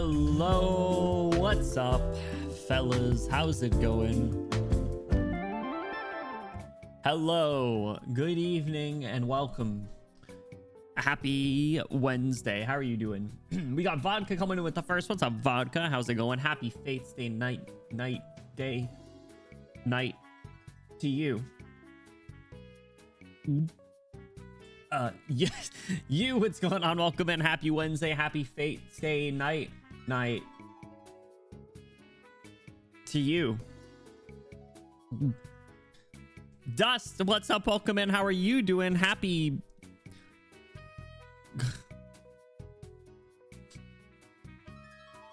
Hello, what's up, fellas? How's it going? Hello, good evening, and welcome. Happy Wednesday. How are you doing? We got Vodka coming in with the first. What's up, Vodka? How's it going? Happy Fates Day night to you. Yes, you, what's going on? Welcome in. Happy Wednesday. Happy Fates Day night to you. Dust, what's up? Welcome in. How are you doing? Happy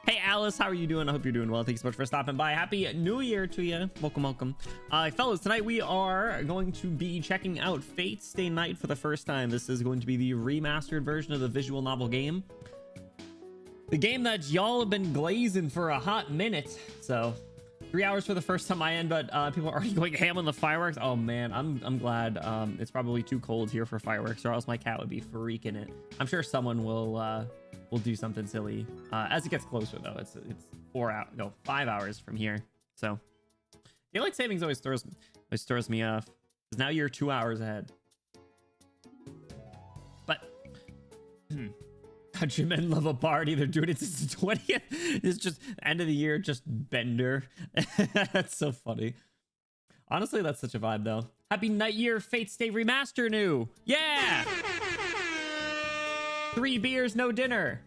Hey Alice, how are you doing? I hope you're doing well. Thanks so much for stopping by. Happy New Year to you. Welcome. Fellas, tonight we are going to be checking out Fates Day Night for the first time. This is going to be the remastered version of the visual novel game. The game that y'all have been glazing for a hot minute. So 3 hours for the first time I end, but people are already going ham on the fireworks. Oh man, I'm glad. It's probably too cold here for fireworks, or else my cat would be freaking it. I'm sure someone will do something silly as it gets closer, though. It's 5 hours from here. So daylight savings always throws me off, because now you're 2 hours ahead. But countrymen love a party. They're doing it since the 20th. It's just end of the year, just bender. That's so funny. Honestly, that's such a vibe, though. Happy Night Year Fates Day Remaster new. Yeah. 3 beers, no dinner.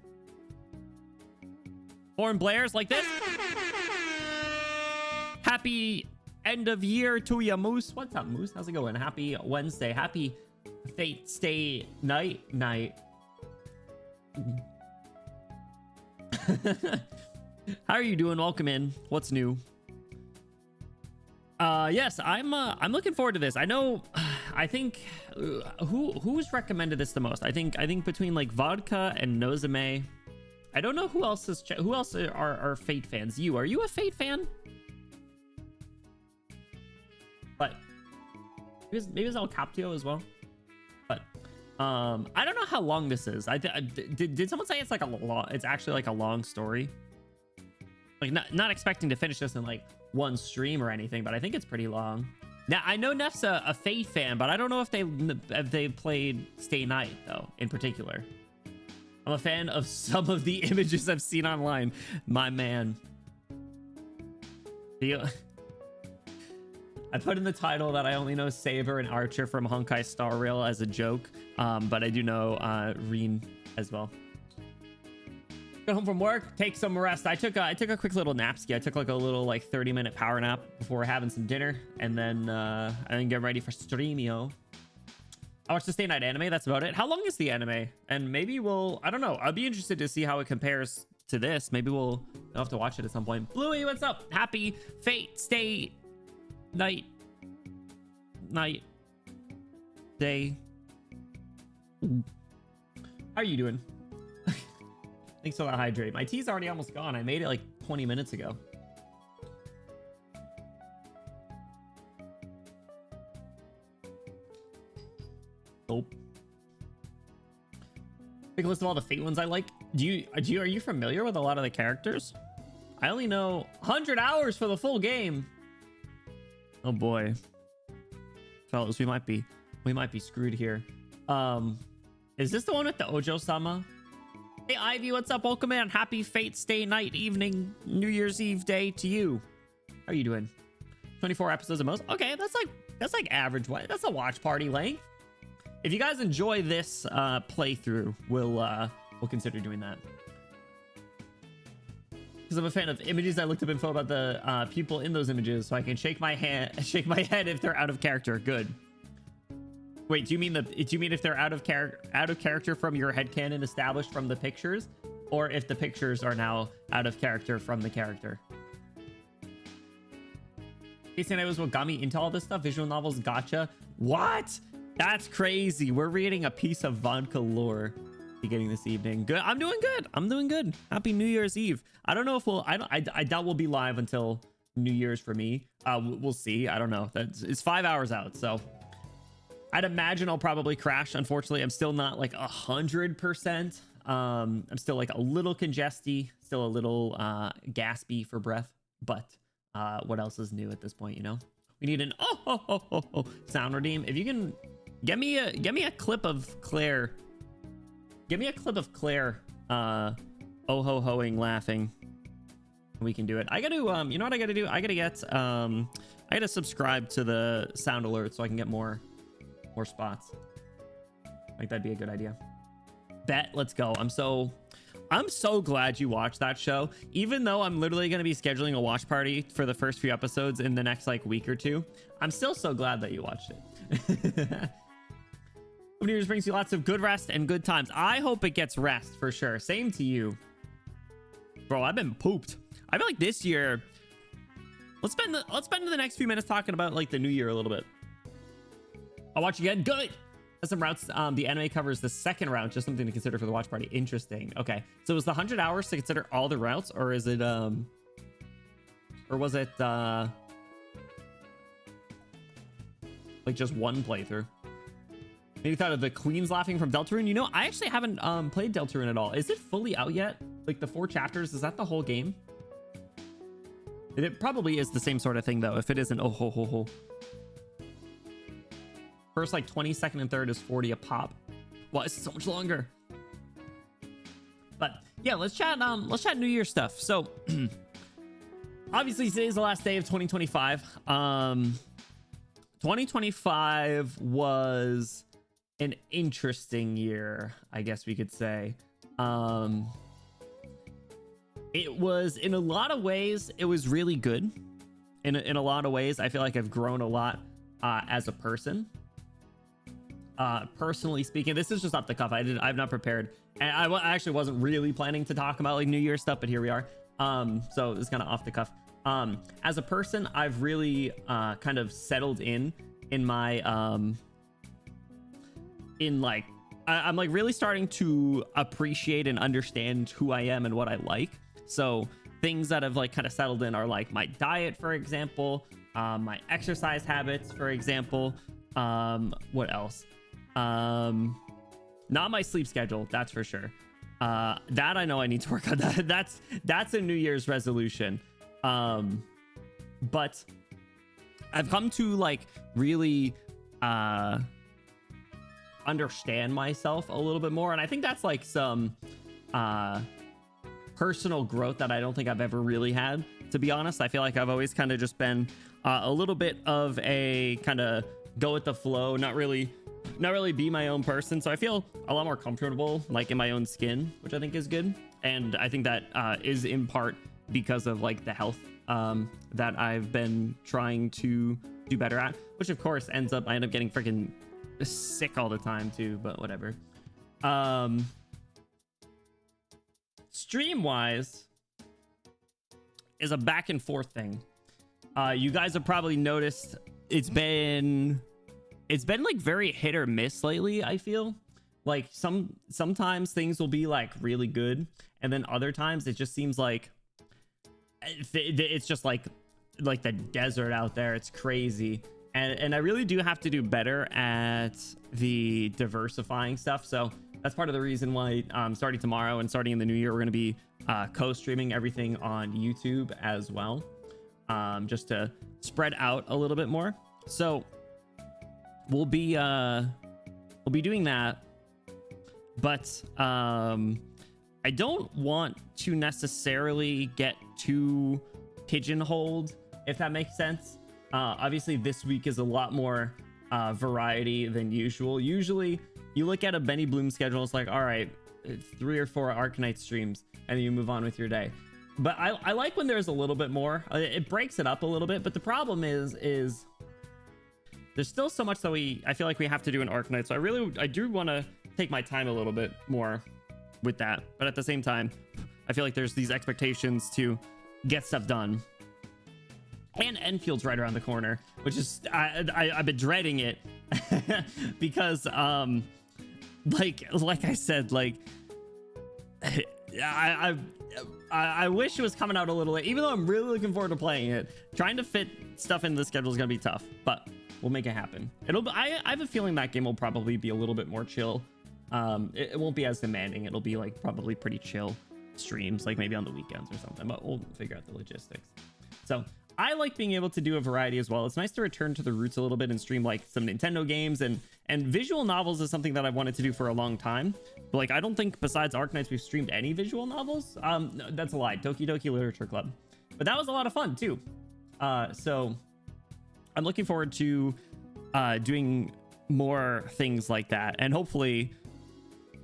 Foreign Blairs like this. Happy end of year to ya, Moose. What's up, Moose? How's it going? Happy Wednesday. Happy Fates Day night. How are you doing? Welcome in. What's new? Yes, I'm looking forward to this. I know, I think who's recommended this the most? I think between like Vodka and Nozomi. I don't know who else are Fate fans. Are you a Fate fan? But maybe it's El Captio as well. But I don't know how long this is. Did someone say it's like it's actually like a long story? Like not expecting to finish this in like one stream or anything, but I think it's pretty long. Now I know Neff's a Fate fan, but I don't know if they played Stay Night though in particular. I'm a fan of some of the images I've seen online. My man. I put in the title that I only know Saber and Archer from Honkai Star Rail as a joke, but I do know Reen as well. Got home from work, take some rest. I took a quick little napski. I took like a little 30-minute power nap before having some dinner, and then get ready for streamio. I watched the Stay Night anime. That's about it. How long is the anime? And maybe I don't know. I'd be interested to see how it compares to this. Maybe we'll have to watch it at some point. Bluey, what's up? Happy Fates Day night day. How are you doing? Thanks for that hydrate. My tea's already almost gone. I made it like 20 minutes ago. Oh. Big list of all the Fate ones I like. Are you familiar with a lot of the characters? I only know 100 hours for the full game. Oh boy. Fellas, we might be screwed here. Is this the one with the Ojo-sama? Hey Ivy, what's up? Welcome in. Happy Fates Day night, evening, New Year's Eve day to you. How are you doing? 24 episodes at most. Okay, that's like average. That's a watch party length. If you guys enjoy this playthrough, we'll consider doing that. Because I'm a fan of images, I looked up info about the people in those images, so I can shake my head if they're out of character. Good. Wait, do you mean if they're out of character from your headcanon established from the pictures, or if the pictures are now out of character from the character? Casey and I was what got me into all this stuff. Visual novels, gotcha. What? That's crazy. We're reading a piece of Vodka lore beginning this evening. Good. I'm doing good. Happy New Year's Eve. I don't know if I doubt we'll be live until New Year's for me. We'll see. I don't know. It's 5 hours out, so I'd imagine I'll probably crash. Unfortunately, I'm still not like 100% I'm still like a little congesty, still a little gaspy for breath, but what else is new at this point, you know? We need an sound redeem. If you can get me a clip of Claire. Give me a clip of Claire oh ho hoing laughing. We can do it. I gotta you know what I gotta do? I gotta subscribe to the sound alert so I can get more spots. I think that'd be a good idea. Bet, let's go. I'm so glad you watched that show, even though I'm literally going to be scheduling a watch party for the first few episodes in the next like week or two. I'm still so glad that you watched it. New Year's brings you lots of good rest and good times. I hope it gets rest for sure. Same to you, bro. I've been pooped. I feel like this year, let's spend the next few minutes talking about like the new year a little bit. I'll watch again. Good. Some routes. The anime covers the second route. Just something to consider for the watch party. Interesting. Okay, so is the 100 hours to consider all the routes, or is it or was it like just one playthrough? Maybe thought of the Queens laughing from Deltarune. You know, I actually haven't played Deltarune at all. Is it fully out yet? Like the 4 chapters, is that the whole game? It probably is the same sort of thing though. If it isn't, oh ho ho ho. First like 20, second and third is 40 a pop. Well, it's so much longer. But yeah, let's chat New Year stuff. So obviously today's the last day of 2025. 2025 was an interesting year, I guess we could say. It was, in a lot of ways, it was really good. In a lot of ways, I feel like I've grown a lot as a person. Personally speaking, this is just off the cuff. I've not prepared, and I actually wasn't really planning to talk about like New Year stuff, but here we are. So it's kind of off the cuff. As a person, I've really kind of settled in my I'm like really starting to appreciate and understand who I am and what I like. So things that have like kind of settled in are like my diet, for example, my exercise habits, for example. What else? Not my sleep schedule, that's for sure. That I know I need to work on. That's a New Year's resolution. But I've come to like really understand myself a little bit more, and I think that's like some personal growth that I don't think I've ever really had, to be honest. I feel like I've always kind of just been a little bit of a kind of go with the flow, not really be my own person. So I feel a lot more comfortable like in my own skin, which I think is good. And I think that is in part because of like the health that I've been trying to do better at, which of course I end up getting freaking sick all the time too, but whatever. Stream wise is a back and forth thing. You guys have probably noticed it's been like very hit or miss lately. I feel like sometimes things will be like really good, and then other times it just seems like it's just like the desert out there. It's crazy. And I really do have to do better at the diversifying stuff. So that's part of the reason why starting tomorrow and starting in the new year, we're going to be co-streaming everything on YouTube as well, just to spread out a little bit more. So we'll be doing that, but I don't want to necessarily get too pigeonholed, if that makes sense. Obviously this week is a lot more variety than usual. Usually you look at a Benny Bloom schedule, it's like, all right, 3 or 4 Arcanite streams, and then you move on with your day. But I like when there's a little bit more. It breaks it up a little bit, but the problem is there's still so much that I feel like we have to do in Arcanite. So I do want to take my time a little bit more with that, but at the same time I feel like there's these expectations to get stuff done. And Enfield's right around the corner, which is I've been dreading it because like I said, like I wish it was coming out a little late, even though I'm really looking forward to playing it. Trying to fit stuff in the schedule is gonna be tough, but we'll make it happen. I have a feeling that game will probably be a little bit more chill It won't be as demanding. It'll be like probably pretty chill streams, like maybe on the weekends or something, but we'll figure out the logistics. So I like being able to do a variety as well. It's nice to return to the roots a little bit and stream like some Nintendo games, and visual novels is something that I've wanted to do for a long time. But like, I don't think besides Arknights we've streamed any visual novels. No, that's a lie. Doki Doki Literature Club, but that was a lot of fun too. So I'm looking forward to doing more things like that, and hopefully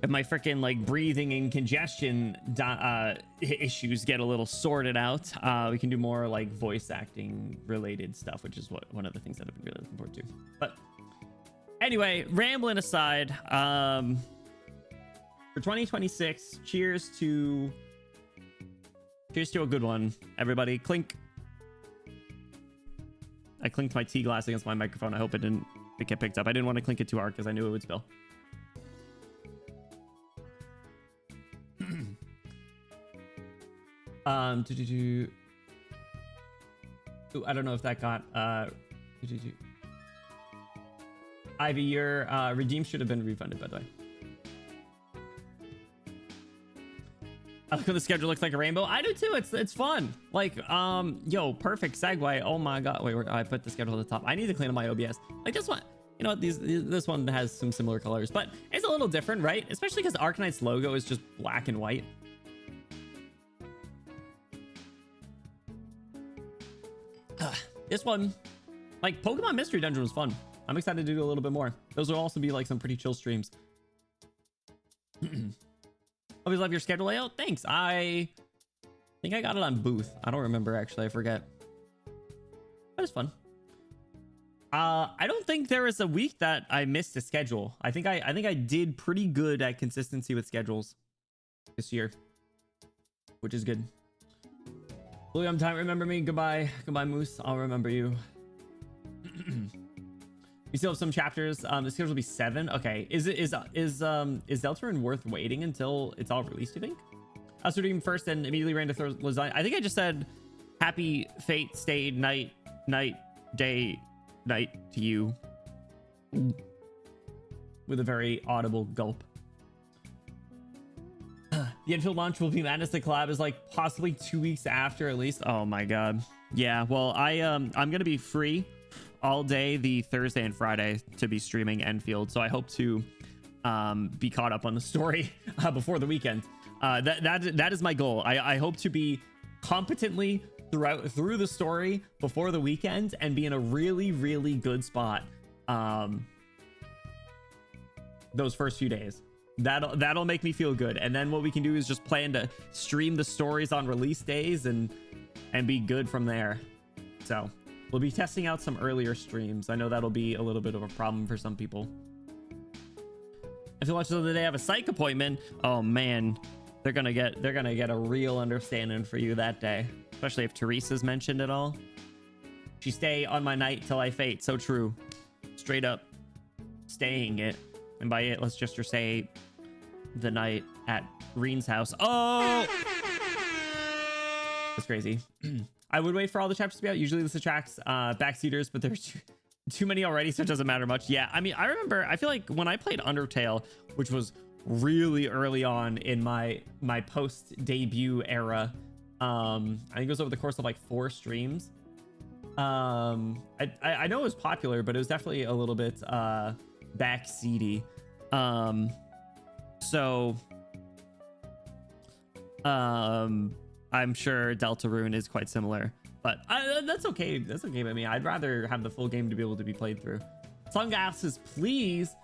if my freaking like breathing and congestion issues get a little sorted out, we can do more like voice acting related stuff, which is one of the things that I've been really looking forward to. But anyway, rambling aside, for 2026, cheers to a good one, everybody. Clink. I clinked my tea glass against my microphone. I hope it didn't get picked up. I didn't want to clink it too hard because I knew it would spill. Ooh, I don't know if that got Ivy, your redeem should have been refunded, by the way. I look at the schedule, looks like a rainbow. I do too. It's fun. Like, yo, perfect segue. Oh my god. Wait, I put the schedule at the top. I need to clean up my OBS. Like this one, you know what? This one has some similar colors, but it's a little different, right? Especially because Arknight's logo is just black and white. This one, like Pokemon Mystery Dungeon, was fun. I'm excited to do a little bit more. Those will also be like some pretty chill streams. Always love your schedule layout. Thanks. I think I got it on Booth. I don't remember actually. I forget. That was fun. I don't think there was a week that I missed a schedule. I think I did pretty good at consistency with schedules this year, which is good. William, time, remember me. Goodbye Moose. I'll remember you. We still have some chapters. The schedule will be 7. Okay, is Deltarune worth waiting until it's all released, you think? I was reading first and immediately ran to throw lasagna. I think I just said happy fate stay night day night to you with a very audible gulp. The Enfield launch will be madness. The collab is like possibly 2 weeks after, at least. Oh my god. Yeah, well, I'm gonna be free all day the Thursday and Friday to be streaming Enfield, so I hope to be caught up on the story before the weekend. That is my goal. I hope to be competently through the story before the weekend and be in a really good spot those first few days. That'll make me feel good, and then what we can do is just plan to stream the stories on release days and be good from there. So we'll be testing out some earlier streams. I know that'll be a little bit of a problem for some people. If you watch the other day, I have a psych appointment. Oh man, they're gonna get a real understanding for you that day, especially if Teresa's mentioned it all. She stay on my night till I fate. So true. Straight up staying it. And by it, let's just say the night at Reen's house. Oh, that's crazy. I would wait for all the chapters to be out. Usually this attracts backseaters, but there's too many already, so it doesn't matter much. Yeah, I mean, I remember, I feel like when I played Undertale, which was really early on in my post debut era, I think it was over the course of like 4 streams. I know it was popular, but it was definitely a little bit backseaty. So I'm sure Deltarune is quite similar, but that's okay. That's okay by me. I'd rather have the full game to be able to be played through. Sunglasses, please.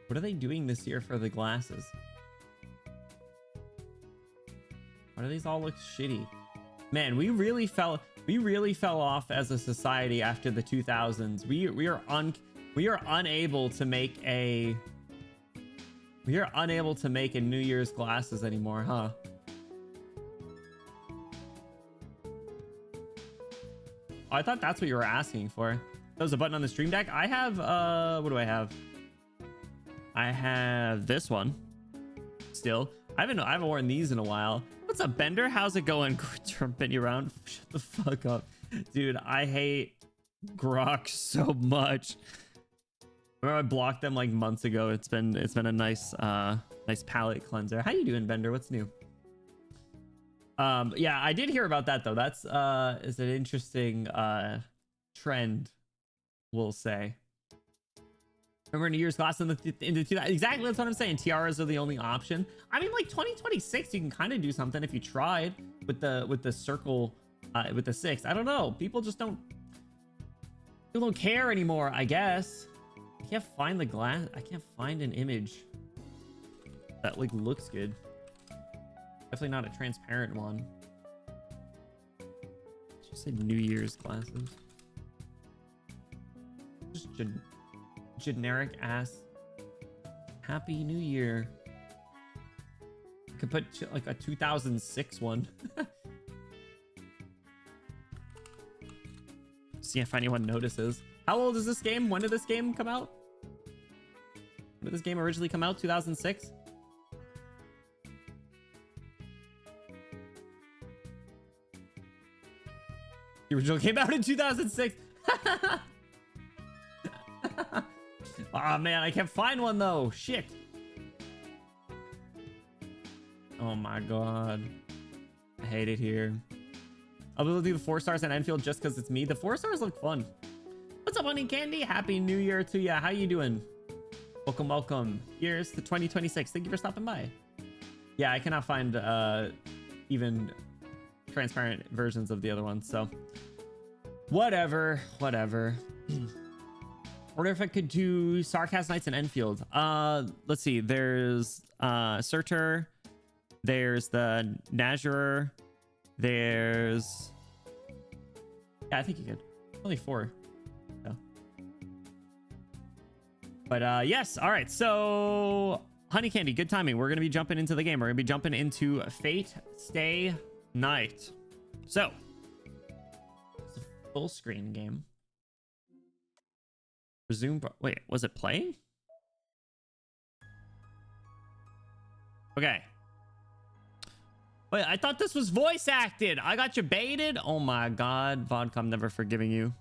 What are they doing this year for the glasses? Why do these all look shitty? Man, we really fell off as a society after the 2000s. We are unable to make a New Year's glasses anymore, huh? Oh, I thought that's what you were asking for. There's a button on the stream deck. I have what do I have? I have this one still. I haven't worn these in a while. What's up, Bender? How's it going? Trumping you around. Shut the fuck up, dude. I hate Grok so much. Remember I blocked them like months ago. It's been a nice nice palate cleanser. How you doing, Bender? What's new? Yeah, I did hear about that though. That's is an interesting trend, we'll say. Remember New Year's class in the exactly, that's what I'm saying. Tiaras are the only option. I mean, like 2026, you can kind of do something if you tried with the circle, with the 6. I don't know. People don't care anymore, I guess. I can't find the glass. I can't find an image that like looks good. Definitely not a transparent one. Just said New Year's glasses. Just generic ass Happy New Year. I could put like a 2006 one. See if anyone notices. How old is this game? When did this game come out? When did this game originally come out? 2006? The original came out in 2006. Oh man, I can't find one though. Shit. Oh my god. I hate it here. I'll be able to do the 4 stars at Enfield just because it's me. The 4 stars look fun. What's up, Honey Candy? Happy New Year to ya. How you doing? Welcome, welcome. Here's the 2026. Thank you for stopping by. Yeah, I cannot find even transparent versions of the other ones, so whatever. I wonder if I could do Sarcast Knights and Enfield. Let's see. There's Surtur. There's the Najurer. There's... Yeah, I think you could. Only 4. So. But yes. All right. So Honey Candy, good timing. We're going to be jumping into the game. We're going to be jumping into Fate Stay Night. So it's a full screen game. Resume. Wait, was it playing? Okay. Wait, I thought this was voice acted. I got you baited. Oh my god. Vodka, I'm never forgiving you.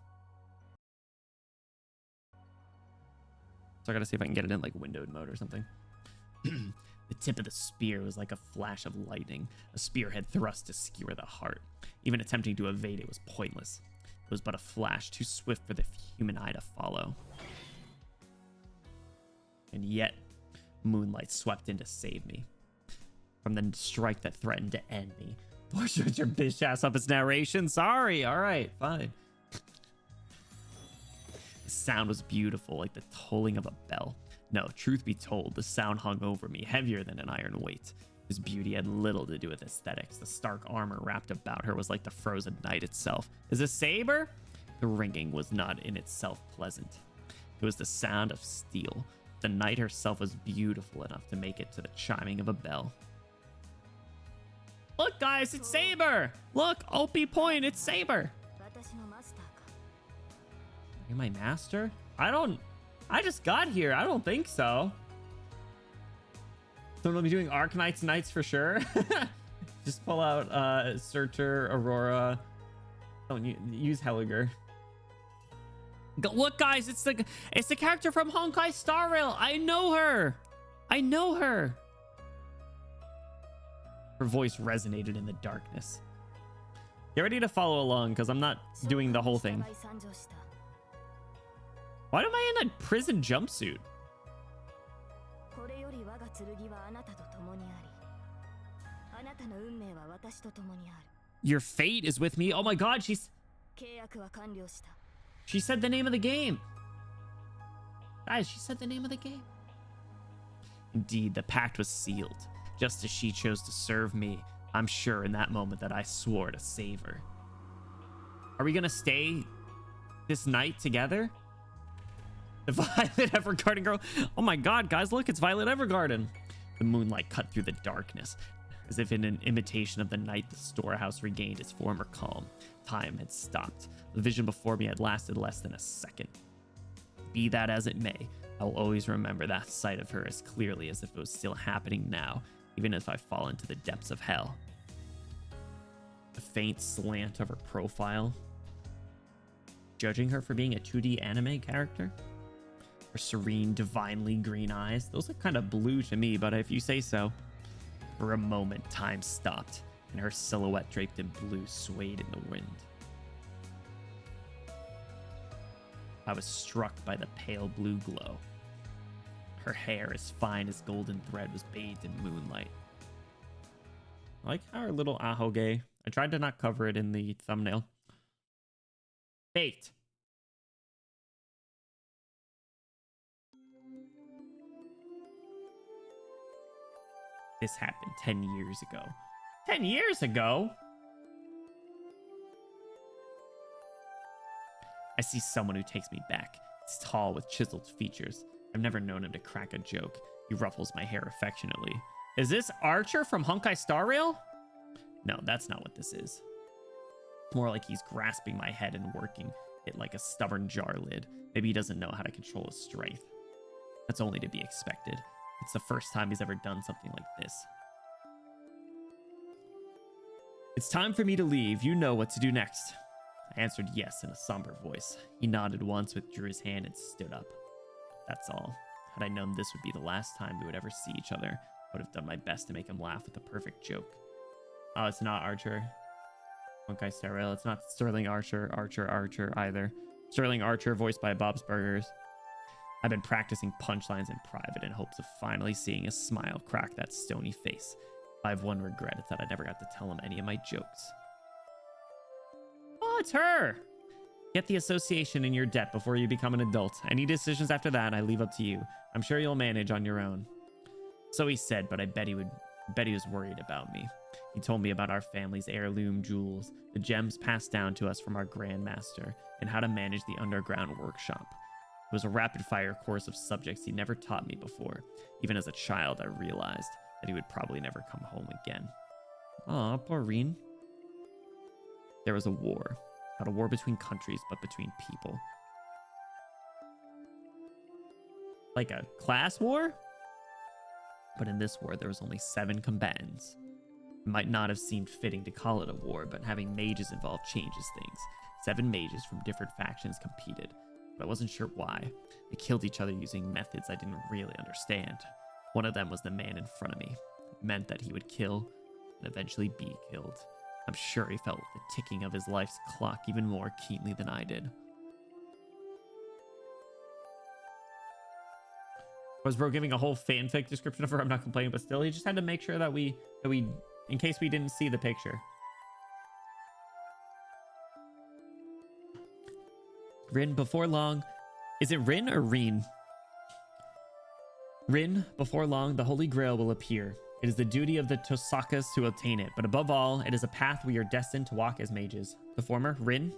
So I gotta see if I can get it in like windowed mode or something. The tip of the spear was like a flash of lightning. A spearhead thrust to skewer the heart. Even attempting to evade it was pointless. It was but a flash too swift for the human eye to follow. And yet, moonlight swept in to save me from the strike that threatened to end me. Boy, shut your bitch ass up its narration. Sorry. All right, fine. The sound was beautiful, like the tolling of a bell. No, truth be told, the sound hung over me, heavier than an iron weight. His beauty had little to do with aesthetics. The stark armor wrapped about her was like the frozen night itself. Is this saber? The ringing was not in itself pleasant. It was the sound of steel. The night herself was beautiful enough to make it to the chiming of a bell. Look, guys, it's Saber! Look, OP point, it's Saber! You're my master? I just got here. I don't think so. So we'll be doing Arcanite's Knights for sure. Just pull out Surtur, Aurora. Don't use Helliger. Look, guys, it's the character from Honkai Star Rail. I know her. Her voice resonated in the darkness. Get ready to follow along because I'm not doing the whole thing. Why am I in a prison jumpsuit? Your fate is with me. Oh my god, she said the name of the game. Guys, she said the name of the game. Indeed, the pact was sealed. Just as she chose to serve me, I'm sure in that moment that I swore to save her. Are we gonna stay this night together? The Violet Evergarden girl. Oh my god, guys, look, it's Violet Evergarden. The moonlight cut through the darkness. As if in an imitation of the night the storehouse regained its former calm. Time had stopped. The vision before me had lasted less than a second. Be that as it may, I will always remember that sight of her as clearly as if it was still happening now, even if I fall into the depths of hell. The faint slant of her profile, judging her for being a 2D anime character. Her serene, divinely green eyes, those look kind of blue to me, but if you say so. For a moment, time stopped, and her silhouette draped in blue swayed in the wind. I was struck by the pale blue glow. Her hair, as fine as golden thread, was bathed in moonlight. I like how her little ahoge. I tried to not cover it in the thumbnail. Fate. This happened 10 years ago. 10 years ago? I see someone who takes me back. He's tall with chiseled features. I've never known him to crack a joke. He ruffles my hair affectionately. Is this Archer from Honkai Star Rail? No, that's not what this is. It's more like he's grasping my head and working it like a stubborn jar lid. Maybe he doesn't know how to control his strength. That's only to be expected. It's the first time he's ever done something like this. It's time for me to leave. You know what to do next. I answered yes in a somber voice. He nodded once, withdrew his hand, and stood up. That's all. Had I known this would be the last time we would ever see each other, I would have done my best to make him laugh with a perfect joke. Oh, it's not Archer. Honkai Star Rail. It's not Sterling Archer either. Sterling Archer, voiced by Bob's Burgers. I've been practicing punchlines in private in hopes of finally seeing a smile crack that stony face. I have one regret, it's that I never got to tell him any of my jokes. Oh, it's her! Get the association in your debt before you become an adult. Any decisions after that, I leave up to you. I'm sure you'll manage on your own. So he said, but I bet he was worried about me. He told me about our family's heirloom jewels, the gems passed down to us from our grandmaster, and how to manage the underground workshop. It was a rapid-fire course of subjects he never taught me before. Even as a child, I realized that he would probably never come home again. Aw, poor Reen. There was a war. Not a war between countries, but between people. Like a class war? But in this war, there was only 7 combatants. It might not have seemed fitting to call it a war, but having mages involved changes things. 7 mages from different factions competed, but I wasn't sure why. They killed each other using methods I didn't really understand. One of them was the man in front of me. It meant that he would kill and eventually be killed. I'm sure he felt the ticking of his life's clock even more keenly than I did. Was bro giving a whole fanfic description of her? I'm not complaining, but still, he just had to make sure that we, in case we didn't see the picture. Rin, before long. Is it Rin or Reen? Rin, before long, the Holy Grail will appear. It is the duty of the Tosakas to obtain it, but above all, it is a path we are destined to walk as mages. The former, Rin.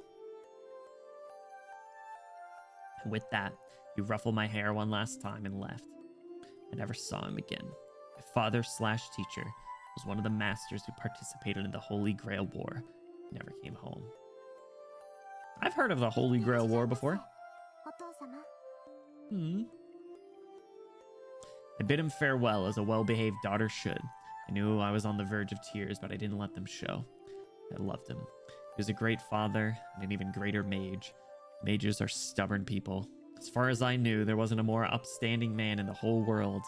And with that, he ruffled my hair one last time and left. I never saw him again. My father/teacher was one of the masters who participated in the Holy Grail War. He never came home. I've heard of the Holy Grail War before. I bid him farewell as a well-behaved daughter should. I knew I was on the verge of tears, but I didn't let them show. I loved him. He was a great father and an even greater mage. Mages are stubborn people. As far as I knew, there wasn't a more upstanding man in the whole world.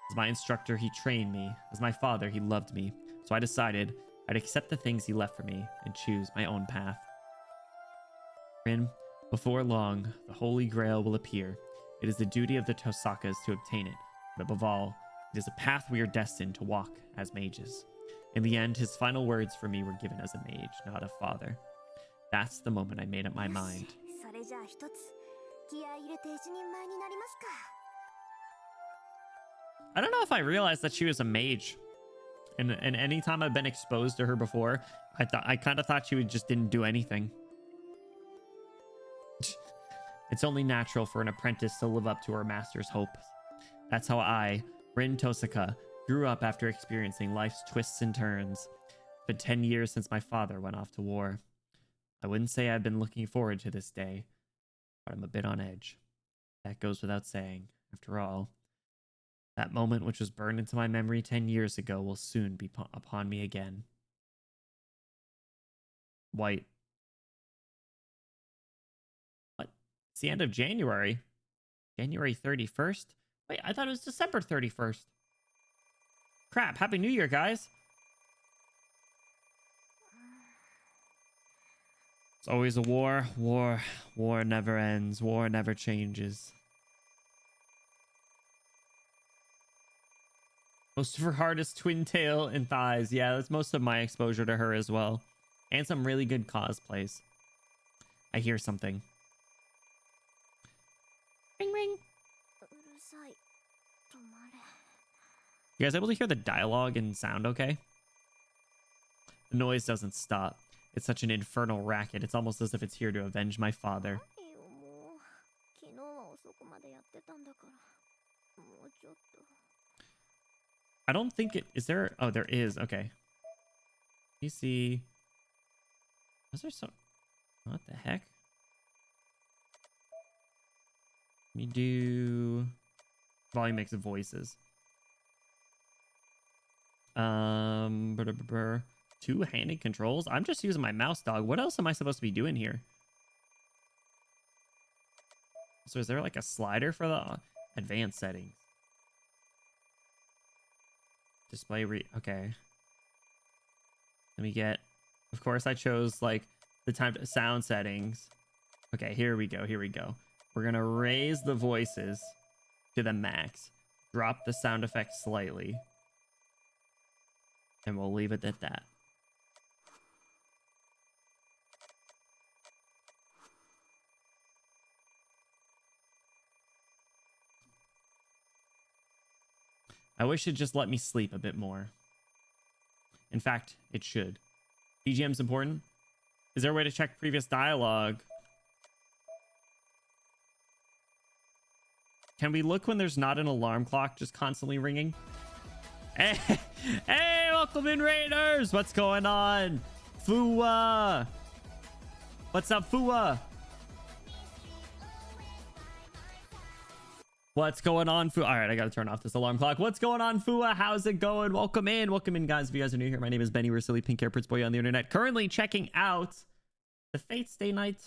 As my instructor, he trained me. As my father, he loved me. So I decided I'd accept the things he left for me and choose my own path. Rin, before long, the Holy Grail will appear. It is the duty of the Tosakas to obtain it. But above all, it is a path we are destined to walk as mages. In the end, his final words for me were given as a mage, not a father. That's the moment I made up my mind. I don't know if I realized that she was a mage. And any time I've been exposed to her before, I kind of thought she just didn't do anything. It's only natural for an apprentice to live up to her master's hopes. That's how I, Rin Tosaka, Grew up after experiencing life's twists and turns. It's been 10 years since my father went off to war. I wouldn't say I've been looking forward to this day, but I'm a bit on edge. That goes without saying. After all, that moment which was burned into my memory 10 years ago will soon be upon me again. White. What? It's the end of January. January 31st? Wait, I thought it was December 31st. Crap, Happy New Year, guys. It's always a war. War never ends. War never changes. Most of her heart is twin tail and thighs. Yeah, that's most of my exposure to her as well. And some really good cosplays. I hear something. Ring ring. You guys able to hear the dialogue and sound okay? The noise doesn't stop. It's such an infernal racket. It's almost as if it's here to avenge my father. I don't think it... Is there... Oh, there is. Okay. You see... Was there some... What the heck? Let me do... Volume mix of voices. Two-handed controls? I'm just using my mouse, dog. What else am I supposed to be doing here? So is there like a slider for the advanced settings? Display okay. Let me get... Of course, I chose like the time to sound settings. Okay, here we go. Here we go. We're going to raise the voices to the max. Drop the sound effects slightly. And we'll leave it at that. I wish it just let me sleep a bit more. In fact, it should. BGM's important. Is there a way to check previous dialogue? Can we look when there's not an alarm clock just constantly ringing? Hey, hey, welcome in, Raiders. What's going on? Fua. What's up, Fua? What's going on, Fua? All right, I got to turn off this alarm clock. What's going on, Fua? How's it going? Welcome in, guys. If you guys are new here, my name is Benny. We're silly pink hair prince boy on the internet. Currently checking out the Fate Stay Night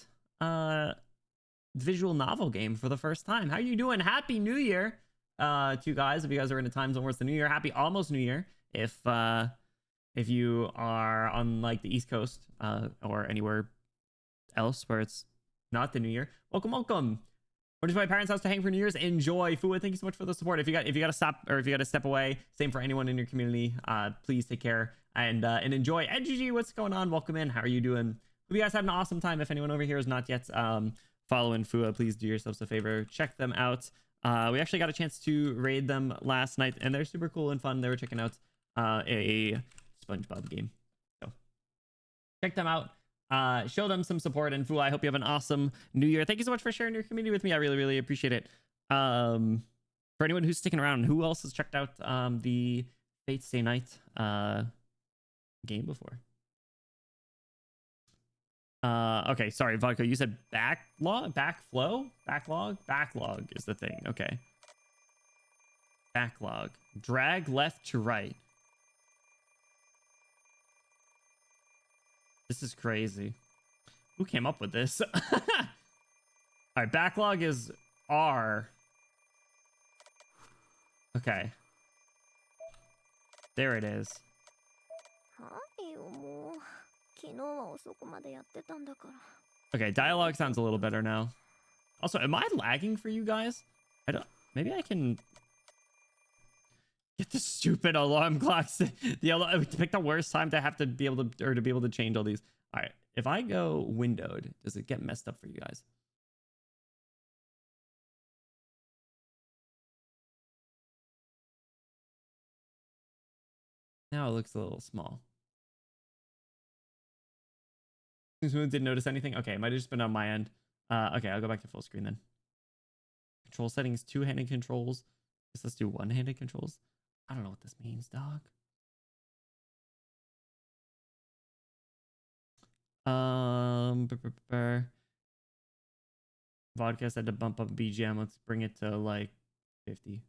visual novel game for the first time. How you doing? Happy New Year to you guys. If you guys are in a time zone where it's the New Year, happy almost New Year. If you are on like the East Coast or anywhere else where it's not the New Year, welcome. Or just my parents' house to hang for New Year's. Enjoy. Fua, thank you so much for the support. If you got to stop or if you got to step away, same for anyone in your community. Please take care and enjoy. And GG, what's going on? Welcome in. How are you doing? Hope you guys had an awesome time. If anyone over here is not yet following Fua, please do yourselves a favor. Check them out. We actually got a chance to raid them last night, and they're super cool and fun. They were checking out a SpongeBob game. So check them out. Show them some support, and Fua, I hope you have an awesome New Year. Thank you so much for sharing your community with me. I really appreciate it. For anyone who's sticking around, who else has checked out the Fate Stay Night game before? Okay, sorry, Vodka, you said backlog is the thing. Okay, backlog, drag left to right. This is crazy. Who came up with this? All right, backlog is R. Okay, there it is. Okay, dialogue sounds a little better now. Also, am I lagging for you guys? I don't... Maybe I can get the stupid alarm clocks. Pick the worst time to have to be able to... Or to be able to change all these. All right, if I go windowed, does it get messed up for you guys? Now it looks a little small. Didn't notice anything. Okay, it might have just been on my end. Okay, I'll go back to full screen then. Control settings, two-handed controls. Let's do one-handed controls. I don't know what this means, dog. Vodka said to bump up BGM. Let's bring it to like 50.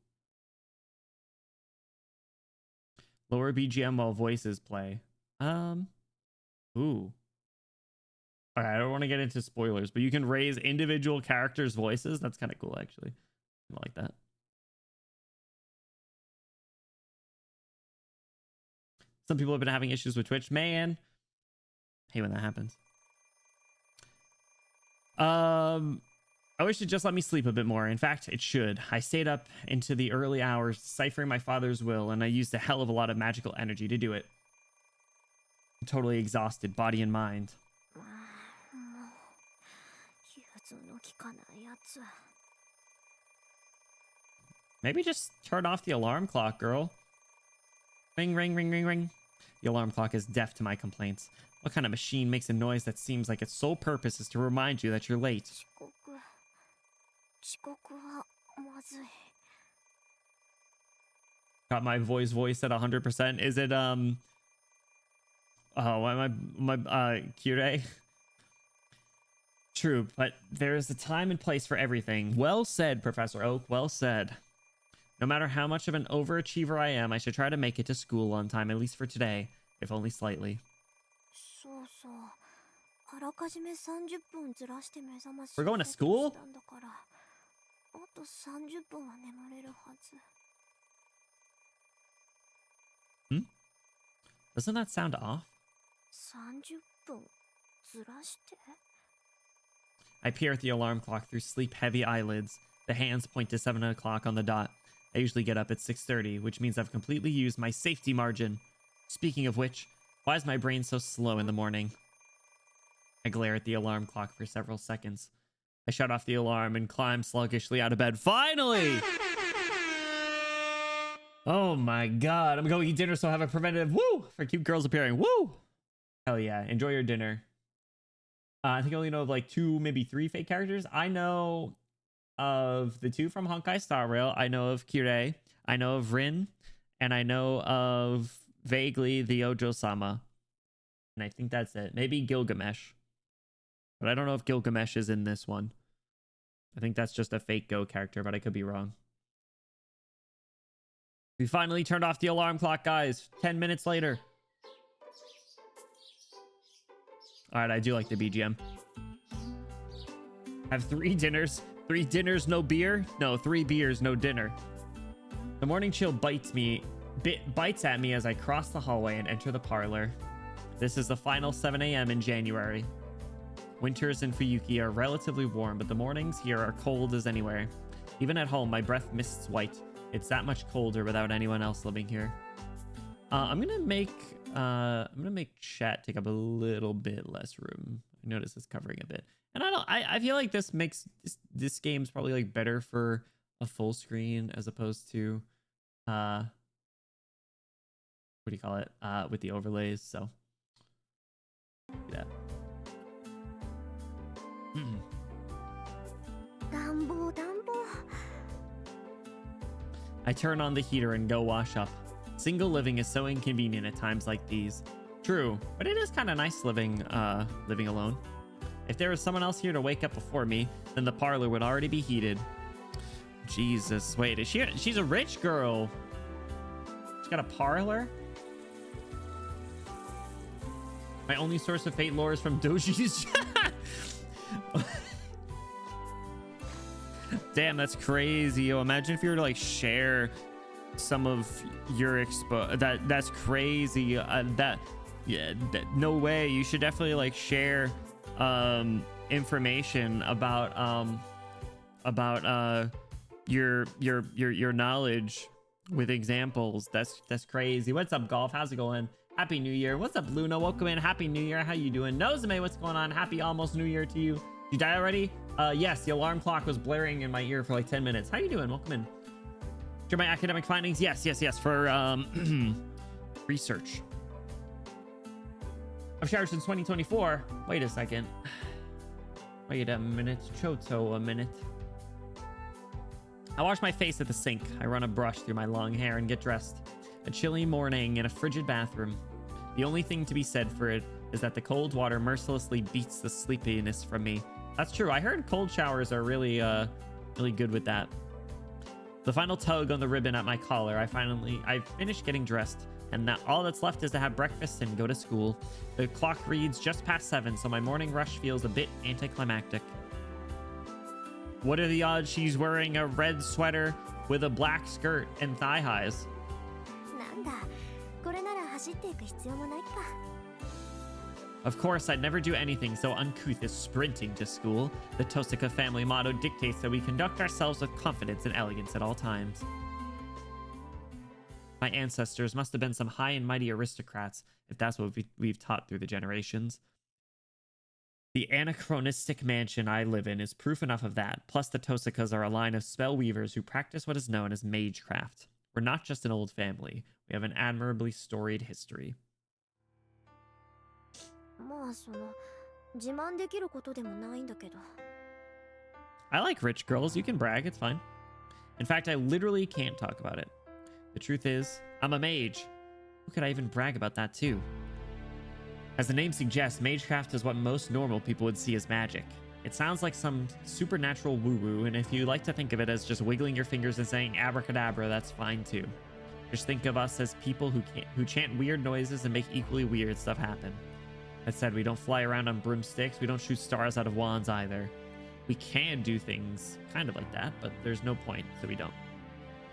Lower BGM while voices play. Ooh. Okay, I don't want to get into spoilers, but you can raise individual characters' voices. That's kind of cool, actually. I like that. Some people have been having issues with Twitch. Man. Hate when that happens. I wish it just let me sleep a bit more. In fact, it should. I stayed up into the early hours deciphering my father's will, and I used a hell of a lot of magical energy to do it. I'm totally exhausted, body and mind. Maybe just turn off the alarm clock, girl. Ring, ring, ring, ring, ring. The alarm clock is deaf to my complaints. What kind of machine makes a noise that seems like its sole purpose is to remind you that you're late? Got my voice at 100%. Is it oh, why am I Kire? True, but there is a time and place for everything. Well said, Professor Oak. Well said. No matter how much of an overachiever I am, I should try to make it to school on time, at least for today, if only slightly. We're going to school? Hmm? Doesn't that sound off? I peer at the alarm clock through sleep-heavy eyelids. The hands point to 7 o'clock on the dot. I usually get up at 6:30, which means I've completely used my safety margin. Speaking of which, why is my brain so slow in the morning? I glare at the alarm clock for several seconds. I shut off the alarm and climb sluggishly out of bed. Finally! Oh my god. I'm going to eat dinner, so I have a preventative woo for cute girls appearing. Woo! Hell yeah. Enjoy your dinner. I think I only know of like 2, maybe 3 fake characters. I know of the 2 from Honkai Star Rail. I know of Kirei. I know of Rin. And I know of vaguely the Ojo-sama. And I think that's it. Maybe Gilgamesh. But I don't know if Gilgamesh is in this one. I think that's just a fake Go character, but I could be wrong. We finally turned off the alarm clock, guys. 10 minutes later. All right, I do like the BGM. Have 3 dinners. 3 dinners, no beer? No, 3 beers, no dinner. The morning chill bites at me as I cross the hallway and enter the parlor. This is the final 7 a.m. in January. Winters in Fuyuki are relatively warm, but the mornings here are cold as anywhere. Even at home, my breath mists white. It's that much colder without anyone else living here. I'm gonna make chat take up a little bit less room. I notice it's covering a bit, and I feel like this makes this game's probably like better for a full screen as opposed to what do you call it with the overlays. So yeah. I turn on the heater and go wash up. Single living is so inconvenient at times like these. True, but it is kind of nice living alone. If there was someone else here to wake up before me, then the parlor would already be heated. Jesus, wait, she's a rich girl. She's got a parlor? My only source of fate lore is from Doji's. Damn, that's crazy. Yo, imagine if you were to like share some of your that's crazy. No way. You should definitely like share information about your knowledge with examples. That's crazy. What's up, Golf? How's it going? Happy New Year. What's up, Luna? Welcome in. Happy New Year. How you doing? Nozomi, what's going on? Happy almost New Year to you. Did you die already? Yes, the alarm clock was blaring in my ear for like 10 minutes. How you doing? Welcome in. Share my academic findings? Yes, for research. I've shared since 2024. Wait a second. Wait a minute. Choto a minute. I wash my face at the sink. I run a brush through my long hair and get dressed. A chilly morning in a frigid bathroom. The only thing to be said for it is that the cold water mercilessly beats the sleepiness from me. That's true. I heard cold showers are really good with that. The final tug on the ribbon at my collar. I finished getting dressed, and all that's left is to have breakfast and go to school. The clock reads just past 7, so my morning rush feels a bit anticlimactic. What are the odds she's wearing a red sweater with a black skirt and thigh highs? Of course, I'd never do anything so uncouth as sprinting to school. The Tosaka family motto dictates that we conduct ourselves with confidence and elegance at all times. My ancestors must have been some high and mighty aristocrats, if that's what we've taught through the generations. The anachronistic mansion I live in is proof enough of that, plus the Tosakas are a line of spell weavers who practice what is known as magecraft. We're not just an old family, we have an admirably storied history. I like rich girls, you can brag, it's fine. In fact, I literally can't talk about it. The truth is, I'm a mage. Who could I even brag about that too? As the name suggests, magecraft is what most normal people would see as magic. It sounds like some supernatural woo-woo, and if you like to think of it as just wiggling your fingers and saying abracadabra, that's fine too. Just think of us as people who chant weird noises and make equally weird stuff happen. That said, we don't fly around on broomsticks, we don't shoot stars out of wands either. We can do things kind of like that, but there's no point, so we don't.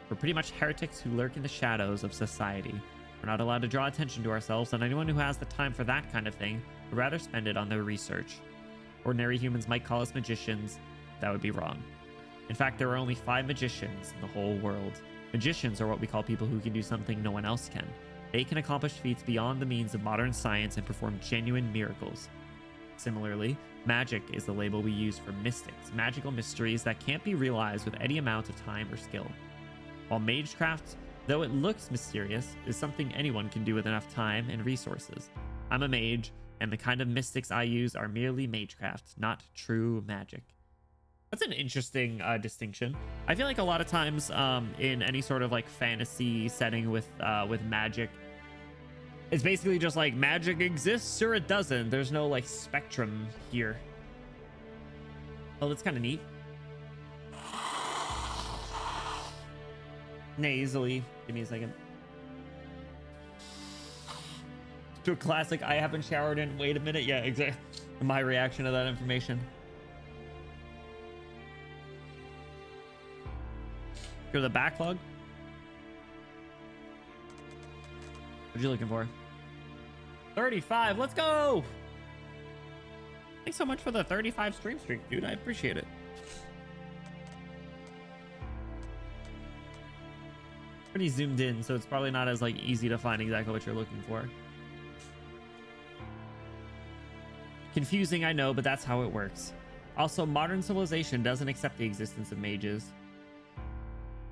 We're pretty much heretics who lurk in the shadows of society. We're not allowed to draw attention to ourselves, and anyone who has the time for that kind of thing would rather spend it on their research. Ordinary humans might call us magicians. That would be wrong. In fact, there are only 5 magicians in the whole world. Magicians are what we call people who can do something no one else can. They can accomplish feats beyond the means of modern science and perform genuine miracles. Similarly, magic is the label we use for mystics, magical mysteries that can't be realized with any amount of time or skill. While magecraft, though it looks mysterious, is something anyone can do with enough time and resources. I'm a mage, and the kind of mystics I use are merely magecraft, not true magic. That's an interesting distinction. I feel like a lot of times in any sort of like fantasy setting with magic, it's basically just like magic exists or it doesn't. There's no like spectrum here. Oh, that's kind of neat. Nasally. Give me a second. To a classic, I haven't showered in. Wait a minute. Yeah, exactly. My reaction to that information. You're the backlog? What are you looking for? 35. Let's go. Thanks so much for the 35 stream streak, dude. I appreciate it. Pretty zoomed in, so it's probably not as like easy to find exactly what you're looking for. Confusing, I know, but that's how it works. Also, modern civilization doesn't accept the existence of mages.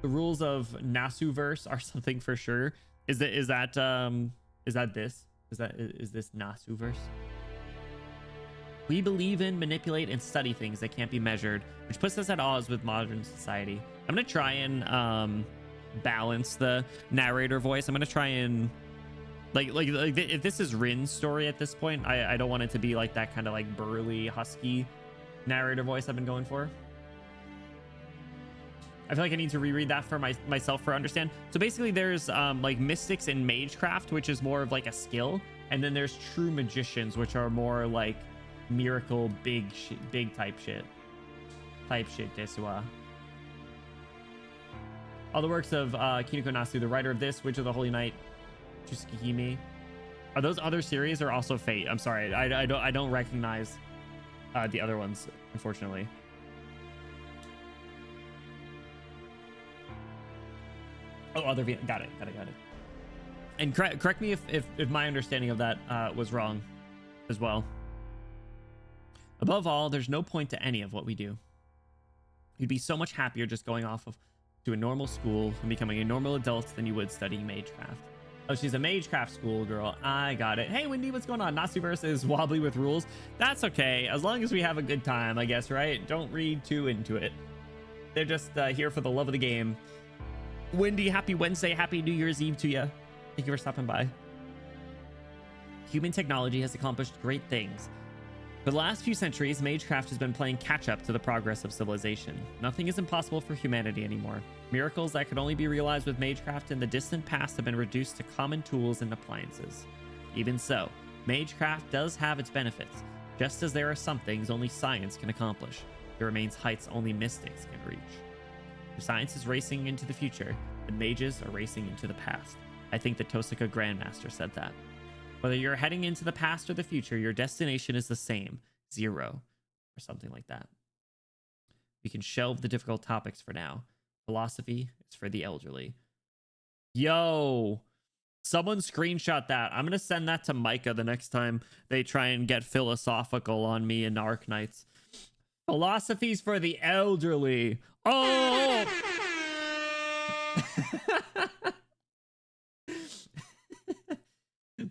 The rules of Nasuverse are something for sure. Is this Nasuverse? We believe in, manipulate, and study things that can't be measured, which puts us at odds with modern society. I'm gonna try and balance the narrator voice. I'm gonna try and like if this is Rin's story at this point, I don't want it to be like that kind of like burly, husky narrator voice I've been going for. I feel like I need to reread that for myself for understand. So basically there's like mystics and magecraft, which is more of like a skill, and then there's true magicians, which are more like miracle big type shit desua. All the works of Kinoko Nasu, the writer of this, Witch of the Holy Night, Tsukihime. Are those other series or also Fate? I'm sorry, I don't recognize the other ones, unfortunately. Oh, other got it. And correct me if my understanding of that was wrong as well. Above all, there's no point to any of what we do. You'd be so much happier just going off to a normal school and becoming a normal adult than you would studying magecraft. Oh, she's a magecraft schoolgirl. I got it. Hey, Wendy, what's going on? Nasuverse is wobbly with rules. That's okay, as long as we have a good time, I guess, right? Don't read too into it. They're just here for the love of the game. Wendy, happy Wednesday. Happy New Year's Eve to you. Thank you for stopping by. Human technology has accomplished great things. For the last few centuries, Magecraft has been playing catch-up to the progress of civilization. Nothing is impossible for humanity anymore. Miracles that could only be realized with Magecraft in the distant past have been reduced to common tools and appliances. Even so, Magecraft does have its benefits. Just as there are some things only science can accomplish, there remains heights only mystics can reach. If science is racing into the future, the mages are racing into the past. I think the Tosaka Grandmaster said that. Whether you're heading into the past or the future, your destination is the same, 0, or something like that. We can shelve the difficult topics for now. Philosophy is for the elderly. Yo, someone screenshot that. I'm going to send that to Micah the next time they try and get philosophical on me in Arknights. Philosophy's for the elderly. Oh!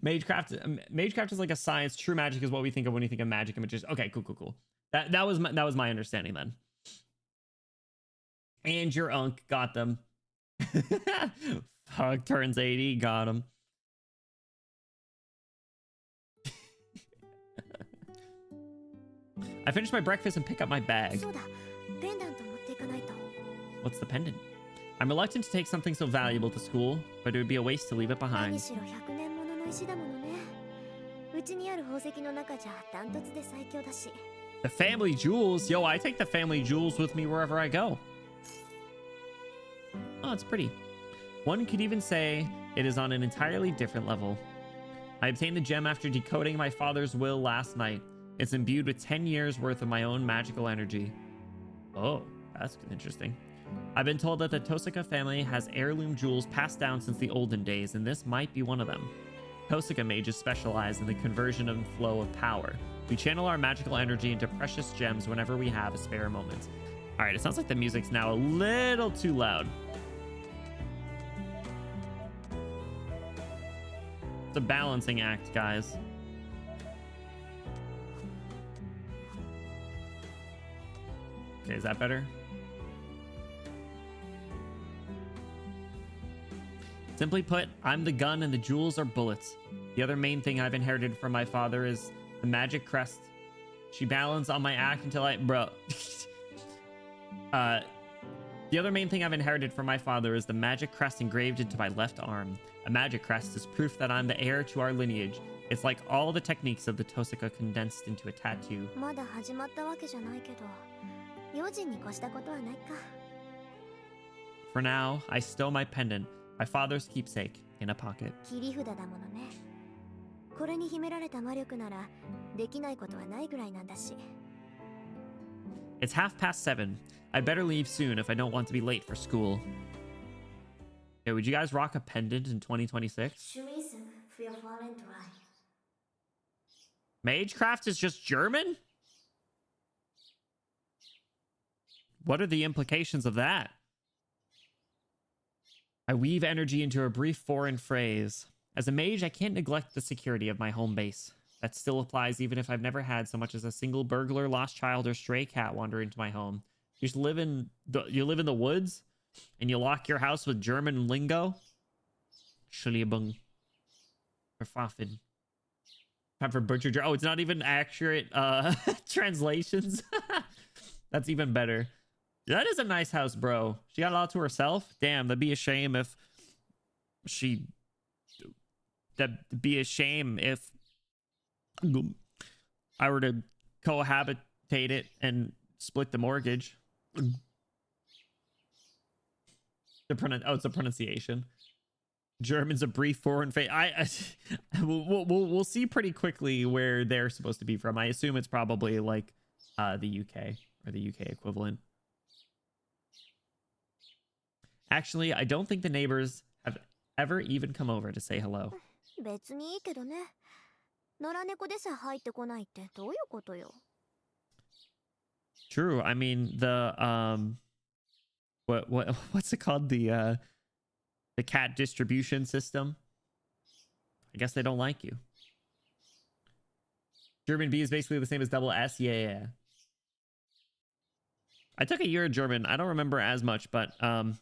Magecraft is like a science. True magic is what we think of when we think of magic and magicians. Okay, cool. That was my understanding then. And your unk got them. Hug turns 80, got him. I finished my breakfast and pick up my bag. What's the pendant? I'm reluctant to take something so valuable to school, but it would be a waste to leave it behind. The family jewels? Yo, I take the family jewels with me wherever I go. Oh, it's pretty. One could even say it is on an entirely different level. I obtained the gem after decoding my father's will last night. It's imbued with 10 years worth of my own magical energy. Oh, that's interesting. I've been told that the Tosaka family has heirloom jewels passed down since the olden days, and this might be one of them. Tosaka mages specialize in the conversion and flow of power. We channel our magical energy into precious gems whenever we have a spare moment. All right, it sounds like the music's now a little too loud. It's a balancing act, guys. Okay, is that better? Simply put, I'm the gun and the jewels are bullets. The other main thing I've inherited from my father is the magic crest. She balanced on my act until I... Bro. The other main thing I've inherited from my father is the magic crest engraved into my left arm. A magic crest is proof that I'm the heir to our lineage. It's like all the techniques of the Tosaka condensed into a tattoo. For now, I stow my pendant, my father's keepsake, in a pocket. It's 7:30. I'd better leave soon if I don't want to be late for school. Okay, would you guys rock a pendant in 2026? Magecraft is just German? What are the implications of that? I weave energy into a brief foreign phrase. As a mage, I can't neglect the security of my home base. That still applies even if I've never had so much as a single burglar, lost child, or stray cat wander into my home. You just live in the woods, and you lock your house with German lingo. Entschuldigung. Verpfaffen. Time for butcher. Oh, it's not even accurate translations. That's even better. That is a nice house, bro. She got a lot to herself. Damn, that'd be a shame if she... That'd be a shame if I were to cohabitate it and split the mortgage. It's a pronunciation. German's a brief foreign phase. We'll see pretty quickly where they're supposed to be from. I assume it's probably like the UK or the UK equivalent. Actually, I don't think the neighbors have ever even come over to say hello. True. I mean, the what's it called? The cat distribution system. I guess they don't like you. German B is basically the same as double S. Yeah. I took a year of German. I don't remember as much, but it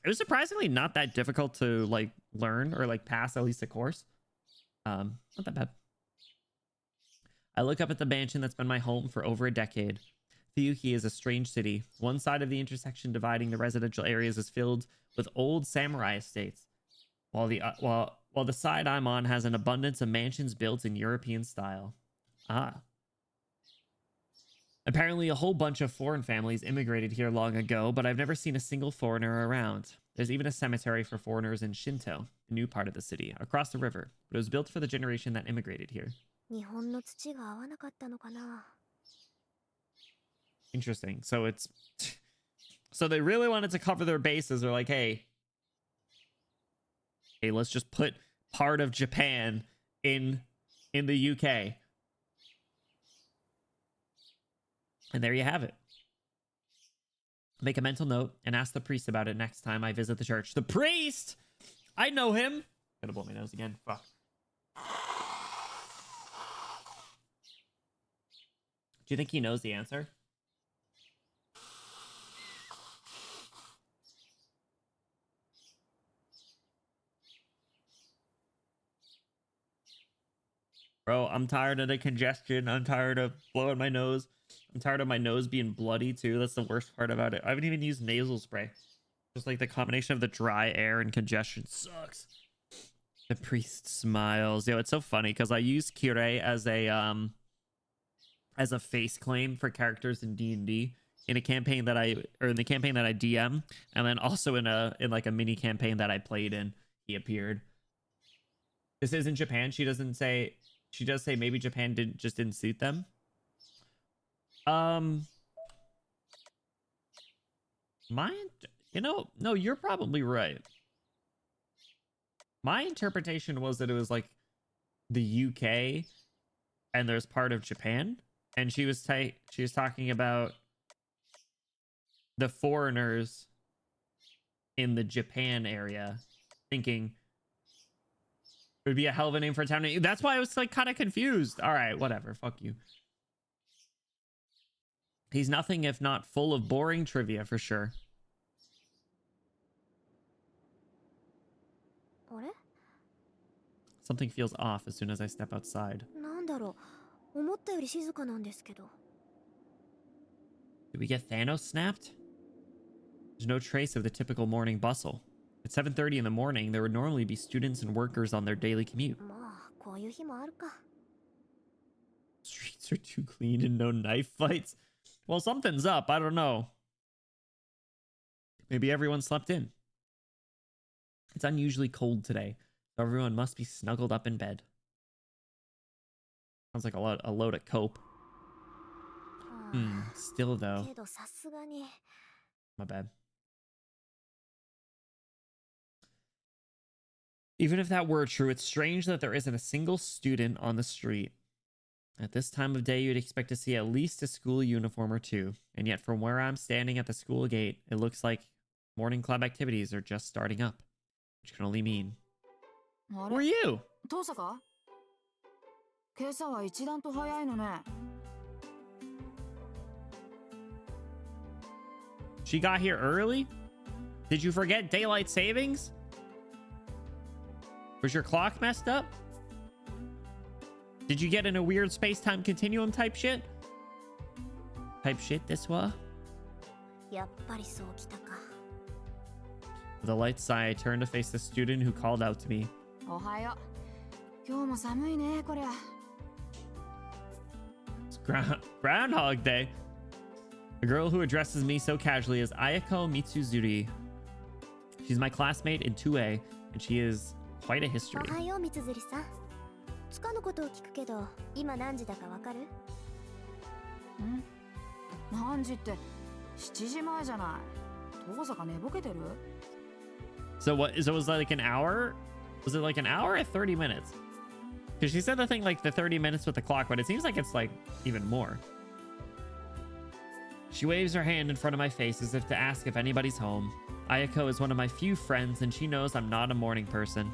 was surprisingly not that difficult to like learn or like pass at least a course. Not that bad. I look up at the mansion that's been my home for over a decade. Fuyuki is a strange city. One side of the intersection dividing the residential areas is filled with old samurai estates, while the side I'm on has an abundance of mansions built in European style. Ah. Apparently a whole bunch of foreign families immigrated here long ago, but I've never seen a single foreigner around. There's even a cemetery for foreigners in Shinto, the new part of the city, across the river, but it was built for the generation that immigrated here. Interesting. So it's so they really wanted to cover their bases. They're like, hey, let's just put part of Japan in the UK. And there you have it. Make a mental note and ask the priest about it next time I visit the church. The priest! I know him. Gonna blow my nose again. Fuck. Do you think he knows the answer? Bro, I'm tired of the congestion. I'm tired of blowing my nose. I'm tired of my nose being bloody too. That's the worst part about it. I haven't even used nasal spray. Just like the combination of the dry air and congestion sucks. The priest smiles. Yo, it's so funny because I use Kirei as a face claim for characters in D&D in a campaign that in the campaign that I DM, and then also in like a mini campaign that I played in, he appeared. This isn't Japan. She does say maybe Japan didn't suit them. No, you're probably right. My interpretation was that it was like the UK and there's part of Japan, and she was talking about the foreigners in the Japan area, thinking it would be a hell of a name for a town. That's why I was like kind of confused. All right, whatever. Fuck you. He's nothing if not full of boring trivia for sure. Something feels off as soon as I step outside. Did we get Thanos snapped? There's no trace of the typical morning bustle. At 7:30 in the morning, there would normally be students and workers on their daily commute. Streets are too clean and no knife fights. Well, something's up. I don't know. Maybe everyone slept in. It's unusually cold today, so everyone must be snuggled up in bed. Sounds like a load of cope. Still though. My bad. Even if that were true, it's strange that there isn't a single student on the street. At this time of day, you'd expect to see at least a school uniform or two. And yet from where I'm standing at the school gate, it looks like morning club activities are just starting up. Which can only mean... Who are you? She got here early? Did you forget daylight savings? Was your clock messed up? Did you get in a weird space-time continuum type shit? This was? With a light sigh, I turned to face the student who called out to me. It's Groundhog Day. The girl who addresses me so casually is Ayako Mitsuzuri. She's my classmate in 2A, and she is quite a history. So what? So it was like an hour? Was it like an hour or 30 minutes? Because she said the thing like the 30 minutes with the clock, but it seems like it's like even more. She waves her hand in front of my face as if to ask if anybody's home. Ayako is one of my few friends, and she knows I'm not a morning person.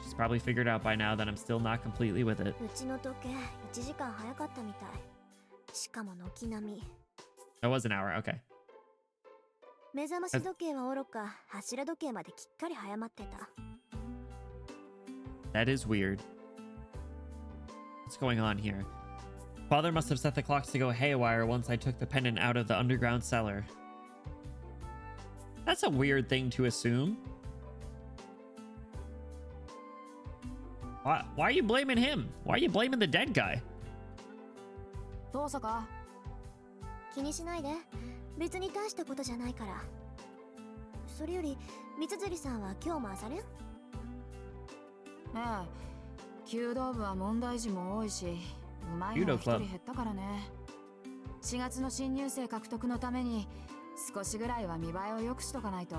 She's probably figured out by now that I'm still not completely with it. That was an hour, okay. 目覚まし時計はおろか、柱時計まできっかり早まってた。That is weird. What's going on here? Father must have set the clocks to go haywire once I took the pendant out of the underground cellar. That's a weird thing to assume. Why are you blaming him? Why are you blaming the dead guy? どうぞか。気にしないで。別に大したことじゃないから。それより、三辻さんは今日も朝練？ああ、弓道部は問題児も多いし、うまいのが一人減ったからね。4月の新入生獲得のために少しぐらいは見栄えを良くしとかないと。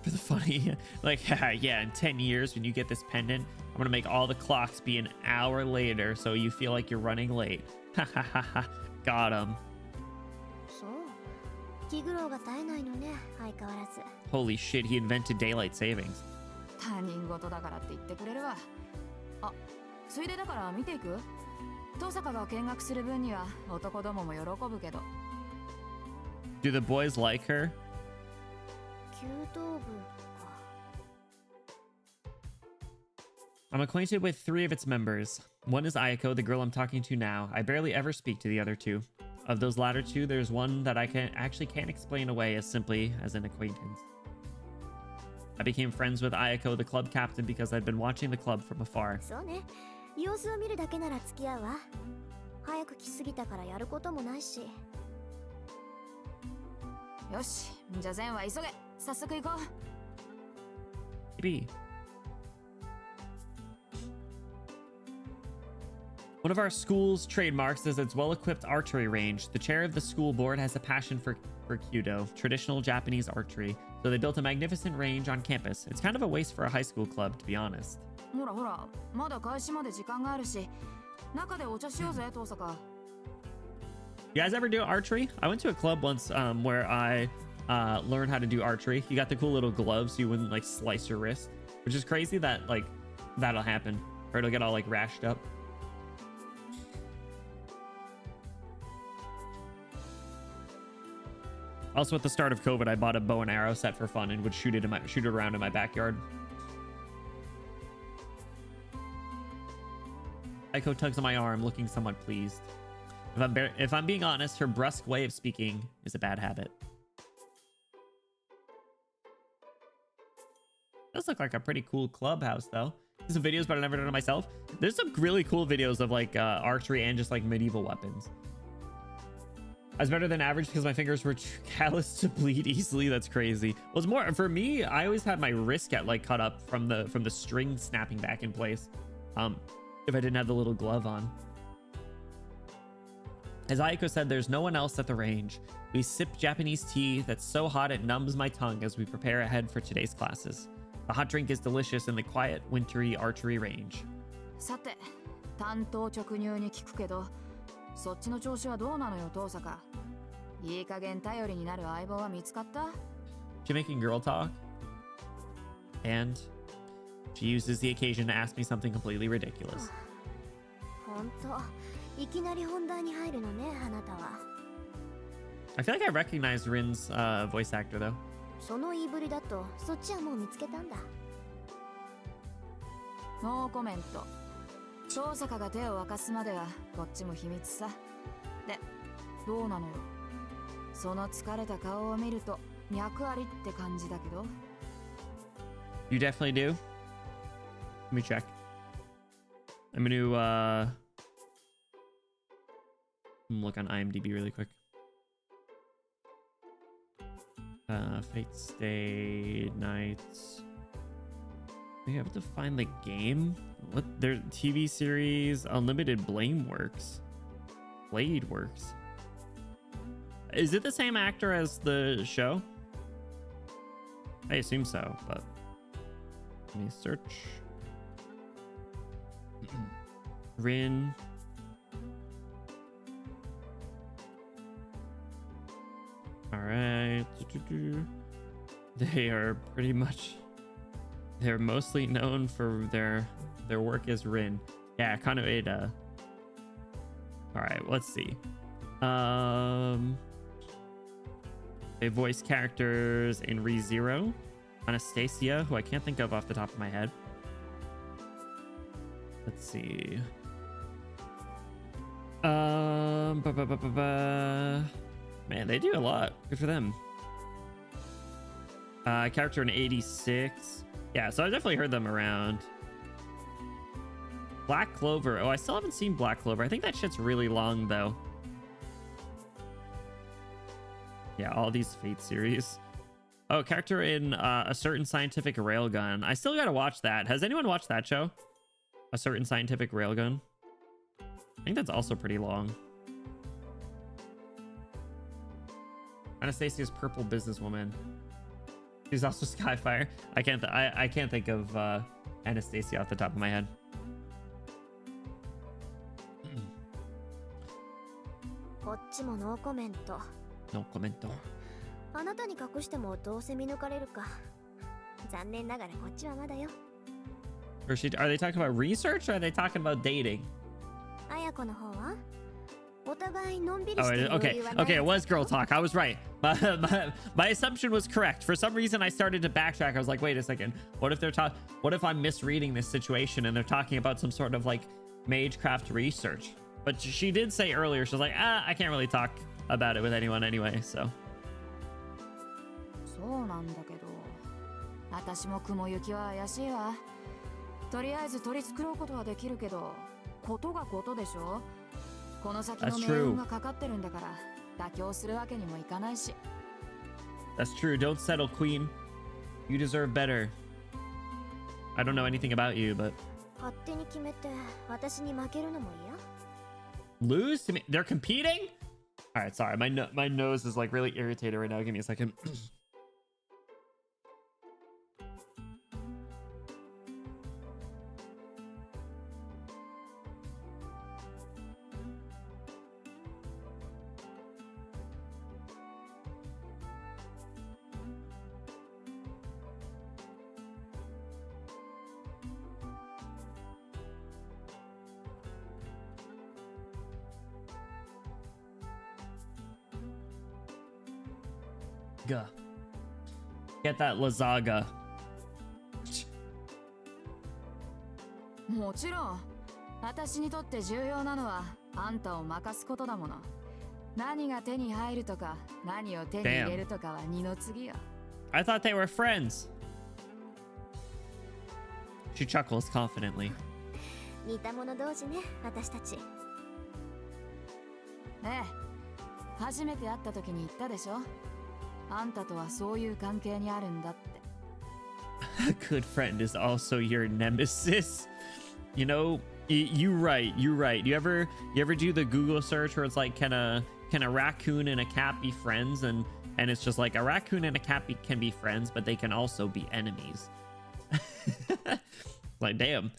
For the funny, like, yeah, in 10 years when you get this pendant, I'm gonna make all the clocks be an hour later so you feel like you're running late. Ha ha ha ha. Got him. そう。気苦労が絶えないのね、相変わらず。Holy shit, he invented daylight savings. 他人事だからって言ってくれるわ。あ、ついでだから見ていく？登坂が見学する分には男どもも喜ぶけど。Do the boys like her? 弓道部か。I'm acquainted with 3 of its members. One is Ayako, the girl I'm talking to now. I barely ever speak to the other 2. Of those latter 2, there's one that I can't explain away as simply as an acquaintance. I became friends with Ayako, the club captain, because I'd been watching the club from afar. そうね。様子を見るだけなら付き合うわ。早く来すぎたからやることもないし。よし、じゃあ善は急げ。早速行こう。Maybe. One of our school's trademarks is its well-equipped archery range. The chair of the school board has a passion for Kyudo, traditional Japanese archery, so they built a magnificent range on campus. It's kind of a waste for a high school club, to be honest. ほらほら、まだ開始まで時間があるし、中でお茶しようぜ、登坂。You guys ever do archery? I went to a club once where I learned how to do archery. You got the cool little gloves so you wouldn't like slice your wrist, which is crazy that like that'll happen or it'll get all like rashed up. Also, at the start of COVID, I bought a bow and arrow set for fun and would shoot it around in my backyard. Aiko tugs on my arm, looking somewhat pleased. If I'm being honest, her brusque way of speaking is a bad habit. Does look like a pretty cool clubhouse, though. Some videos, but I've never done it myself. There's some really cool videos of like archery and just like medieval weapons. I was better than average because my fingers were too calloused to bleed easily. That's crazy. Well, it's more for me. I always had my wrist get like cut up from the string snapping back in place. If I didn't have the little glove on. As Aiko said, there's no one else at the range. We sip Japanese tea that's so hot it numbs my tongue as we prepare ahead for today's classes. The hot drink is delicious in the quiet, wintry archery range. さて、単刀直入に聞くけど、そっちの調子はどうなのよ、登坂。いい加減頼りになる相棒は見つかった？ She making girl talk? And she uses the occasion to ask me something completely ridiculous. 本当、いきなり本題に入るのね、あなたは。I feel like I recognize Rin's voice actor though. その言いぶりだと、そっちはもう見つけたんだ。ノーコメント。登坂が手を沸かすまではこっちも秘密さ。で、どうなのよ。その疲れた顔を見ると脈ありって感じだけど。You definitely do. Let me check. I'm gonna look on IMDb really quick. Fate Stay Nights. We have to find the game. What their TV series? Unlimited Blade Works. Is it the same actor as the show? I assume so, but let me search. Rin. All right. They are pretty much. They're mostly known for their work as Rin. Yeah, kind of it. All right, let's see. They voice characters in ReZero. Anastasia, who I can't think of off the top of my head. Let's see. Man, they do a lot. Good for them. Character in 86. Yeah, so I definitely heard them around. Black Clover. Oh, I still haven't seen Black Clover. I think that shit's really long, though. Yeah, all these Fate series. Oh, character in A Certain Scientific Railgun. I still gotta watch that. Has anyone watched that show? A Certain Scientific Railgun. I think that's also pretty long. Anastasia's Purple Businesswoman. She's also Skyfire. I can't think of Anastasia off the top of my head. No comment. No comment. あなたに隠してもどうせ見抜かれるか。残念ながらこっちはまだよ。Are they talking about research or are they talking about dating? 綾子の方はお互いのんびり Oh, してる okay. Okay, it was girl talk. I was right. My assumption was correct. For some reason, I started to backtrack. I was like, wait a second. What if I'm misreading this situation and they're talking about some sort of like magecraft research? But she did say earlier, she was like, I can't really talk about it with anyone anyway, so. そうなんだけど、私も雲行きは怪しいわ。とりあえず取り繕うことはできるけど、ことがことでしょ。この先の命運がかかってるんだから、妥協するわけにもいかないし。That's true. Don't settle, queen. You deserve better. I don't know anything about you, but 勝手に決めて私に負けるのも嫌。 lose to me? They're competing? All right, sorry. My nose is like really irritated right now. Give me a second. Get that Lazaga. もちろん、私にとって重要なのはあんたを任すことだもの。何が手に入るとか、何を手に入れるとかは二の次よ。I thought they were friends. She chuckles confidently. 似た者同士ね、私たち。ええ、初めて会った時に言ったでしょ。あんたとはそういう関係にあるんだって。A good friend is also your nemesis. You know, you're right. You're right. You ever do the Google search where it's like, can a raccoon and a cat be friends? And it's just like a raccoon and a cat can be friends, but they can also be enemies. Like, damn.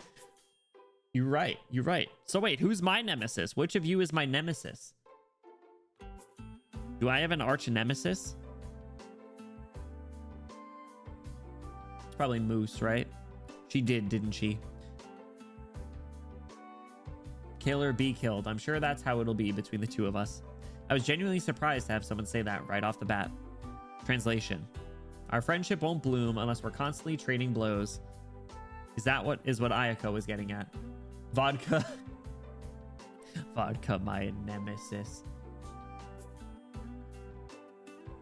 You're right. You're right. So wait, who's my nemesis? Which of you is my nemesis? Do I have an arch nemesis? It's probably Moose, right? She did, didn't she? Kill or be killed. I'm sure that's how it'll be between the two of us. I was genuinely surprised to have someone say that right off the bat. Translation. Our friendship won't bloom unless we're constantly trading blows. Is that what Ayako was getting at? Vodka. Vodka, my nemesis.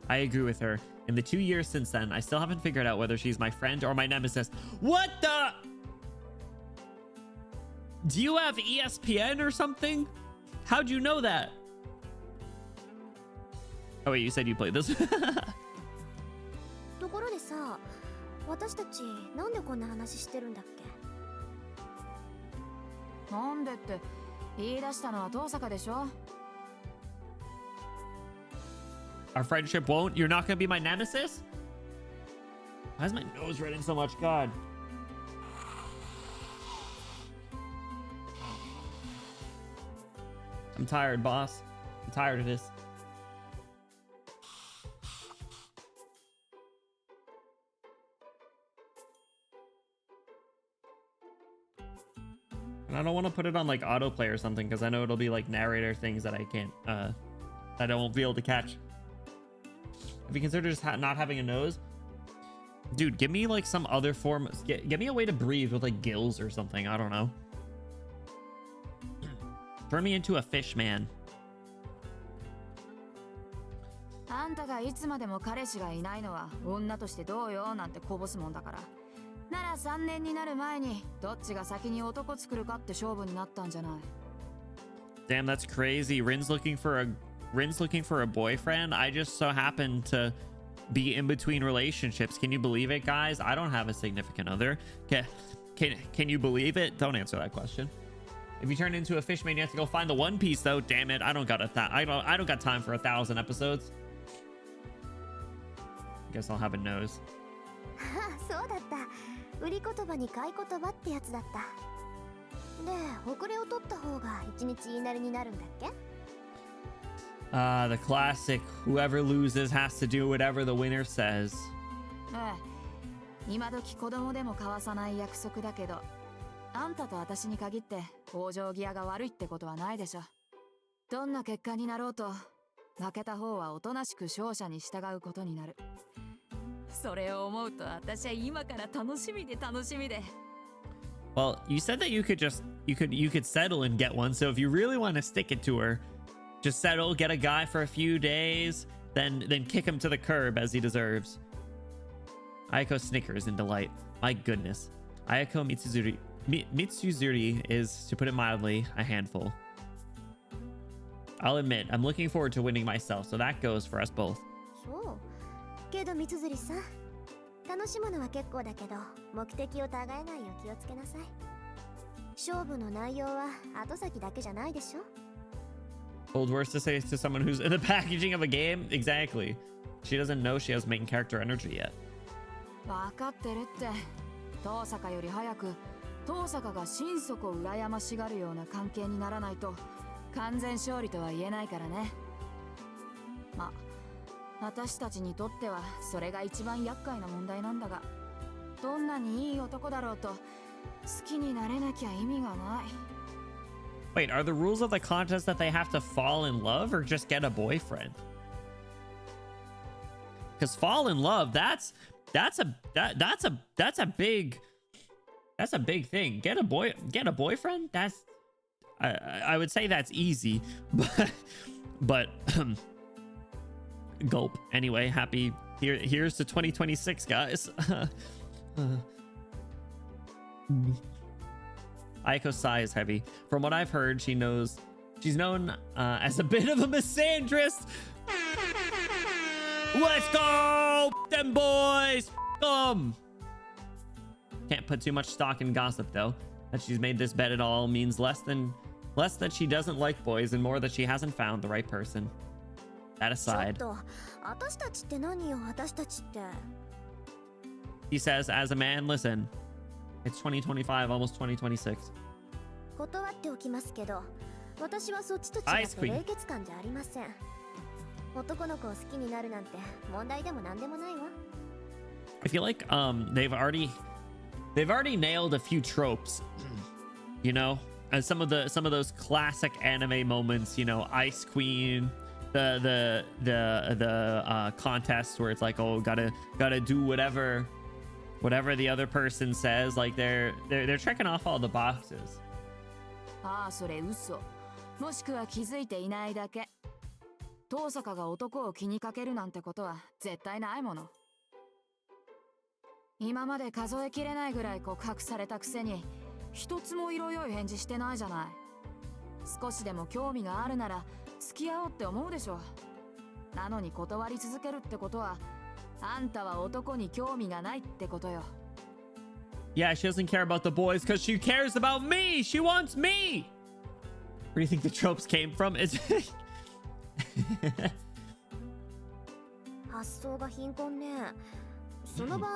I agree with her. In the 2 years since then, I still haven't figured out whether she's my friend or my nemesis. What the? Do you have ESPN or something? How'd you know that? Oh wait, you said you played this. ところでさ、私たちなんでこんな話してるんだっけ？なんでって言い出したのは遠坂でしょ。Our friendship won't? You're not gonna be my nemesis? Why is my nose running so much? God. I'm tired, boss. I'm tired of this. And I don't want to put it on like autoplay or something because I know it'll be like narrator things that I can't, that I won't be able to catch. If you consider just not having a nose, dude, give me like some other form. Give me a way to breathe with like gills or something. I don't know. Turn me into a fish man. あんたがいつまでも彼氏がいないのは女としてどうよなんてこぼすもんだから。なら3年になる前にどっちが先に男作るかって勝負になったんじゃない。Damn, that's crazy. Rin's looking for a boyfriend. I just so happen to be in between relationships. Can you believe it, guys? I don't have a significant other. Can you believe it? Don't answer that question. If you turn into a fish man, you have to go find the One Piece, though. Damn it, I don't got I don't got time for 1,000 episodes. Guess I'll have a nose. そうだった。売り言葉に買い言葉ってやつだった。で、遅れを取った方が一日言いなりになるんだっけ? The classic, whoever loses has to do whatever the winner says. 今時子供でも交わさない約束だけど、あんたと私に限って往生際が悪いってことはないでしょ。どんな結果になろうと、負けた方はおとなしく勝者に従うことになる。それを思うと私は今から楽しみで楽しみで。Well, you said that you could settle and get one. So if you really want to stick it to her, just settle, get a guy for a few days, then kick him to the curb as he deserves. Ayako snickers in delight. My goodness. Ayako Mitsuzuri is, to put it mildly, a handful. I'll admit, I'm looking forward to winning myself, so that goes for us both. そう。けど三辻さん、楽しむのは結構だけど、目的を違えないよう気をつけなさい。勝負の内容は後先だけじゃないでしょ。Old words to say to someone who's in the packaging of a game? Exactly. She doesn't know she has main character energy yet. わかってるって。遠坂より早く、遠坂が心底羨ましがるような関係にならないと、完全勝利とは言えないからね。まあ、私たちにとってはそれが一番厄介な問題なんだが、どんなにいい男だろうと、好きになれなきゃ意味がない。Wait, are the rules of the contest that they have to fall in love or just get a boyfriend? Because fall in love, that's a big thing. Get a boyfriend? That's I would say that's easy, but gulp. Anyway, here's to 2026, guys. Aiko's sigh is heavy. From what I've heard, she's known as a bit of a misandrist. Let's go, them boys. Can't put too much stock in gossip, though. That she's made this bet at all means less that she doesn't like boys and more that she hasn't found the right person. That aside, he says, as a man, listen, it's 2025, almost 2026. Ice Queen. I feel like they've already nailed a few tropes, you know, and some of those classic anime moments, you know, Ice Queen, the contest where it's like, oh, gotta do whatever the other person says. Like they're checking off all the boxes. ああ、それ嘘。もしくは気づいていないだけ。遠坂が男を気にかけるなんてことは絶対ないもの。今まで数えきれないぐらい告白されたくせに、一つも色良い返事してないじゃない。少しでも興味があるなら付き合おうって思うでしょ。なのに断り続けるってことは、あんたは男に興味がないってことよ。Yeah, she doesn't care about the boys because she cares about me. She wants me. Where do you think the tropes came from? It's 発想が貧困ね。その場合、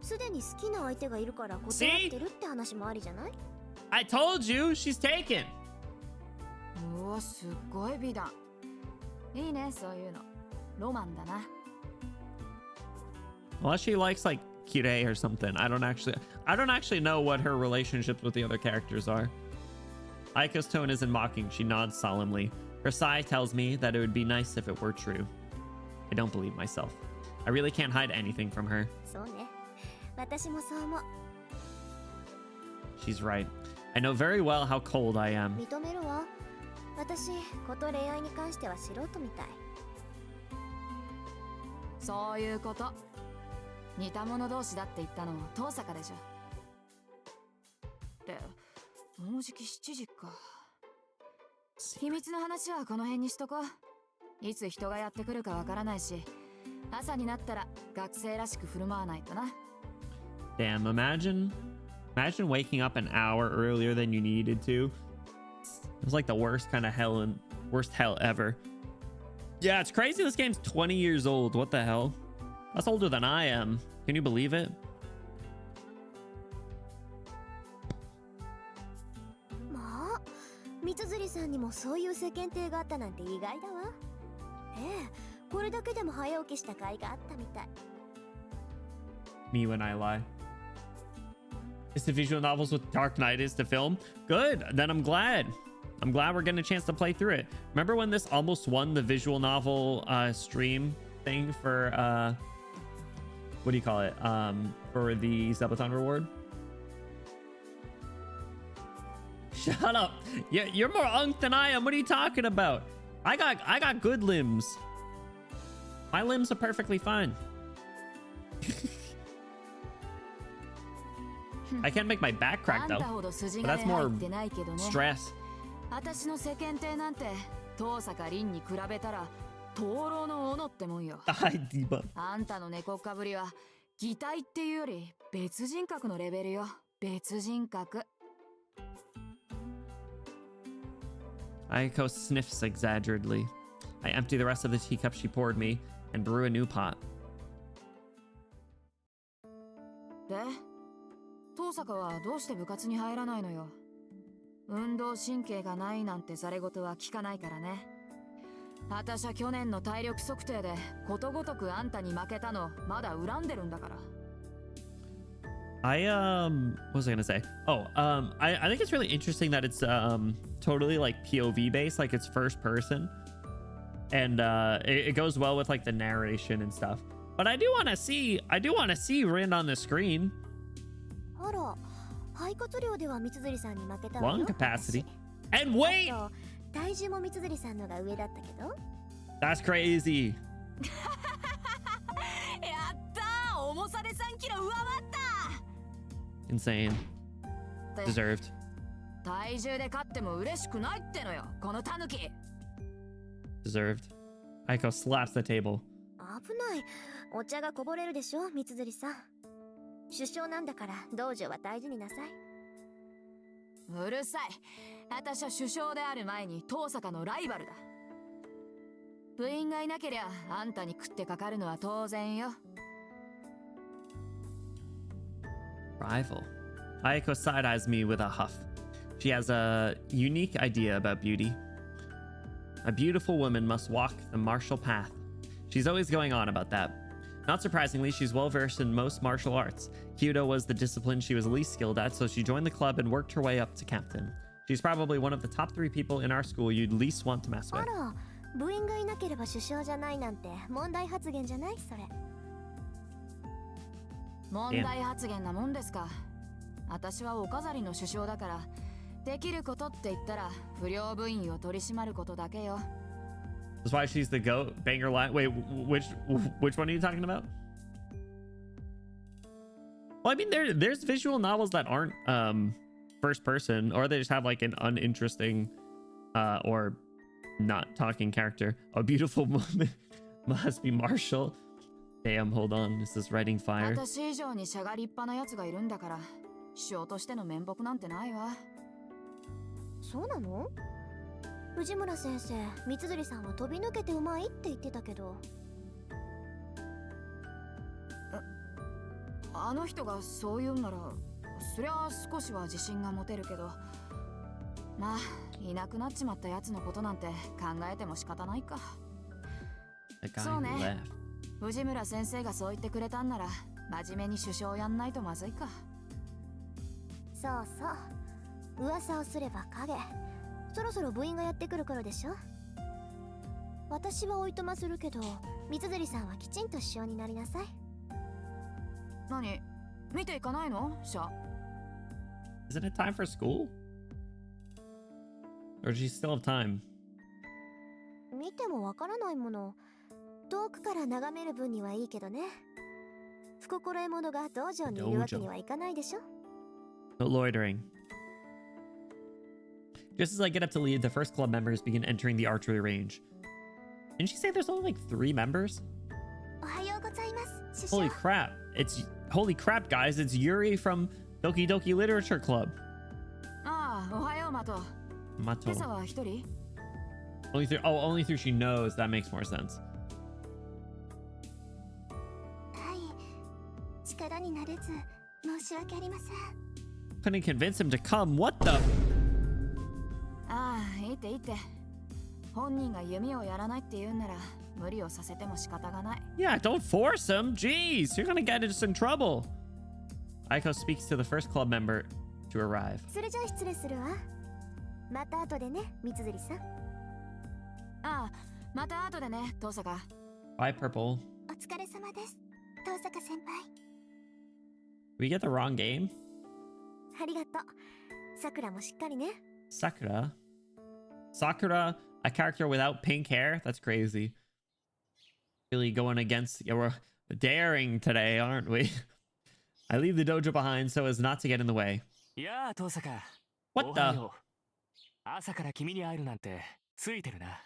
すでに好きな相手がいるから断ってるって話もありじゃない? I told you, she's taken. うわ、すっごい美談。いいね、そういうの。ロマンだな。Well, she likes like Kirei or something. I don't actually know what her relationships with the other characters are. Aiko's tone isn't mocking. She nods solemnly. Her sigh tells me that it would be nice if it were true. I don't believe myself. I really can't hide anything from her. そうね。私もそう思う。 She's right. I know very well how cold I am. 認めるわ。私、こと恋愛に関しては素人みたい。そういうこと。似た者同士だって言ったの遠坂でしょ。ってもうじき7時か。秘密の話はこの辺にしとこう。いつ人がやってくるかわからないし、朝になったら学生らしく振る舞わないとな。 Damn, imagine waking up an hour earlier than you needed to. It was like the worst kind of hell and worst hell ever. Yeah, it's crazy. This game's 20 years old. What the hell? That's older than I am. Can you believe it? まあ、三辻さんにもそういう世間体があったなんて意外だわ。ええ、これだけでも早起きした甲斐があったみたい。 Me when I lie. It's the visual novels with Dark Knight is the film. Good. Then I'm glad. I'm glad we're getting a chance to play through it. Remember when this almost won the visual novel stream thing for what do you call it? For the Subathon reward? Shut up. Yeah, you're more unk than I am. What are you talking about? I got good limbs. My limbs are perfectly fine. I can't make my back crack though. But that's more stress. 私の世間体なんて遠坂凛に比べたら灯籠の斧ってもんよ。あんたの猫っかぶりは擬態っていうより別人格のレベルよ。別人格。Aiko sniffs exaggeratedly. I empty the rest of the teacup she poured me and brew a new pot. で、遠坂はどうして部活に入らないのよ。運動神経がないなんてざれ言は聞かないからね。私は去年の体力測定でことごとくあんたに負けたのまだ恨んでるんだから。What was I gonna say? I think it's really interesting that it's totally like POV based, like it's first person, and it goes well with like the narration and stuff. But I do want to see Rin on the screen. あら、肺活量では三辻さんに負けたわ Lung よ。 capacity. And wait, あと体重も三辻さんのが上だったけど。 that's crazy. やったー、重さで3キロ上回った。 Insane. Deserved. 体重で勝っても嬉しくないってのよ、このタヌキ。 Deserved. Aiko slaps the table. 危ない。お茶がこぼれるでしょ、三辻さん。首相なんだから道場は大事になさい。うるさい。私は首相である前に遠坂のライバルだ。部員がいなけりゃあんたに食ってかかるのは当然よ。Rival. Ayako side-eyes me with a huff. She has a unique idea about beauty. A beautiful woman must walk the martial path. She's always going on about that. Not surprisingly, she's well-versed in most martial arts. Kyudo was the discipline she was least skilled at, so she joined the club and worked her way up to captain. She's probably one of the top 3 people in our school you'd least want to mess あ with. ら、部員がいなければ首相じゃないなんて問題発言じゃないそれ。問題発言なもんですか。私はお飾りの首相だから、できることって言ったら不良部員を取り締まることだけよ。That's why she's the GOAT. Banger line. Wait, which one are you talking about? Well, I mean, there's visual novels that aren't first person, or they just have like an uninteresting or not talking character. A beautiful woman must be martial. Damn, hold on. This is writing fire. 私以上にしゃがりっぱなやつがいるんだから、首相としての面目なんてないわ。そうなの？藤村先生、三辻さんは飛び抜けてうまいって言ってたけど。あの人がそう言うんなら、そりゃ少しは自信が持てるけど、まあいなくなっちまったやつのことなんて考えても仕方ないか。そうね。藤村先生がそう言ってくれたんなら、真面目に首相やんないとまずいか。そうそう。噂をすれば影。そろそろ部員がやってくる頃でしょ。私はおいとまするけど、三辻さんはきちんと師匠になりなさい。何見ていかないのシャ？ Isn't it time for school? Or does she still have time? 見てもわからないもの。遠くから眺める分にはいいけどね。不心得者が道場にいるわけにはいかないでしょ。No loitering. Just as I get up to leave, the first club members begin entering the archery range. Didn't she say there's only like 3 members? おはようございます、師匠。 Holy crap. Holy crap, guys. It's Yuri from Doki Doki Literature Club. ああ、おはようマト。 Mato. 今朝は一人？ Only through she knows. That makes more sense. はい。力になれず、申し訳ありません。Couldn't convince him to come. What the? ああ、いいっていいって。本人が弓をやらないって言うんなら、無理をさせても仕方がない。Yeah, don't force him. Jeez, you're gonna get into some trouble. Aiko speaks to the first club member to arrive. それじゃあ失礼するわ。また後でね、三辻さん。ああ、また後でね、遠坂。Bye, Purple. お疲れ様です、遠坂先輩。 We get the wrong game? ありがとう。さくらもしっかりね。 Sakura? Sakura, a character without pink hair? That's crazy. Really going against... Yeah, we're daring today, aren't we? I leave the dojo behind so as not to get in the way. Yeah, Tosaka. What the? 朝から君に会えるなんてついてるな。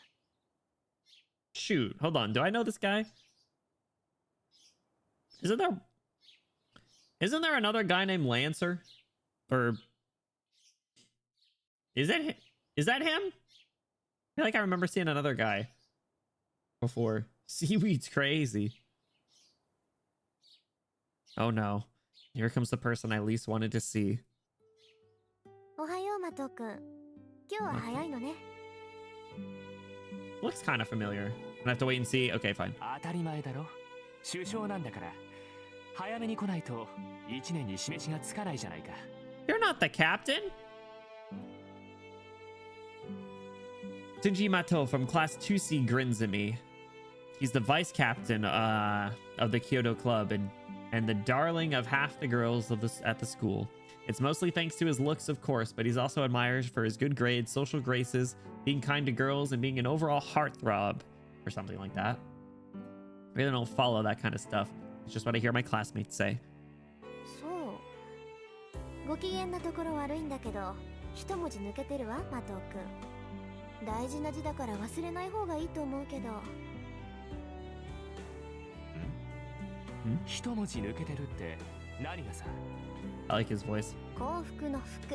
Shoot, hold on. Do I know this guy? Isn't there another guy named Lancer? Or is that him? I feel like I remember seeing another guy before. Seaweed's crazy. Oh no. Here comes the person I least wanted to see. おはよう、マト君。今日は早いのね。 Looks kind of familiar. I have to wait and see. Okay, fine. 当たり前だろ。首相なんだから早めに来ないと1年に示しがつかないじゃないか。You're not the captain. Shinji Mato from Class 2C grins at me. He's the vice captain of the Kyoto Club and the darling of half the girls at the school. It's mostly thanks to his looks, of course, but he's also admired for his good grades, social graces, being kind to girls, and being an overall heartthrob, or something like that. I really don't follow that kind of stuff. It's just what I hear my classmates say. そう。ご機嫌なところ悪いんだけど、一文字抜けてるわ、マト君。大事な字だから忘れない方がいいと思うけど。一文字抜けてるって何がさ。I like his voice. 幸福の福。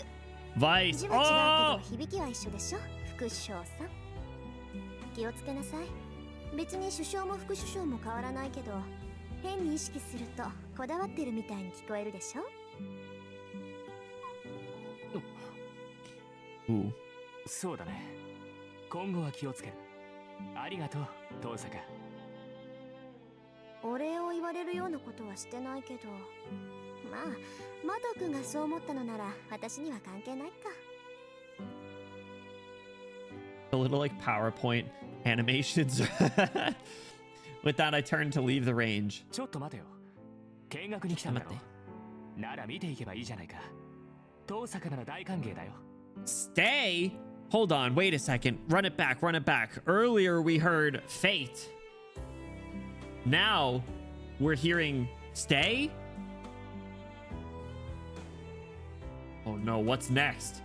Vice. 字は違うけど響きは一緒でしょ、副首相さん。気をつけなさい。別に首相も副首相も変わらないけど、変に意識するとこだわってるみたいに聞こえるでしょ。Ooh. そうだね。今後は気をつける。ありがとう、遠坂。お礼を言われるようなことはしてないけど、まあマト君がそう思ったのなら私には関係ないか。 A little like PowerPoint animations. With that, I turn to leave the range. ちょっと待てよ。見学に来たんだろ。なら見ていけばいいじゃないか。遠坂なら大歓迎だよ。Stay? Hold on, wait a second. Run it back, run it back. Earlier we heard fate. Now we're hearing stay? Oh no, what's next?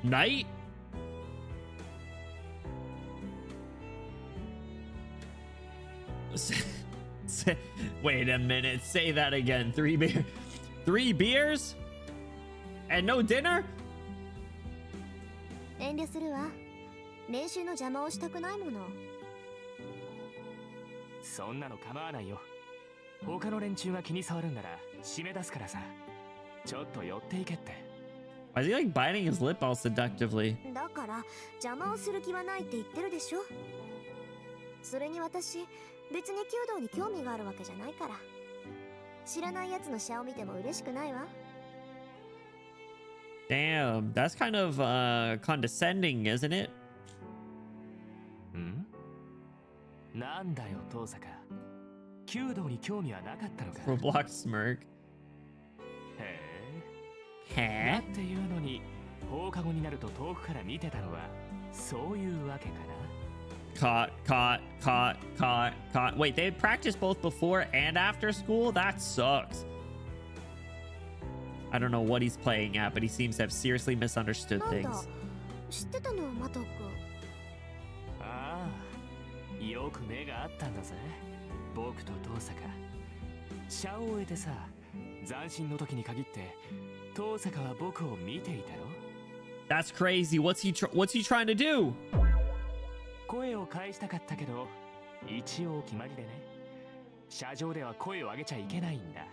Night? Wait a minute, say that again. 3 beers? And no dinner? 遠慮するわ。練習の邪魔をしたくないもの。そんなの構わないよ。他の連中が気に障るんなら締め出すからさ。ちょっと寄っていけって。Why is he like biting his lip all seductively? だから邪魔をする気はないって言ってるでしょ。それに私別に弓道に興味があるわけじゃないから。知らないやつのシャを見ても嬉しくないわ。Damn, that's kind of condescending, isn't it? なんだよ遠坂。弓道に興味はなかったのか。 Roblox smirk. へえ。だ Huh? っていうのに放課後になると遠くから見てたのはそういうわけかな。 Caught. Wait, they practice both before and after school? That sucks. I don't know what he's playing at, but he seems to have seriously misunderstood なんだ things. 知ってたのマト君。ああ、よく目があったんだぜ僕と遠坂。社を終えてさ、斬新の時に限って遠坂は僕を見ていたろ。 That's crazy. What's he trying to do? 声を返したかったけど一応決まりでね。車上では声を上げちゃいけないんだ。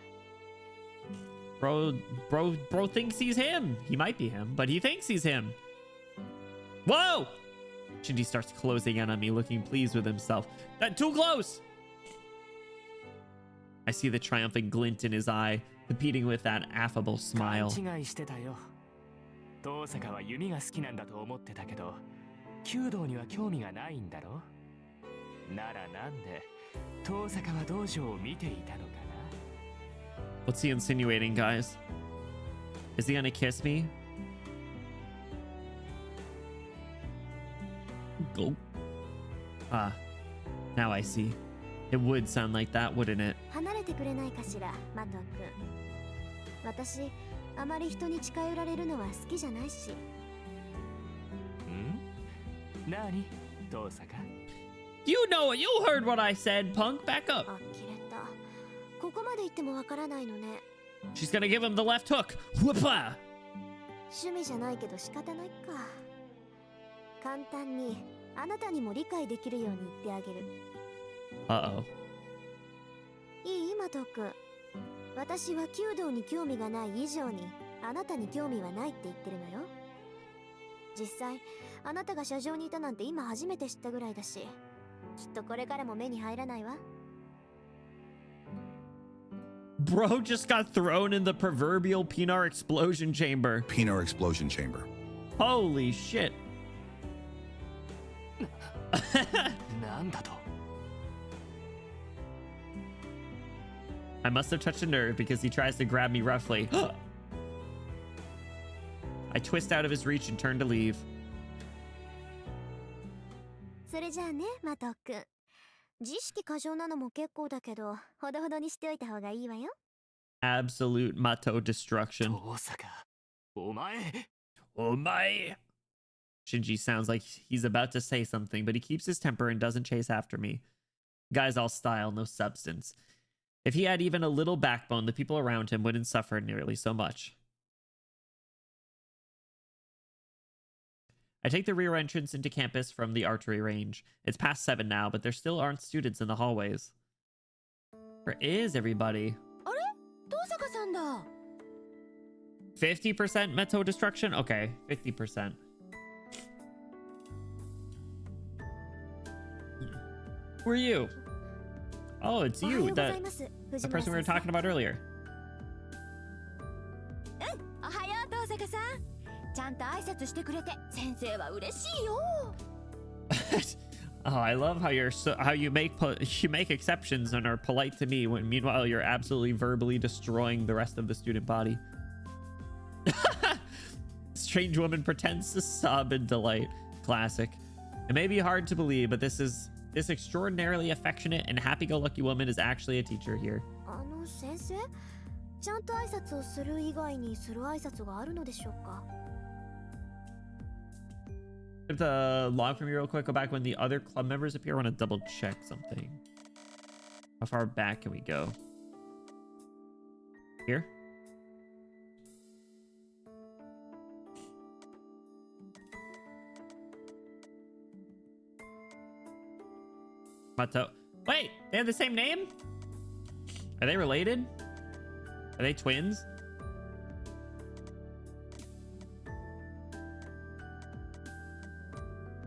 Bro thinks he's him. He might be him, but he thinks he's him. Whoa! Shinji starts closing in on me, looking pleased with himself. Too close! I see the triumphant glint in his eye, competing with that affable smile. 勘違いしてたよ。遠坂は弓が好きなんだと思ってたけど弓道には興味がないんだろ。ならなんで遠坂は道場を見ていたのかな。 What's he insinuating, guys? Is he gonna kiss me? Go. Ah, now I see. It would sound like that, wouldn't it? 離れてくれないかしらマト君。私あまり人に近寄られるのは好きじゃないし。ん？なに遠坂？ You know it. You heard what I said, punk. Back up. あきれた。ここまで言ってもわからないのね。 She's gonna give him the left hook. Whoopah! 趣味じゃないけど仕方ないか。簡単にあなたにも理解できるように言ってあげる。Uh-oh. いいマト君。私は弓道に興味がない以上にあなたに興味はないって言ってるのよ。実際あなたが車上にいたなんて今初めて知ったぐらいだし、きっとこれからも目に入らないわ。 Bro just got thrown in the proverbial Pinar explosion chamber. Pinar explosion chamber. Holy shit. なんだと。 I must have touched a nerve because he tries to grab me roughly. I twist out of his reach and turn to leave. それじゃあねマト君。自意識過剰なのも結構だけど、ほどほどにしておいた方がいいわよ。 Absolute Mato destruction. 遠坂、お前。 Oh my. Shinji sounds like he's about to say something, but he keeps his temper and doesn't chase after me. Guy's all style, no substance. If he had even a little backbone, the people around him wouldn't suffer nearly so much. I take the rear entrance into campus from the archery range. It's past 7 now, but there still aren't students in the hallways. Where is everybody? あれ遠坂さんだ。 50% Meto destruction? Okay, 50%. Who are you? Oh, it's おはよ you, うござい the ます。 the 藤 person we 村 were 先生。 talking about earlier. おはよう遠坂さん。ちゃんと挨拶してくれて先生は嬉しいよ。 Oh, I love how how you make exceptions and are polite to me when meanwhile you're absolutely verbally destroying the rest of the student body. Strange woman pretends to sob in delight. Classic. It may be hard to believe, but this extraordinarily affectionate and happy-go-lucky woman is actually a teacher here. 先生、ちゃんと挨拶をする以外にする挨拶があるのでしょうか。 I have to log from you real quick. Go back when the other club members appear. I want to double check something. How far back can we go? Here? Mato. Wait, they have the same name? Are they related? Are they twins?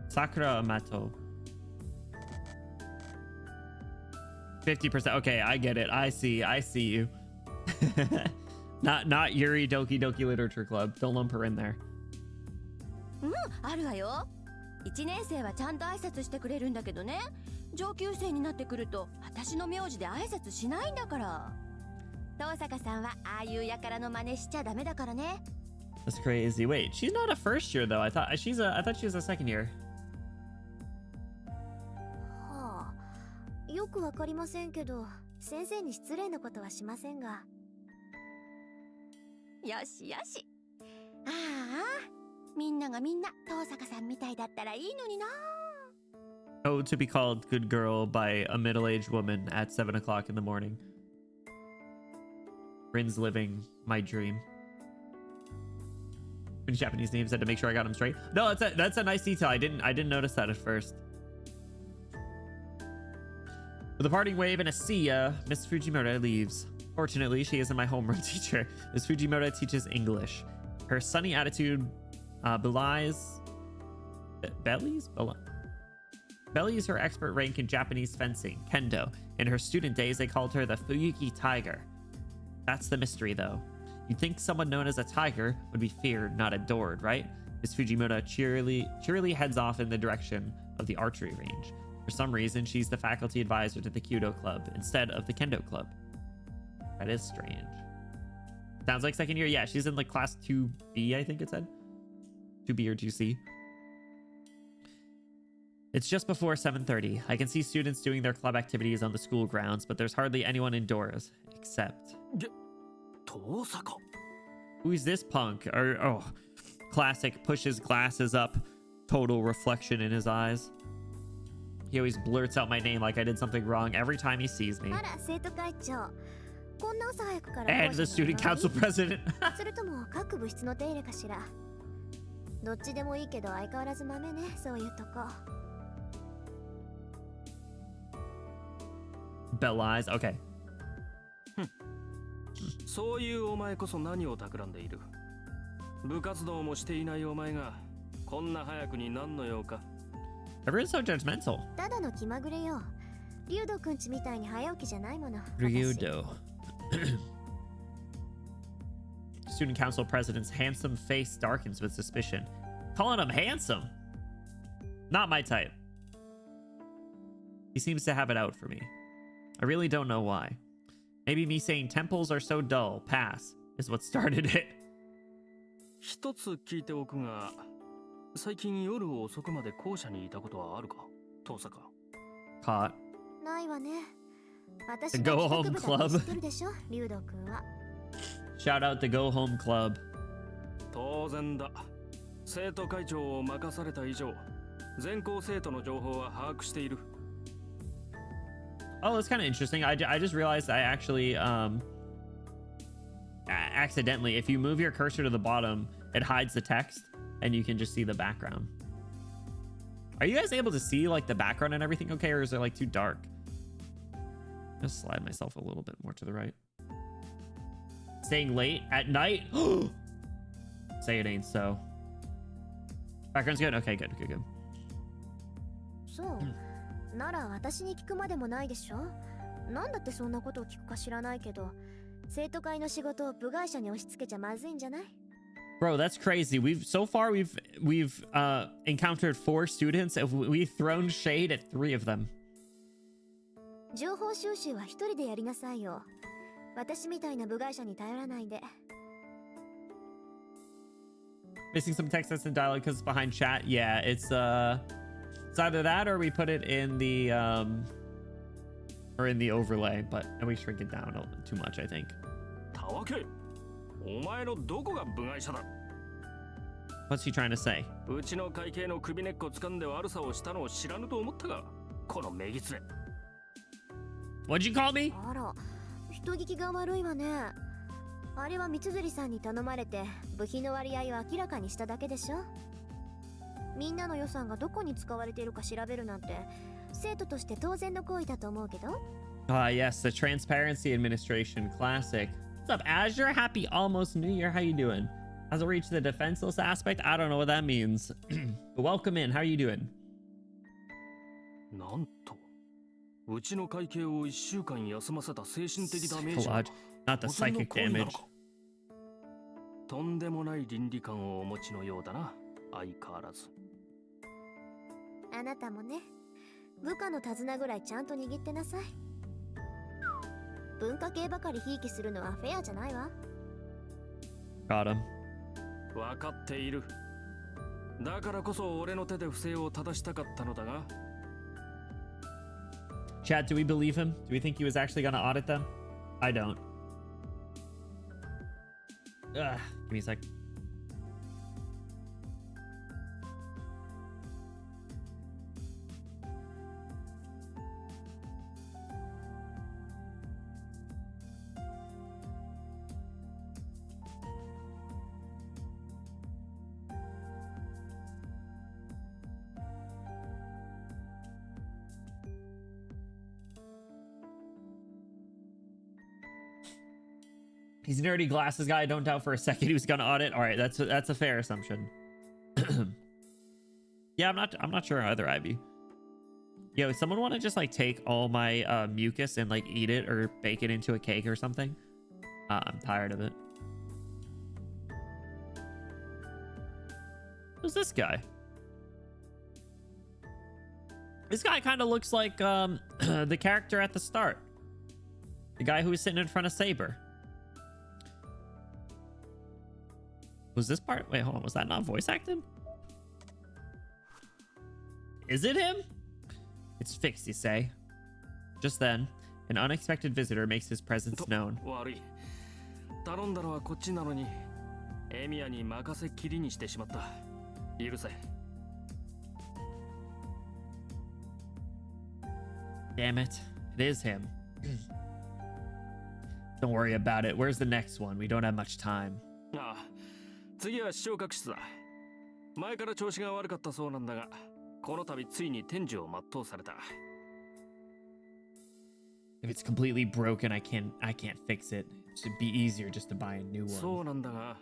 Sakura Mato. 50%. Okay, I get it. I see you. Not Yuri Doki Doki Literature Club. Don't lump her in there. うん、あるわよ。1年生はちゃんと挨拶してくれるんだけどね、上級生になってくると私の名字で挨拶しないんだから。遠坂さんはああいう輩の真似しちゃダメだからね。 That's crazy. Wait, she's not a first year though. I thought she was a second year. はあ、よくわかりませんけど、先生に失礼なことはしませんが。よしよし。ああ、みんながみんな遠坂さんみたいだったらいいのにな。 Oh, to be called good girl by a middle-aged woman at 7 o'clock in the morning. Rin's living my dream. In Japanese names, I had to make sure I got them straight. No, that's a nice detail. I didn't notice that at first. With a parting wave and a see ya, Miss Fujimoto leaves. Fortunately, she isn't my homeroom teacher. Miss Fujimoto teaches English. Her sunny attitude belies her expert rank in Japanese fencing, kendo. In her student days, they called her the Fuyuki Tiger. That's the mystery, though. You'd think someone known as a tiger would be feared, not adored, right? Miss Fujimoto cheerily heads off in the direction of the archery range. For some reason, she's the faculty advisor to the Kyudo Club instead of the Kendo Club. That is strange. Sounds like second year. Yeah, she's in like class 2B, I think it said. 2B or 2C. It's just before 7:30. I can see students doing their club activities on the school grounds, but there's hardly anyone indoors, except... Who's this punk? Oh, classic pushes glasses up, total reflection in his eyes. He always blurts out my name like I did something wrong every time he sees me. And the student council president. それとも各部室の手入れかしら。どっちでもいいけど相変わらず豆ね、そういうとこ。Bell eyes. Okay. そういうお前こそ何を企んでいる。部活動もしていないお前がこんな早くに何の用か。Everyone's so judgmental. ただの気まぐれよ。リュウドくんちみたいに早起きじゃないもの。Ryudo. Student council president's handsome face darkens with suspicion. Calling him handsome? Not my type. He seems to have it out for me. I really don't know why. Maybe me saying temples are so dull, pass, is what started it. 一つ聞いておくが、最近夜遅くまで校舎にいたことはあるか、遠坂。Caught. ないわね。私 The が Go 帰 Home 宅部だって知って Club. るでしょ、リュウドくんは。Shout out the Go Home Club. 当然だ。生徒会長を任された以上、全校生徒の情報は把握している。Oh, that's kind of interesting. I just realized I actually accidentally, if you move your cursor to the bottom, it hides the text and you can just see the background. Are you guys able to see like the background and everything okay, or is it like too dark? Just slide myself a little bit more to the right. Staying late at night? Say it ain't so. Background's good? Okay, good. So, なら私に聞くまでもないでしょ。なんだってそんなことを聞くか知らないけど、生徒会の仕事を部外者に押し付けちゃまずいんじゃない？ Bro, that's crazy. So far we've encountered 4 students and we've thrown shade at 3 of them. 情報収集は一人でやりなさいよ。私みたいな部外者に頼らないで。Missing some text that's in dialogue because it's behind chat. Yeah, it's either that or we put it in the or in the overlay, but and we shrink it down too much, I think. たわけ、お前のどこが部外者だ。What's he trying to say? うちの会計の首根っこ掴んで悪さをしたのを知らぬと思ったが、このめぎつれ。What'd you call me? あら、人聞きが悪いわね。あれは三辻さんに頼まれて部費の割合を明らかにしただけでしょ。みんなの予算がどこに使われているか調べるなんて生徒として当然の行為だと思うけど。Yes, the Transparency Administration classic. What's up, Azure? Happy almost New Year. How you doing? Has it reached the defenseless aspect? I don't know what that means. But welcome in. How are you doing? なんと、うちの会計を1週間休ませた精神的ダメージは Not the psychic damage. とんでもない倫理観をお持ちのようだな、相変わらず。あなたもね、部下の手綱ぐらいちゃんと握ってなさい。文化系ばかりひいきするのはフェアじゃないわ。 Got him. 分かっている。だからこそ俺の手で不正を正したかったのだが。Chat, do we believe him? Do we think he was actually gonna audit them? I don't. Ugh, give me a sec. He's a nerdy glasses guy. I don't doubt for a second he was gonna audit. All right, that's a fair assumption. Yeah, I'm not sure either, Ivy. Yo, someone want to just like take all my mucus and like eat it or bake it into a cake or something? I'm tired of it. Who's this guy? This guy kind of looks like the character at the start. The guy who was sitting in front of Saber. Was this part? Wait, hold on. Was that not voice acted? Is it him? It's fixed, you say. Just then, an unexpected visitor makes his presence known. 悪い。頼んだのはこっちなのに、エミヤに任せっきりにしてしまった。許せ。Damn it. It is him. Don't worry about it. Where's the next one? We don't have much time. ああ、次は視聴覚室だ。前から調子が悪かったそうなんだが、この度ついに天寿を全うされた。If it's completely broken, I can't fix it. It should be easier just to buy a new one. そうなんだが、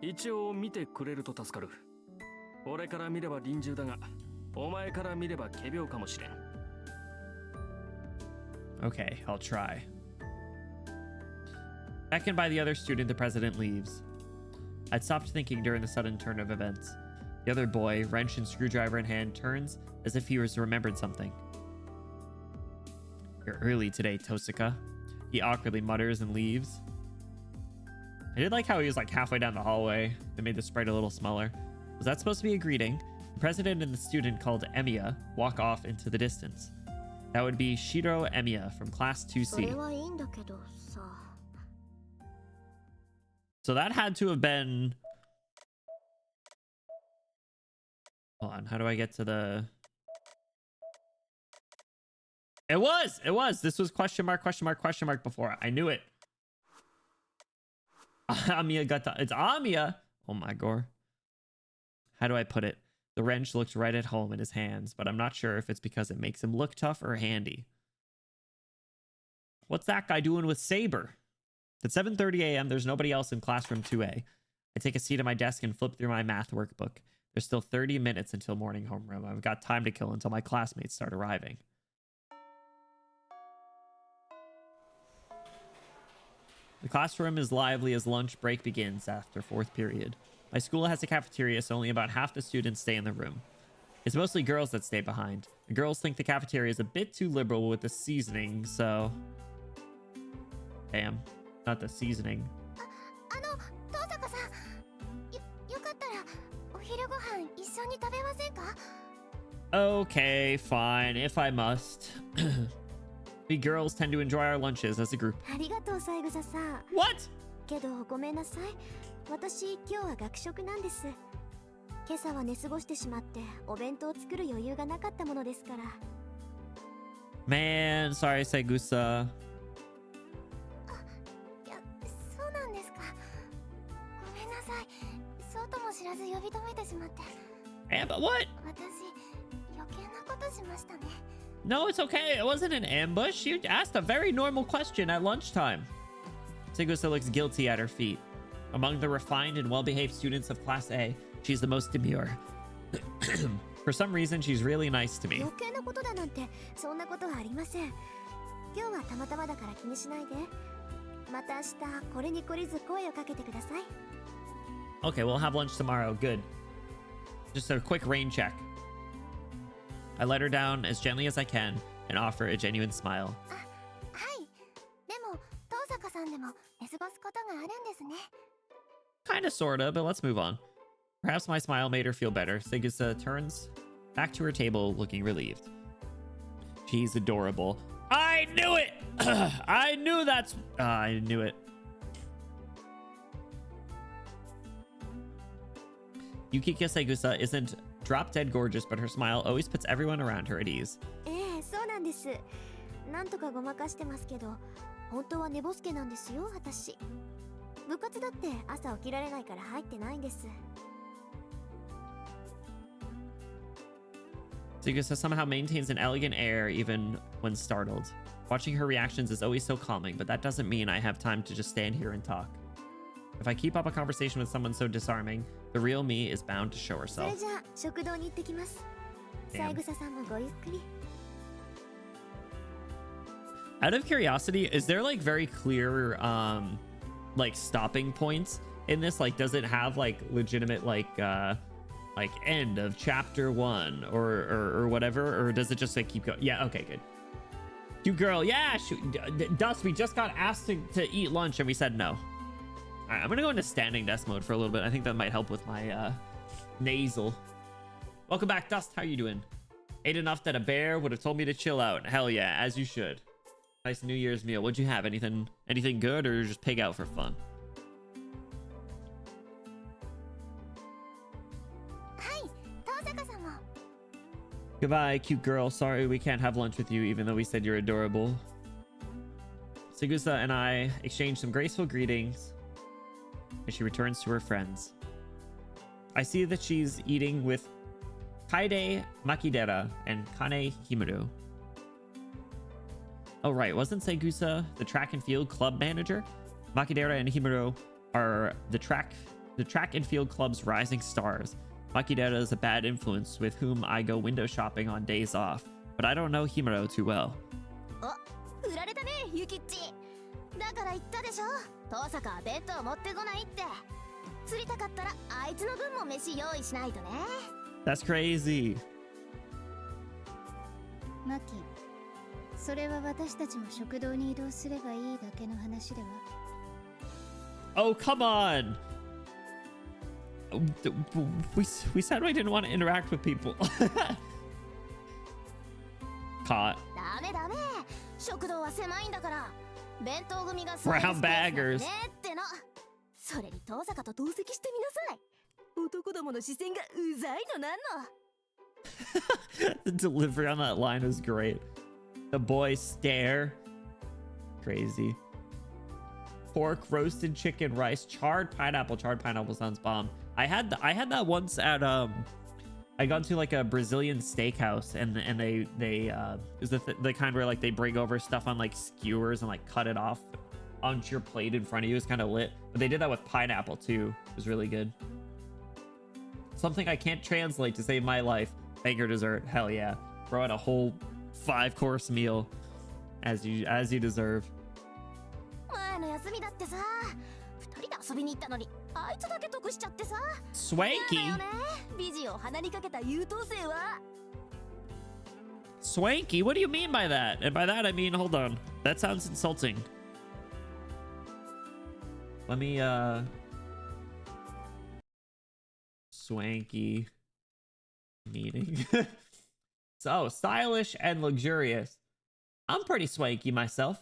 一応見てくれると助かる。俺から見れば臨終だが、お前から見れば仮病かもしれん。Okay, I'll try. Beckoned by the other student, the president leaves. I'd stopped thinking during the sudden turn of events. The other boy, wrench and screwdriver in hand, turns as if he was remembered something. You're early today, Tosaka. He awkwardly mutters and leaves. I did like how he was like halfway down the hallway. They made the sprite a little smaller. Was that supposed to be a greeting? The president and the student called Emiya walk off into the distance. That would be Shiro Emiya from class 2C. So that had to have been... Hold on, how do I get to the... It was! This was question mark before. I knew it. Amiya got the... It's Amiya! Oh my god. How do I put it? The wrench looks right at home in his hands, but I'm not sure if it's because it makes him look tough or handy. What's that guy doing with Saber? At 7:30 a.m., there's nobody else in classroom 2A. I take a seat at my desk and flip through my math workbook. There's still 30 minutes until morning homeroom. I've got time to kill until my classmates start arriving. The classroom is lively as lunch break begins after fourth period. My school has a cafeteria, so only about half the students stay in the room. It's mostly girls that stay behind. The girls think the cafeteria is a bit too liberal with the seasoning, so... Damn. Not the seasoning. Okay, fine, if I must. We girls tend to enjoy our lunches as a group. What? けどごめんなさい。私今日は学食なんです。今朝は寝過ごしてしまってお弁当を作る余裕がなかったものですから。Man, sorry, Segusa. いや、そうなんですか。ごめんなさい。そうとも知らず呼び止めてしまって。But what? 私余計なことしましたね。No, it's okay. It wasn't an ambush. You asked a very normal question at lunchtime. Segusa looks guilty at her feet. Among the refined and well-behaved students of Class A, she's the most demure. For some reason, she's really nice to me. 余計なことだなんてそんなことはありません。今日はたまたまだから気にしないで。また明日これに懲りず声をかけてください。Okay, we'll have lunch tomorrow. Good. Just a quick rain check. I let her down as gently as I can and offer a genuine smile. はい。でも遠坂さんでも寝過ごすことがあるんですね。 Kinda, sorta, but let's move on. Perhaps my smile made her feel better. Segusa turns back to her table, looking relieved. She's adorable. I knew it! I knew that's... I knew it. Yukika Segusa isn't drop-dead gorgeous, but her smile always puts everyone around her at ease. ええ、そうなんです。なんとかごまかしてますけど、本当は寝ぼすけなんですよ、私。部活だって朝起きられないから入ってないんです。 Segusa somehow maintains an elegant air even when startled. Watching her reactions is always so calming, but that doesn't mean I have time to just stand here and talk. If I keep up a conversation with someone so disarming, the real me is bound to show それ herself. じゃあ食堂に行ってきます。三枝さんもごゆっくり。 Out of curiosity, is there like very clear like stopping points in this? Like, does it have like legitimate like end of chapter 1 or whatever, or does it just like keep going? Yeah, okay, good. You girl, yeah, Dust, we just got asked to eat lunch and we said no. All right, I'm gonna go into standing desk mode for a little bit. I think that might help with my nasal. Welcome back, Dust. How you doing? Ate enough that a bear would have told me to chill out. Hell yeah, as you should. Nice New Year's meal. What'd you have? Anything good, or just pig out for fun? はい、遠坂さんも。 Goodbye, cute girl. Sorry we can't have lunch with you, even though we said you're adorable. Segusa and I exchange some graceful greetings as she returns to her friends. I see that she's eating with Kaide Makidera and Kane Himuro. Oh, right. Wasn't Segusa the track and field club manager? Makidera and Himuro are the track and field club's rising stars. Makidera is a bad influence with whom I go window shopping on days off, but I don't know Himuro too well. お、振られたね、ゆきっち。だから言ったでしょ。遠坂は弁当持ってこないって。釣りたかったらあいつの分も飯用意しないとね。 That's crazy. マキ、それは私たちも食堂に移動すればいいだけの話では。 Oh, come on. We said we didn't want to interact with people. Caught. ダメダメ。食堂は狭いんだから。弁当組が Brown baggers. ねっての。それに遠坂と同席してみなさい。男どもの視線がうざいのなんの。 The delivery on that line was great. The boys stare. Crazy. Pork, roasted chicken, rice, charred pineapple. Charred pineapple sounds bomb. I had that once at I got to like a Brazilian steakhouse, and they is the kind where like they bring over stuff on like skewers and like cut it off onto your plate in front of you. It's kind of lit, but they did that with pineapple too. It was really good. Something I can't translate to save my life. Banger dessert. Hell yeah. Throw out a whole 5-course meal as you deserve. 前の休みだってさ、二人で遊びに行ったのに、あいつだけ得しちゃってさ。 Swanky. やだよね。美人を鼻にかけた優等生は。 Swanky? What do you mean by that? And by that I mean, hold on. That sounds insulting. Let me Swanky meaning. So stylish and luxurious. I'm pretty swanky myself.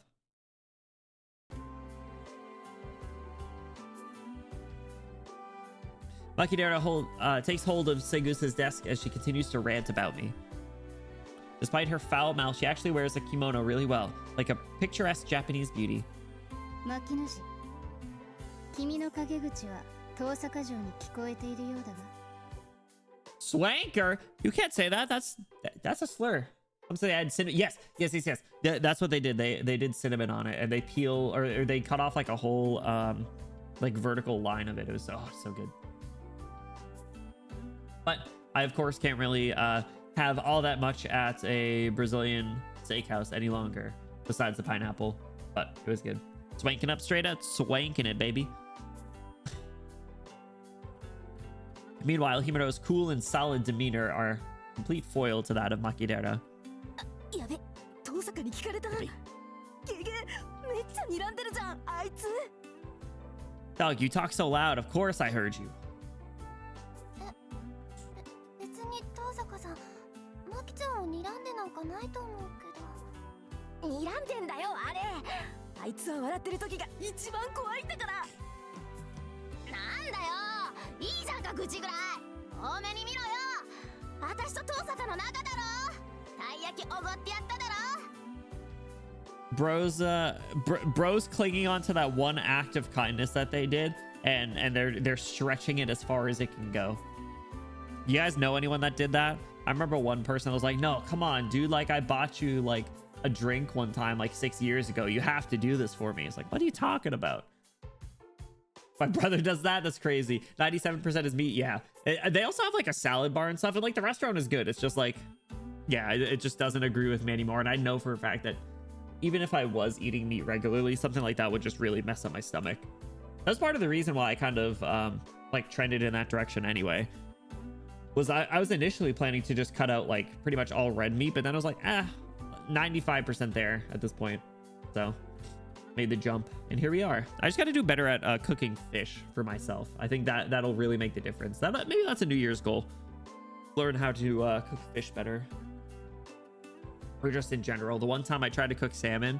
Makidera takes hold of Segusa's desk as she continues to rant about me. Despite her foul mouth, she actually wears a kimono really well, like a picturesque Japanese beauty. 牧野氏、君の陰口は遠坂城に聞こえているようだが。 Swanker? You can't say that. That's a slur. I'm saying I had cinnamon. Yes. That's what they did. They did cinnamon on it, and they peel or they cut off like a whole like vertical line of it. It was so good. But I of course can't really have all that much at a Brazilian steakhouse any longer, besides the pineapple. But it was good. Swanking up straight up, swanking it, baby. Meanwhile, Himuro's cool and solid demeanor are complete foil to that of Makidera. やべ、遠坂に聞かれた。ゲゲ、めっちゃ睨んでるじゃん、あいつ。Dog, you talk so loud. Of course I heard you. 別に遠坂さん、マキちゃんを睨んでなんかないと思うけど。睨んでんだよ、あれ。あいつは笑ってる時が一番怖いんだから。なんだよ、いいじゃんか口ぐらい。多めに見ろよ。私と遠坂の仲だろ。たい焼きおごってやっただろ。Bros clinging on to that one act of kindness that they did, and they're stretching it as far as it can go. You guys know anyone that did that? I remember one person that was like, no, come on, dude, like I bought you like a drink one time like 6 years ago. You have to do this for me. It's like, what are you talking about? My brother does that. That's crazy. 97% is meat. Yeah. They also have like a salad bar and stuff, and like the restaurant is good. It's just like, yeah, it just doesn't agree with me anymore. And I know for a fact that even if I was eating meat regularly, something like that would just really mess up my stomach. That's part of the reason why I kind of like trended in that direction anyway. Was I was initially planning to just cut out like pretty much all red meat, but then I was like, 95% there at this point. So made the jump, and here we are. I just got to do better at cooking fish for myself. I think that'll really make the difference. Maybe that's a New Year's goal. Learn how to cook fish better. Or just in general. The one time I tried to cook salmon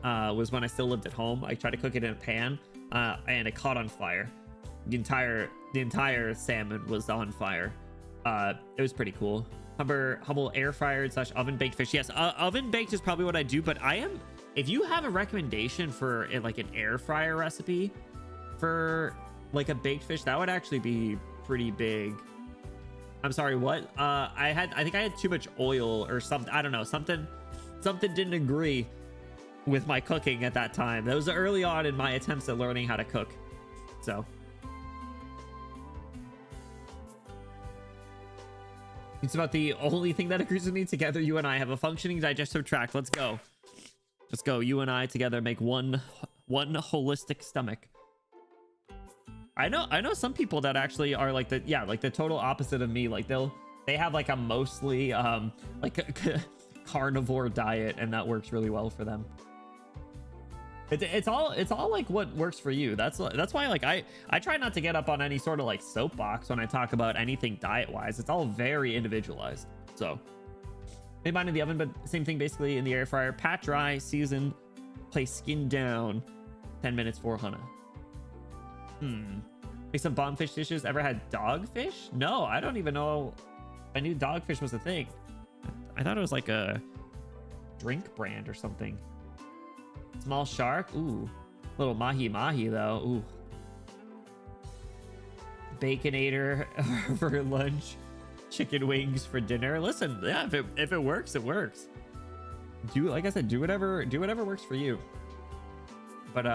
was when I still lived at home. I tried to cook it in a pan and it caught on fire. The entire salmon was on fire. It was pretty cool. Humble air fryer / oven baked fish. Yes, oven baked is probably what I do, but if you have a recommendation for like an air fryer recipe for like a baked fish, that would actually be pretty big. I'm sorry, what? I think I had too much oil or something. I don't know. Something didn't agree with my cooking at that time. That was early on in my attempts at learning how to cook. So. It's about the only thing that agrees with me. Together, you and I have a functioning digestive tract. Let's go. Let's go. You and I together make one holistic stomach. I know some people that actually are like the total opposite of me. Like they have like a mostly like a carnivore diet, and that works really well for them. It's all like what works for you. That's why like I try not to get up on any sort of like soapbox when I talk about anything diet wise. It's all very individualized. So made mine in the oven, but same thing basically in the air fryer. Pat dry, seasoned, place skin down, 10 minutes for Hana. Make some bomb fish dishes. Ever had dogfish? No, I don't even know. I knew dogfish was a thing. I thought it was like a drink brand or something. Small shark. Ooh. Little mahi though. Ooh. Baconator for lunch. Chicken wings for dinner. Listen, yeah, if it works, it works. Like I said, do whatever works for you. But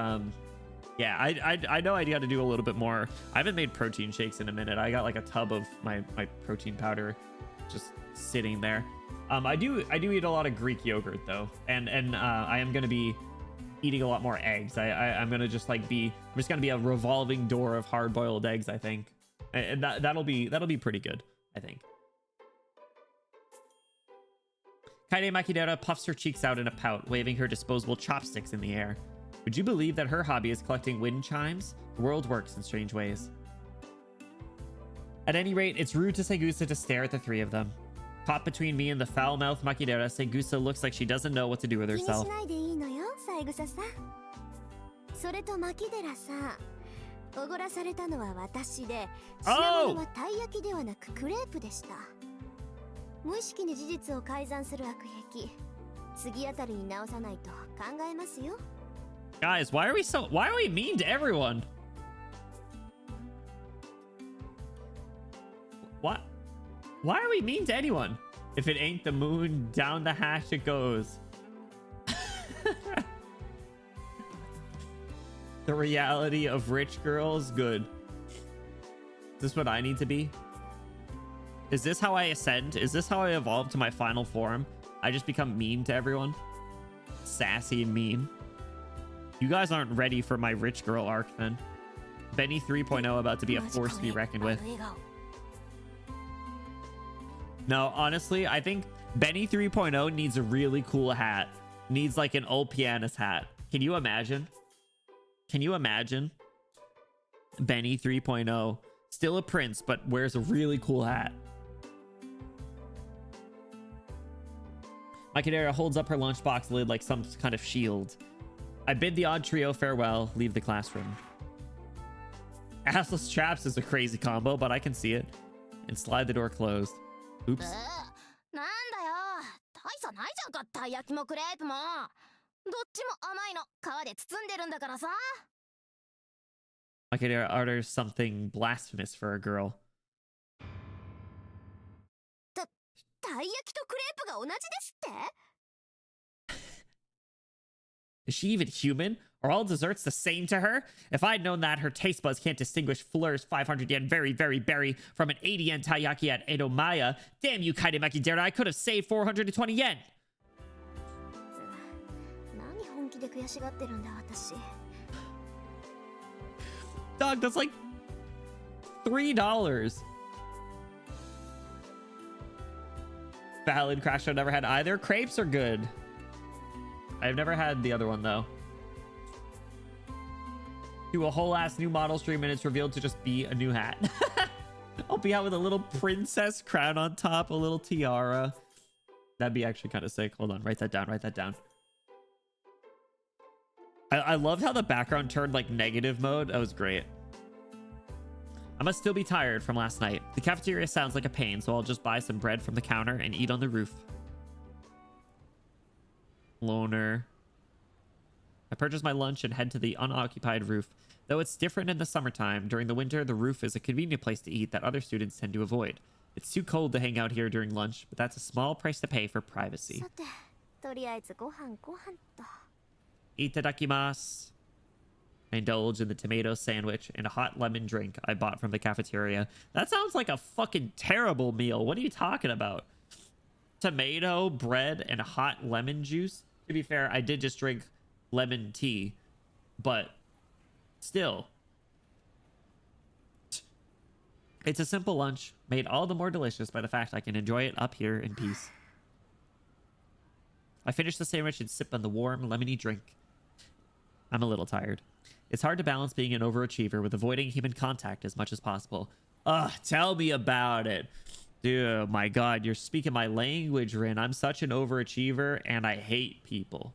yeah, I know I got to do a little bit more. I haven't made protein shakes in a minute. I got like a tub of my protein powder just sitting there. I do eat a lot of Greek yogurt though, and I am gonna be eating a lot more eggs. I'm gonna just like I'm just gonna be a revolving door of hard-boiled eggs, I think, and that'll be pretty good, I think. Kaide Makidera puffs her cheeks out in a pout, waving her disposable chopsticks in the air. Would you believe that her hobby is collecting wind chimes? The world works in strange ways. At any rate, it's rude to Segusa to stare at the three of them. Caught between me and the foul-mouthed Makidera, Segusa looks like she doesn't know what to do with herself. それとマキデラさ、おごらされたのは私で、品物はたい焼きではなくクレープでした。無意識に事実を改ざんする悪癖、次あたりに直さないと考えますよ。Guys, why are we mean to everyone? What? Why are we mean to anyone? If it ain't the moon, down the hatch it goes. The reality of rich girls, good. Is this what I need to be? Is this how I ascend? Is this how I evolve to my final form? I just become mean to everyone? Sassy and mean. You guys aren't ready for my rich girl arc then. Benny 3.0 about to be a force to be reckoned with. No, honestly, I think Benny 3.0 needs a really cool hat. Needs like an old pianist hat. Can you imagine? Can you imagine? Benny 3.0. Still a prince, but wears a really cool hat. Makidera holds up her lunchbox lid like some kind of shield. I bid the odd trio farewell, leave the classroom. Assless traps is a crazy combo, but I can see it. And slide the door closed. Oops. なんだよ、大差ないじゃんか、たい焼きもクレープも。どっちも甘いの皮で包んでるんだからさ。Makidera utters something blasphemous for a girl. たい焼きとクレープが同じですって？ Is she even human? Are all desserts the same to her? If I'd known that, her taste buds can't distinguish Fleur's 500 yen very, very berry from an 80 yen taiyaki at Edomaya. Damn you, Kaide Makidera, I could have saved 420 yen. 何本気で悔しがってるんだ、私。Dog, that's like $3. Valid. Crash I've never had either. Crepes are good. I've never had the other one though. Do a whole ass new model stream and it's revealed to just be a new hat. I'll be out with a little princess crown on top, a little tiara. That'd be actually kind of sick. Hold on, write that down, write that down. I loved how the background turned like negative mode. That was great. I must still be tired from last night. The cafeteria sounds like a pain, so I'll just buy some bread from the counter and eat on the roof. Loner. I purchase my lunch and head to the unoccupied roof. Though it's different in the summertime, during the winter, the roof is a convenient place to eat that other students tend to avoid. It's too cold to hang out here during lunch, but that's a small price to pay for privacy. さて、とりあえずご飯と。 Itadakimasu. I indulge in the tomato sandwich and a hot lemon drink I bought from the cafeteria. That sounds like a fucking terrible meal. What are you talking about? Tomato, bread, and hot lemon juice? To be fair, I did just drink lemon tea, but still. It's a simple lunch, made all the more delicious by the fact I can enjoy it up here in peace. I finish the sandwich and sip on the warm, lemony drink. I'm a little tired. It's hard to balance being an overachiever with avoiding human contact as much as possible. Ugh, tell me about it. Dude, my God, you're speaking my language, Rin. I'm such an overachiever, and I hate people.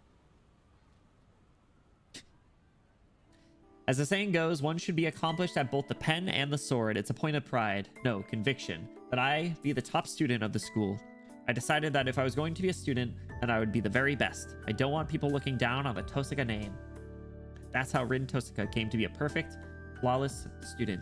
As the saying goes, one should be accomplished at both the pen and the sword. It's a point of pride, no, conviction, that I be the top student of the school. I decided that if I was going to be a student, then I would be the very best. I don't want people looking down on the Tosaka name. That's how Rin Tosaka came to be a perfect, flawless student.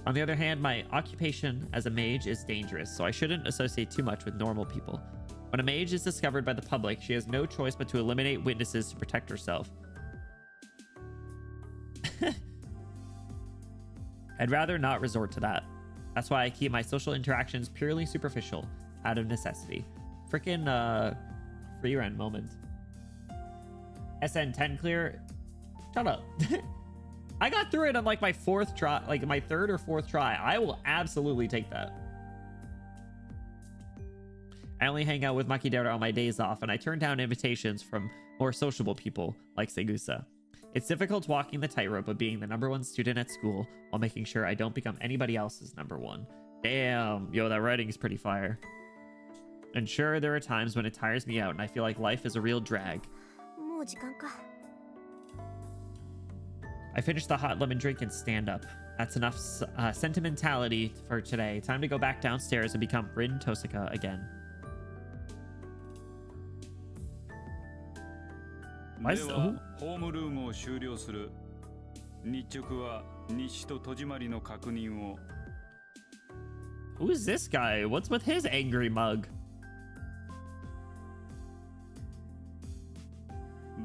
On the other hand, my occupation as a mage is dangerous, so I shouldn't associate too much with normal people. When a mage is discovered by the public, she has no choice but to eliminate witnesses to protect herself. I'd rather not resort to that. That's why I keep my social interactions purely superficial, out of necessity. Frickin' free rent moment. SN10 clear. Shut up. I got through it on like my fourth try, like my third or fourth try. I will absolutely take that. I only hang out with Makidera on my days off, and I turn down invitations from more sociable people like Segusa. It's difficult walking the tightrope of being the #1 student at school while making sure I don't become anybody else's #1. Damn, yo, that writing is pretty fire. And sure, there are times when it tires me out and I feel like life is a real drag. もう時間か。 I finish the hot lemon drink and stand up. That's enough sentimentality for today. Time to go back downstairs and become Rin Tosaka again. Why is the, who is this guy? What's with his angry mug?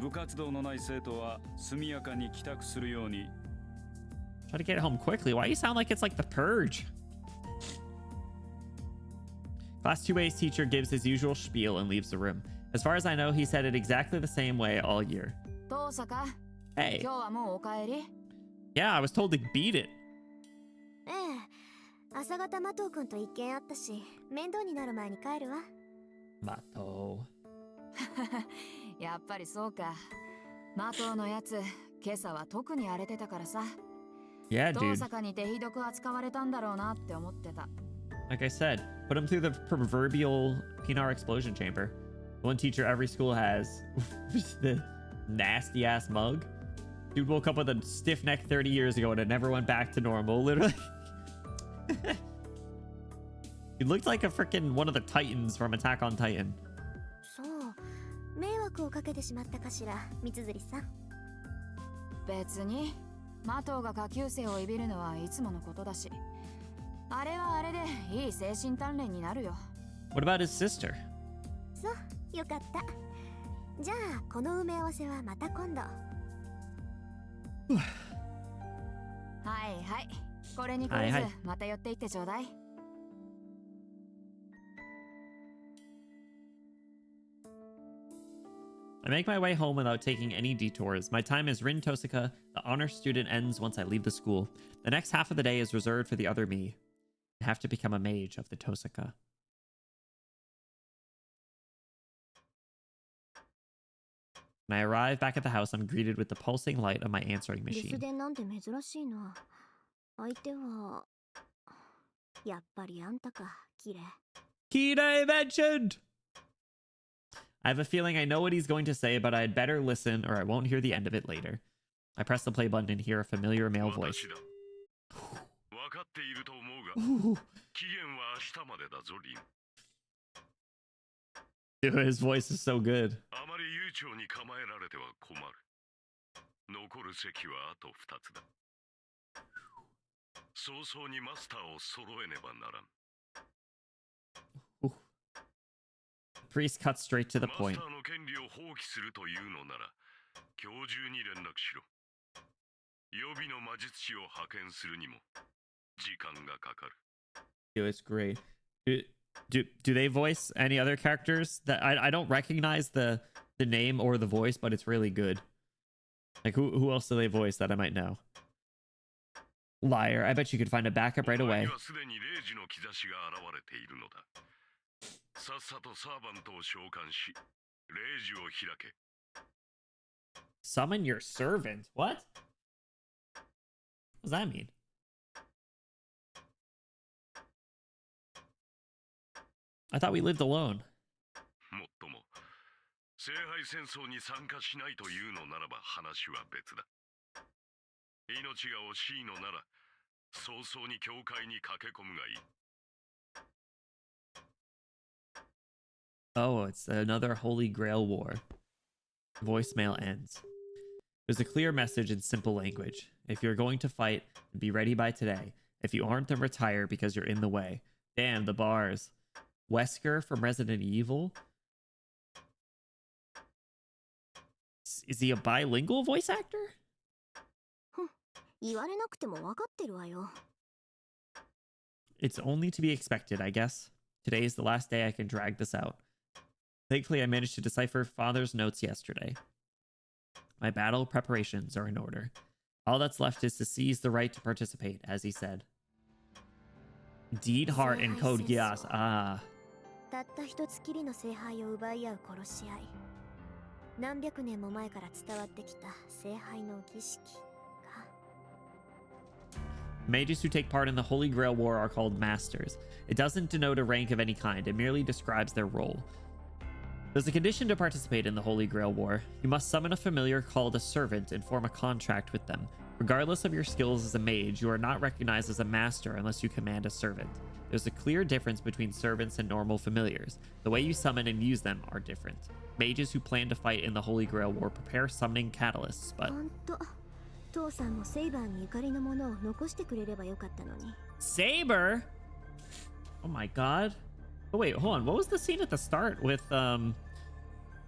Try to get home quickly. Why do you sound like it's like the purge? Class 2A's teacher gives his usual spiel and leaves the room. As far as I know, he said it exactly the same way all year. Hey. Yeah, I was told to beat it. ええ、朝方マトウ君と一見あったし、面倒になる前に帰るわ。Mato. やっぱりそうか。マトウのやつ、今朝は特に荒れてたからさ。Yeah, 遠 dude. 坂に手ひどく扱われたんだろうなって思ってた。Like I said, put him through the proverbial Pinar explosion chamber. The one teacher every school has. The nasty ass mug. Dude woke up with a stiff neck 30 years ago and it never went back to normal, literally. He looked like a freaking one of the Titans from Attack on Titan. そう、迷惑をかけてしまったかしら、三辻さん。別に、マトウが下級生をいびるのはいつものことだし。あれはあれでいい精神鍛錬になるよ。What about his sister? そう、よかった。じゃあ、この埋め合わせはまた今度。はいはい。これにこれず、はいはい。また寄っていってちょうだい。I make my way home without taking any detours. My time as Rin Tosaka, the honor student, ends once I leave the school. The next half of the day is reserved for the other me. I have to become a mage of the Tosaka. When I arrive back at the house, I'm greeted with the pulsing light of my answering 留守 machine. 電なんて珍しいな。相手はやっぱりあんたか、キレ。 Kira mentioned! I have a feeling I know what he's going to say, but I'd better listen or I won't hear the end of it later. I press the play button and hear a familiar male voice. Ooh. Dude, his voice is so good. Ooh. Priest cuts straight to the point. Dude, it's great. Do they voice any other characters that I don't recognize the name or the voice, but it's really good. Like who else do they voice that I might know? Liar. I bet you could find a backup right away. Summon your servant? What? What does that mean? I thought we lived alone. Oh, it's another Holy Grail war. Voicemail ends. There's a clear message in simple language. If you're going to fight, be ready by today. If you aren't, then retire because you're in the way. Damn, the bars. Wesker from Resident Evil? Is he a bilingual voice actor? 言われなくても分かってるわよ。 It's only to be expected, I guess. Today is the last day I can drag this out. Thankfully, I managed to decipher Father's notes yesterday. My battle preparations are in order. All that's left is to seize the right to participate, as he said. Deed Heart and Code Geass. Ah. たった一つきりの聖杯を奪い合う殺し合い。何百年も前から伝わってきた聖杯の儀式か。 Mages who take part in the Holy Grail War are called Masters. It doesn't denote a rank of any kind, it merely describes their role. There's a condition to participate in the Holy Grail War. You must summon a familiar called a servant and form a contract with them. Regardless of your skills as a mage, you are not recognized as a master unless you command a servant. There's a clear difference between servants and normal familiars. The way you summon and use them are different. Mages who plan to fight in the Holy Grail War prepare summoning catalysts, but... 父さんもセイバーにゆかりのものを残してくれればよかったのに。 Saber? Oh my god. Oh wait, hold on. What was the scene at the start with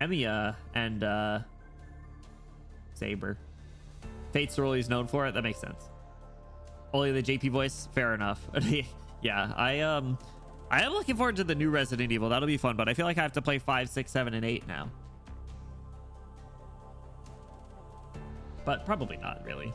Emiya and Saber? Fate's role he's known for it? That makes sense. Only the JP voice? Fair enough. Yeah, I am looking forward to the new Resident Evil. That'll be fun, but I feel like I have to play 5, 6, 7, and 8 now. But probably not, really.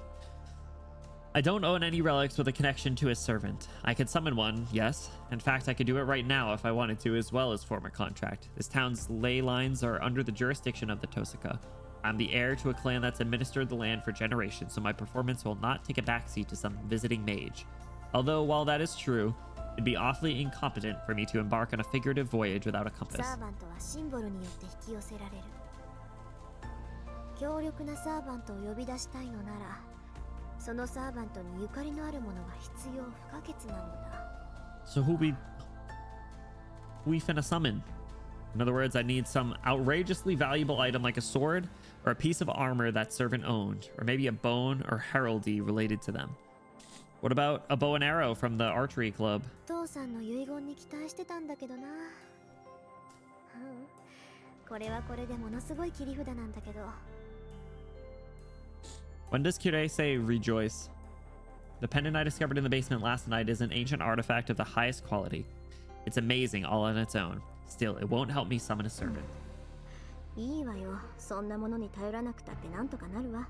I don't own any relics with a connection to a servant. I could summon one, yes. In fact, I could do it right now if I wanted to, as well as form a contract. This town's ley lines are under the jurisdiction of the Tosaka. I'm the heir to a clan that's administered the land for generations, so my performance will not take a backseat to some visiting mage. Although, while that is true, it'd be awfully incompetent for me to embark on a figurative voyage without a compass. サーバントはシンボルによって引き寄せられる。強力なサーバントを呼び出したいのなら、そのサーバントにゆかりのあるものが必要不可欠なのだ。So who we finna summon? In other words, I need some outrageously valuable item like a sword or a piece of armor that servant owned, or maybe a bone or heraldry related to them. What about a bow and arrow from the archery club? 父さんの遺言に期待してたんだけどな。これはこれでものすごい切り札なんだけど。When does Kirei say rejoice? The pendant I discovered in the basement last night is an ancient artifact of the highest quality. It's amazing all on its own. Still, it won't help me summon a servant. いいわよ。そんなものに頼らなくたってなんとかなるわ。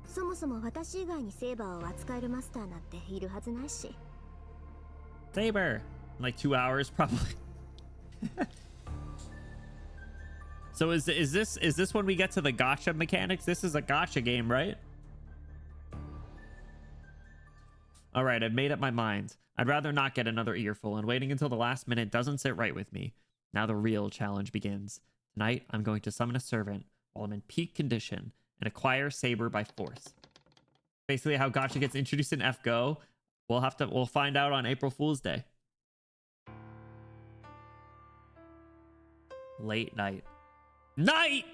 そもそも私以外にセーバーを扱えるマスターなんているはずないし。Saber! In like 2 hours, probably. So is this when we get to the gacha mechanics? This is a gacha game, right? All right, I've made up my mind. I'd rather not get another earful, and waiting until the last minute doesn't sit right with me. Now the real challenge begins. Tonight, I'm going to summon a servant while I'm in peak condition and acquire saber by force. Basically how gacha gets introduced in FGO. We'll find out on April Fool's Day. Late night. Night!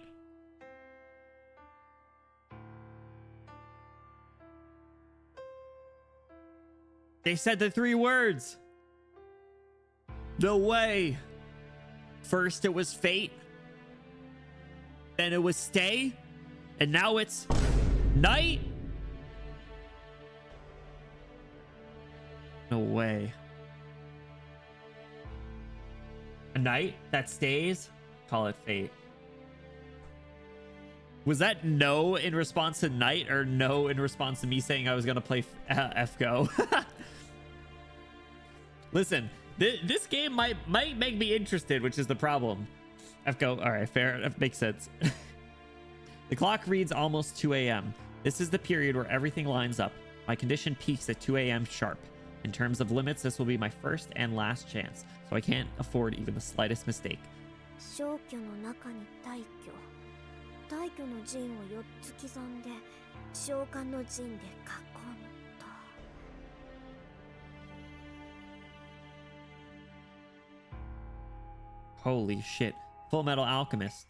They said the 3 words. No way. First it was fate. Then it was stay. And now it's night? No way. A night that stays? Call it fate. Was that no in response to night or no in response to me saying I was going to play FGO? Listen, this game might make me interested, which is the problem. FGO, all right, fair. That makes sense. The clock reads almost 2 a.m. This is the period where everything lines up. My condition peaks at 2 a.m. sharp. In terms of limits, this will be my first and last chance, so I can't afford even the slightest mistake. 消去の中に大挙。大挙の陣を4つ刻んで、召喚の陣で囲むと。Holy shit. Full Metal Alchemist.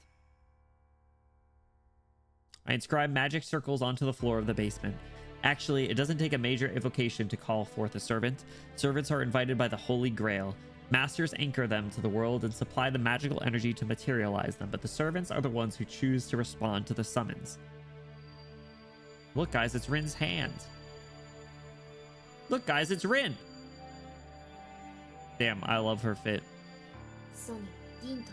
I inscribe magic circles onto the floor of the basement. Actually, it doesn't take a major evocation to call forth a servant. Servants are invited by the Holy Grail. Masters anchor them to the world and supply the magical energy to materialize them, but the servants are the ones who choose to respond to the summons. Look, guys, it's Rin's hand. Look, guys, it's Rin. Damn, I love her fit. ソニ、銀と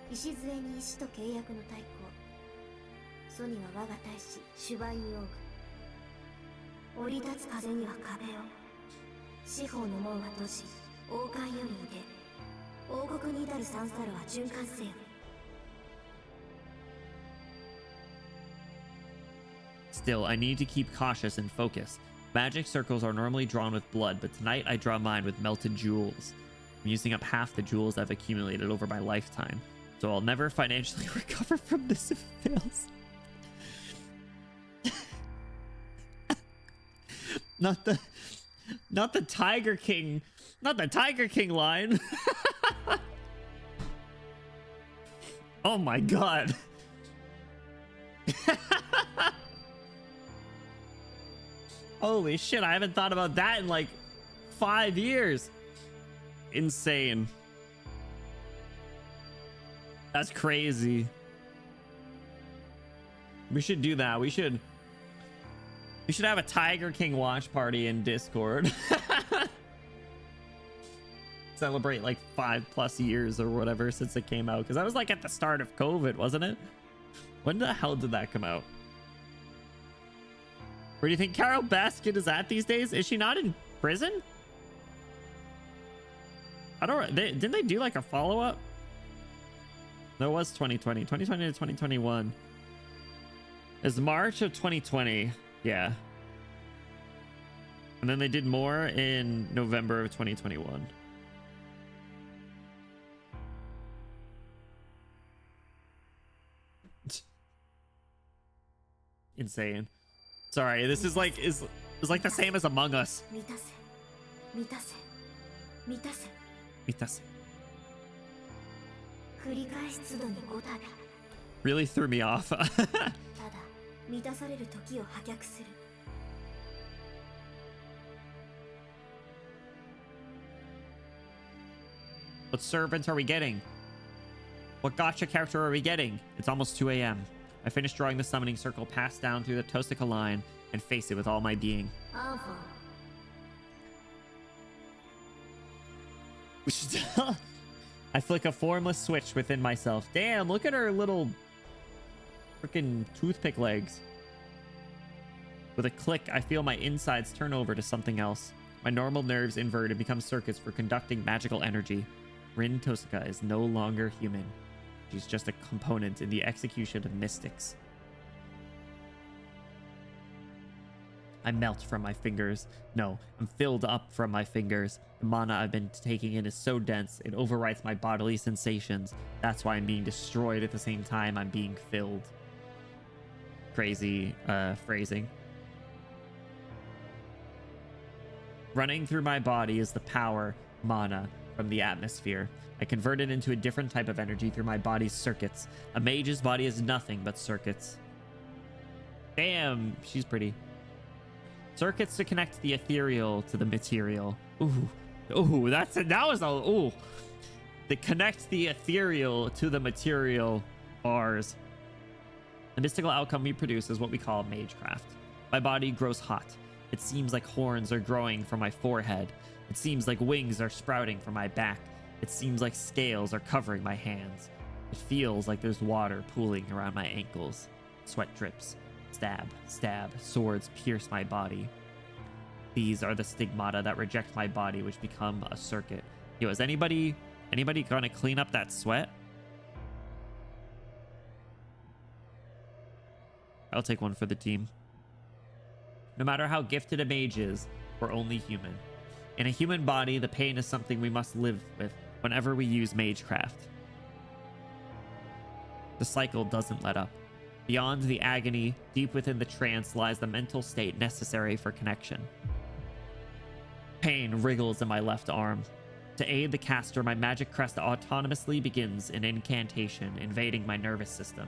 鉄。礎に石と契約の太鼓。ソニは我が大使、シュバインオーグ。降り立つ風には壁を。四方の門は閉じ、王冠より出。王国に至る三サルは循環せよ。Still, I need to keep cautious and focus. Magic circles are normally drawn with blood, but tonight I draw mine with melted jewels. I'm using up half the jewels I've accumulated over my lifetime, so I'll never financially recover from this if it fails. Not the Tiger King, not the Tiger King line. Oh my god. Holy shit, I haven't thought about that in like 5 years. Insane. That's crazy. We should do that. We should have a Tiger King watch party in Discord. Celebrate like 5+ years or whatever since it came out, because that was like at the start of COVID, wasn't it? When the hell did that come out? Where do you think Carol Baskin is at these days? Is she not in prison? I don't... didn't they do like a follow-up? No, it was 2020. 2020 to 2021. It's March of 2020. Yeah. And then they did more in November of 2021. Insane. Sorry, this is like is like the same as Among Us. 満たせ満たせ満たせ Mitas. 繰り返し都度にごただ Really threw me off. ただ満たされる時を破却する What servants are we getting? What gotcha character are we getting? It's almost 2 a.m. I finished drawing the summoning circle, pass down through the Tosaka line, and face it with all my being. アンフォン I flick a formless switch within myself. Damn, look at her little freaking toothpick legs. With a click, I feel my insides turn over to something else. My normal nerves invert and become circuits for conducting magical energy. Rin Tosaka is no longer human. She's just a component in the execution of mystics. I melt from my fingers. No, I'm filled up from my fingers. The mana I've been taking in is so dense, it overwrites my bodily sensations. That's why I'm being destroyed at the same time I'm being filled. Crazy phrasing. Running through my body is the power, mana, from the atmosphere. I convert it into a different type of energy through my body's circuits. A mage's body is nothing but circuits. Damn, she's pretty. Circuits to connect the ethereal to the material. Ooh, that was a ooh. To connect the ethereal to the material bars. The mystical outcome we produce is what we call magecraft. My body grows hot. It seems like horns are growing from my forehead. It seems like wings are sprouting from my back. It seems like scales are covering my hands. It feels like there's water pooling around my ankles. Sweat drips. Stab, stab. Swords pierce my body. These are the stigmata that reject my body, which become a circuit. Yo, is anybody gonna clean up that sweat? I'll take one for the team. No matter how gifted a mage is, we're only human. In a human body, the pain is something we must live with whenever we use magecraft. The cycle doesn't let up. Beyond the agony, deep within the trance lies the mental state necessary for connection. Pain wriggles in my left arm. To aid the caster, my magic crest autonomously begins an incantation, invading my nervous system.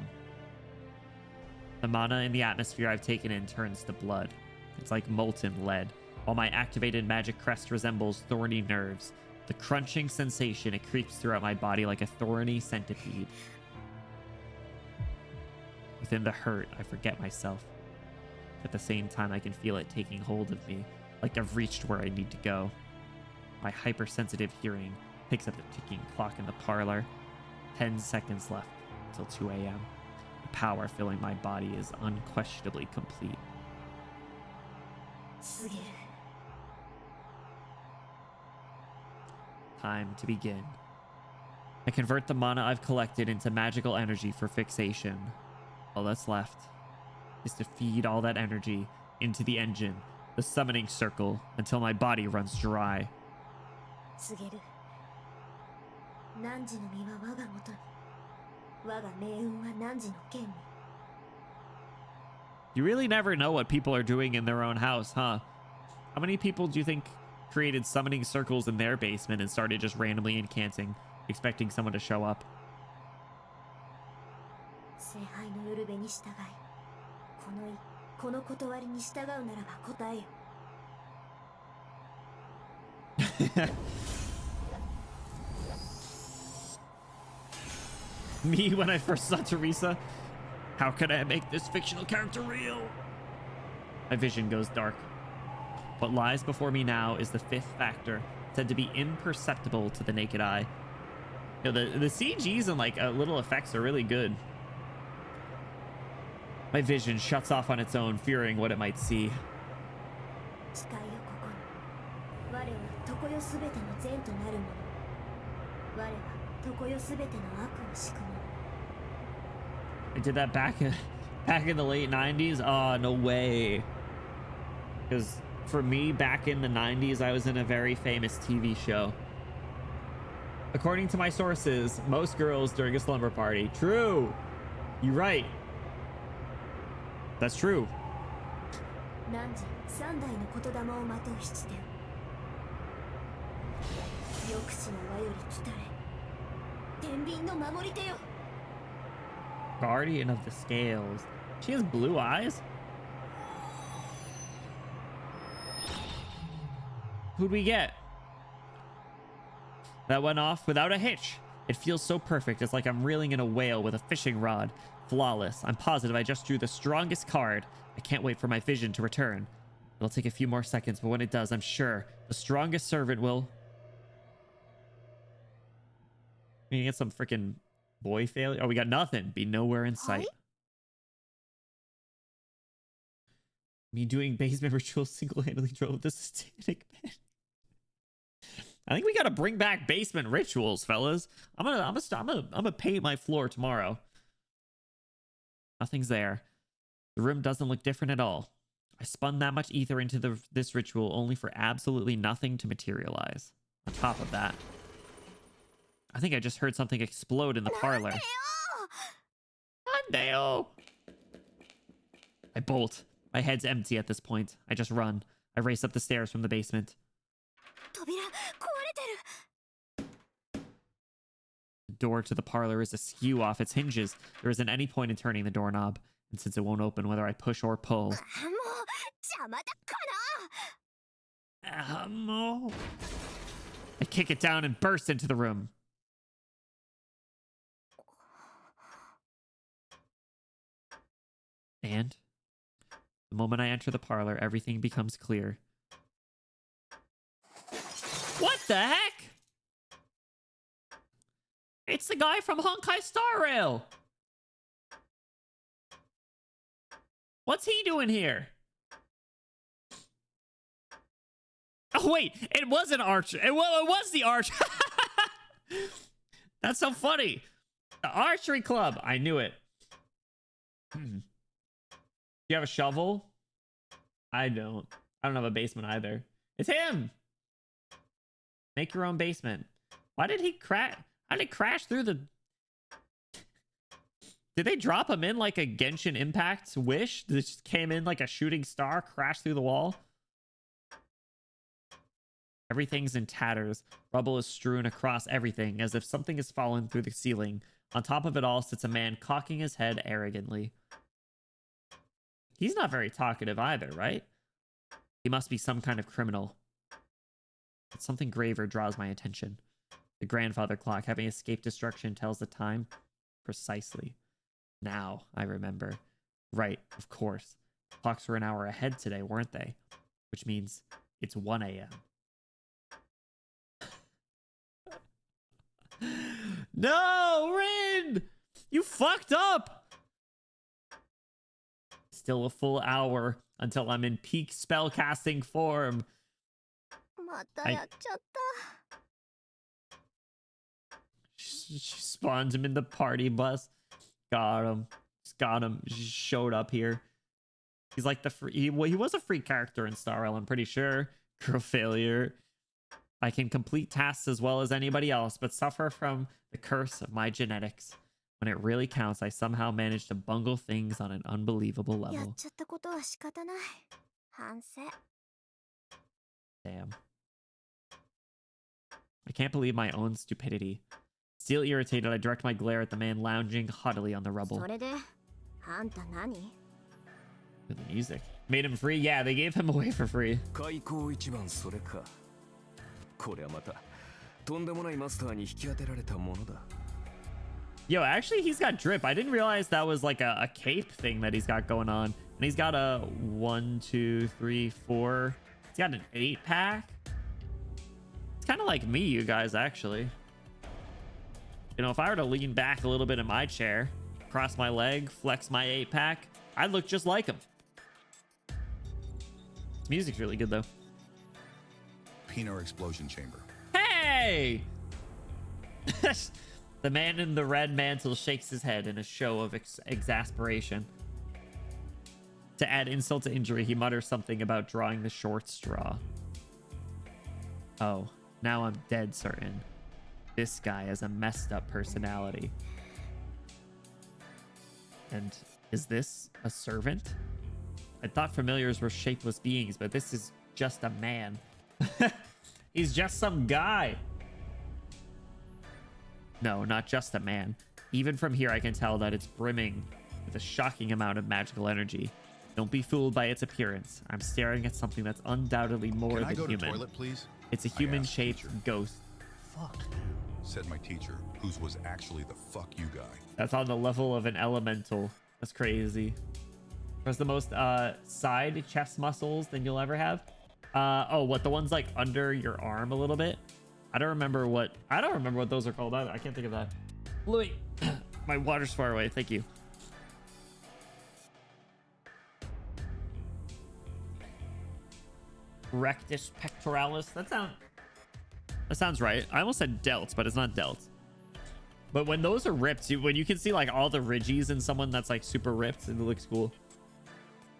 The mana in the atmosphere I've taken in turns to blood. It's like molten lead, while my activated magic crest resembles thorny nerves. The crunching sensation, it creeps throughout my body like a thorny centipede. Within the hurt, I forget myself. At the same time, I can feel it taking hold of me, like I've reached where I need to go. My hypersensitive hearing picks up the ticking clock in the parlor. 10 seconds left until 2 a.m. The power filling my body is unquestionably complete. すげる Time to begin. I convert the mana I've collected into magical energy for fixation. All that's left is to feed all that energy into the engine, the summoning circle, until my body runs dry. 告げる汝の身は我が元に我が命運は汝の剣に You really never know what people are doing in their own house, huh? How many people do you think created summoning circles in their basement and started just randomly incanting, expecting someone to show up? 聖杯の夜べに従いこの断りに従うならば答えよ Me when I first saw Teresa? How could I make this fictional character real? My vision goes dark. What lies before me now is the fifth factor, said to be imperceptible to the naked eye. You know, the CGs and like little effects are really good. My vision shuts off on its own, fearing what it might see. 誓いよここに我は常世すべての善となるもの我は常世すべての悪を敷くもの I did that back in the late 90s. Oh, no way. Because for me, back in the 90s, I was in a very famous TV show. According to my sources, most girls during a slumber party. True. You're right. That's true. 汝三代の言霊をまとう七点抑止の輪より来たれ天秤の守り手よ Guardian of the scales. She has blue eyes? Who'd we get? That went off without a hitch. It feels so perfect. It's like I'm reeling in a whale with a fishing rod. Flawless. I'm positive I just drew the strongest card. I can't wait for my vision to return. It'll take a few more seconds, but when it does, I'm sure the strongest servant will... We can get some freaking boy failure. Oh, we got nothing. Be nowhere in sight. Me doing basement rituals single-handedly drove the satanic man. I think we gotta bring back basement rituals, fellas. I'm gonna paint my floor tomorrow. Nothing's there. The room doesn't look different at all. I spun that much ether into this ritual only for absolutely nothing to materialize. On top of that, I think I just heard something explode in the parlor. Nandeo! I bolt. My head's empty at this point. I just run. I race up the stairs from the basement. 扉壊れてる The door to the parlor is askew off its hinges. There isn't any point in turning the doorknob. And since it won't open whether I push or pull... もう邪魔だかな Ammo. I kick it down and burst into the room. And the moment I enter the parlor, everything becomes clear. What the heck? It's the guy from Honkai Star Rail. What's he doing here? Oh, wait. It was an archer. It was the archer. That's so funny. The archery club. I knew it. Do you have a shovel? I don't. I don't have a basement either. It's him. Make your own basement. Why did he crash? How did it crash through the... Did they drop him in like a Genshin Impact wish? This just came in like a shooting star, crashed through the wall? Everything's in tatters. Rubble is strewn across everything, as if something has fallen through the ceiling. On top of it all sits a man cocking his head arrogantly. He's not very talkative either, right? He must be some kind of criminal. But something graver draws my attention. The grandfather clock, having escaped destruction, tells the time precisely. Now, I remember. Right, of course. Clocks were an hour ahead today, weren't they? Which means it's 1 a.m. No, Rin! You fucked up! Still a full hour until I'm in peak spellcasting form. またやっちゃった She spawned him in the party bus. Got him. Just got him. Just showed up here. He's like the free... Well, he was a free character in Star Rail, I'm pretty sure. Girl failure. I can complete tasks as well as anybody else, but suffer from the curse of my genetics. When it really counts, I somehow managed to bungle things on an unbelievable やっ level. ちゃったことは仕方ない反省 Damn. I can't believe my own stupidity. Still irritated, I direct my glare at the man lounging haughtily on the rubble. それであんた何 The music. Made him free? Yeah, they gave him away for free. 開口一番それか。これはまたとんでもないマスターに引き当てられたものだ。 Yo, actually, he's got drip. I didn't realize that was like a cape thing that he's got going on. And he's got a 1, 2, 3, 4. He's got an 8-pack. It's kind of like me, you guys, actually. You know, if I were to lean back a little bit in my chair, cross my leg, flex my 8-pack, I'd look just like him. His music's really good though. Peanut explosion chamber. Hey! The man in the red mantle shakes his head in a show of exasperation. To add insult to injury, he mutters something about drawing the short straw. Oh, now I'm dead certain. This guy has a messed up personality. And is this a servant? I thought familiars were shapeless beings, but this is just a man. He's just some guy. No, not just a man. Even from here, I can tell that it's brimming with a shocking amount of magical energy. Don't be fooled by its appearance. I'm staring at something that's undoubtedly more Can than I go human. to toilet, please? It's a I asked, human-shaped teacher. ghost. Fuck, said my teacher, whose was actually the fuck you guy. That's on the level of an elemental. That's crazy. Has the most side chest muscles than you'll ever have. Oh, what, the ones like under your arm a little bit? I don't remember what those are called either. I can't think of that. Louis, my water's far away. Thank you. Rectus pectoralis. That sounds right. I almost said delts, but it's not delts. But when those are ripped, when you can see like all the ridges in someone that's like super ripped, and it looks cool.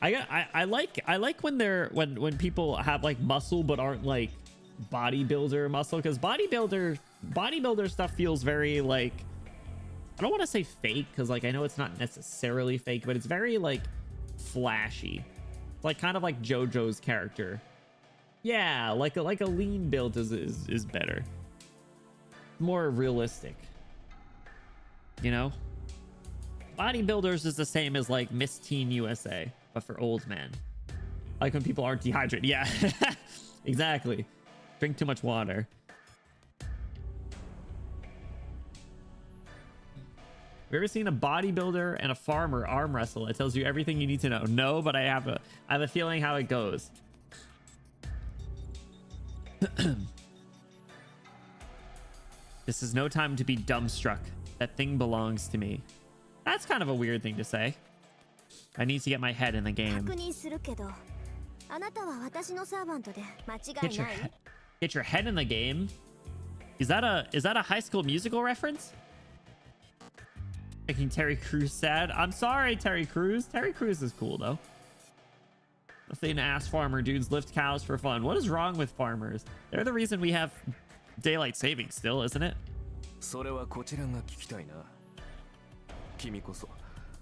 I like when people have like muscle but aren't like bodybuilder muscle, because bodybuilder stuff feels very like, I don't want to say fake, because like I know it's not necessarily fake, but it's very like flashy. It's like kind of like JoJo's character. Yeah, like a lean build is better. More realistic. You know? Bodybuilders is the same as like Miss Teen USA, but for old men. Like when people aren't dehydrated. Yeah. Exactly. Drink too much water. Have you ever seen a bodybuilder and a farmer arm wrestle? It tells you everything you need to know. No, but I have a feeling how it goes. This is no time to be dumbstruck. That thing belongs to me. That's kind of a weird thing to say. I need to get my head in the game. 確認するけど、あなたは私のサーバントで間違 Get い your ない？ get your head in the game. Is that a High School Musical reference? Making Terry Crews sad. I'm sorry, Terry Crews. Terry Crews is cool though. Nothing to ask farmer dudes lift cows for fun. What is wrong with farmers? They're the reason we have daylight savings still, isn't it? それはこちらが聞きたいな。君こそ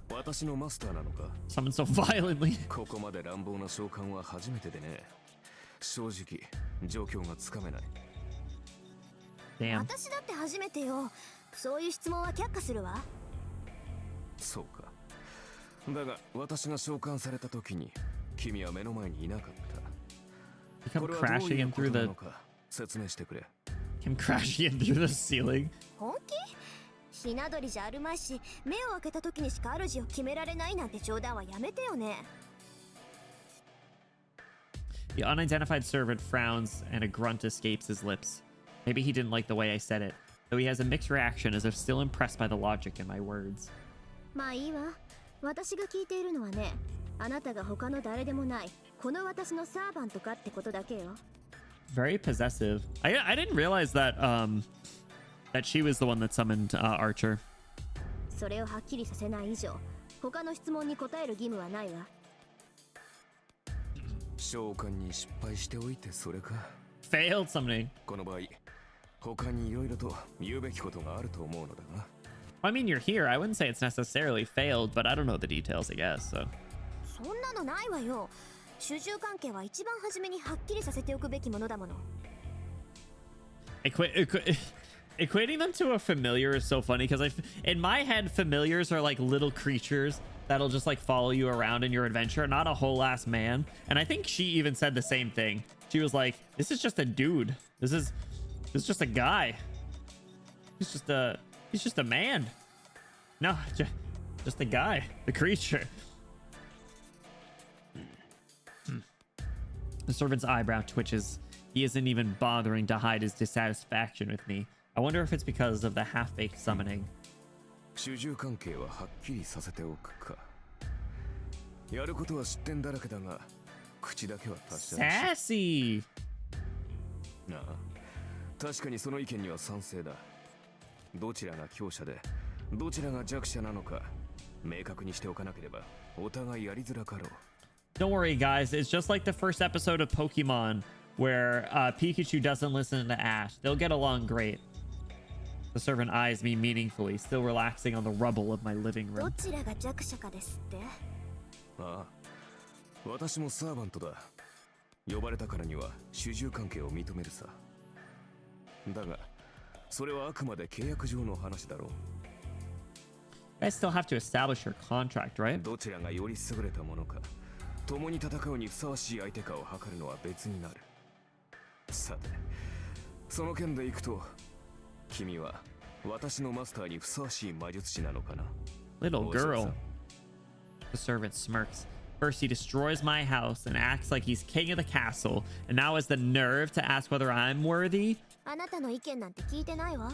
私のマスターなのか。 Someone so violently. ここまで乱暴な召喚は初めてでね。正直状況がつかめない。Damn. 私だって初めてよ。そういう質問は却下するわ。そうか。だが私が召喚された時に君は目の前にいなかった。 Come これはどう crashing いう in こ through とな the のか説明してくれ。 him crashing in through the ceiling. 本気？ひな鳥じゃあるまいし、目を開けた時にしか主を決められないなんて冗談はやめてよね。The unidentified servant frowns and a grunt escapes his lips. Maybe he didn't like the way I said it, though he has a mixed reaction as if still impressed by the logic in my words. まあいいわ。私が聞いているのはね、あなたが他の誰でもない、この私のサーバントかってことだけよ。Very possessive. I didn't realize that that she was the one that summoned Archer. それをはっきりさせない以上、他の質問に答える義務はないわ。召喚に失敗しておいてそれか。 Failed summoning. この場合、他に色々と言うべきことがあると思うのだが。I mean, you're here. I wouldn't say it's necessarily failed, but I don't know the details, I guess. So. そんなのないわよ。主従関係は一番初めにはっきりさせておくべきものだもの。Equating them to a familiar is so funny because in my head, familiars are like little creatures that'll just like follow you around in your adventure, not a whole ass man. And I think she even said the same thing. She was like, "This is just a dude. This is just a guy. He's just a man. No, just a guy, the creature." The servant's eyebrow twitches. He isn't even bothering to hide his dissatisfaction with me. I wonder if it's because of the half-baked summoning. 主従関係ははっきりさせておくか。やることは失点だらけだが、口だけは達者だし。Sassy. なあ、確かにその意見には賛成だ。どちらが強者で、どちらが弱者なのか、明確にしておかなければ、お互いやりづらかろう。Don't worry, guys. It's just like the first episode of Pokemon where Pikachu doesn't listen to Ash. They'll get along great. The servant eyes me meaningfully, still relaxing on the rubble of my living ど room. ちらが弱者かですって？ああ、私もサーバントだ。呼ばれたからには主従関係を認めるさ。だが、それはあくまで契約上の話だろう。You guys still have to establish your contract, right? どちらがより優れたものか、共に戦うにふさわしい相手かを測るのは別になる。さて、その件でいくと、君は私のマスターにふさわしい魔術師なのかな？ Little お嬢さん。 girl. The servant smirks. First, he destroys my house and acts like he's king of the castle, and now has the nerve to ask whether I'm worthy? あなたの意見なんて聞いてないわ。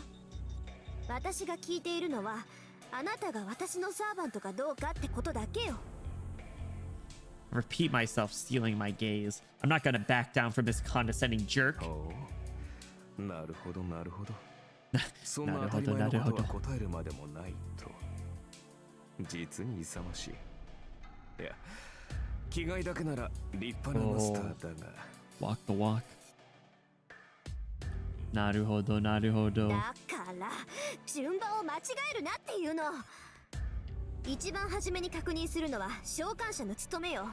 私が聞いているのは、あなたが私のサーバントかどうかってことだけよ。I repeat myself, stealing my gaze. I'm not gonna back down from this condescending jerk. おう、なるほどなるほど。そんな当たり前のことは答えるまでもないと。実に勇ましい。いや、気概だけなら立派なマスターだが。Walk the walk. なるほど、なるほど。だから順番を間違えるなっていうの。一番初めに確認するのは召喚者の務めよ。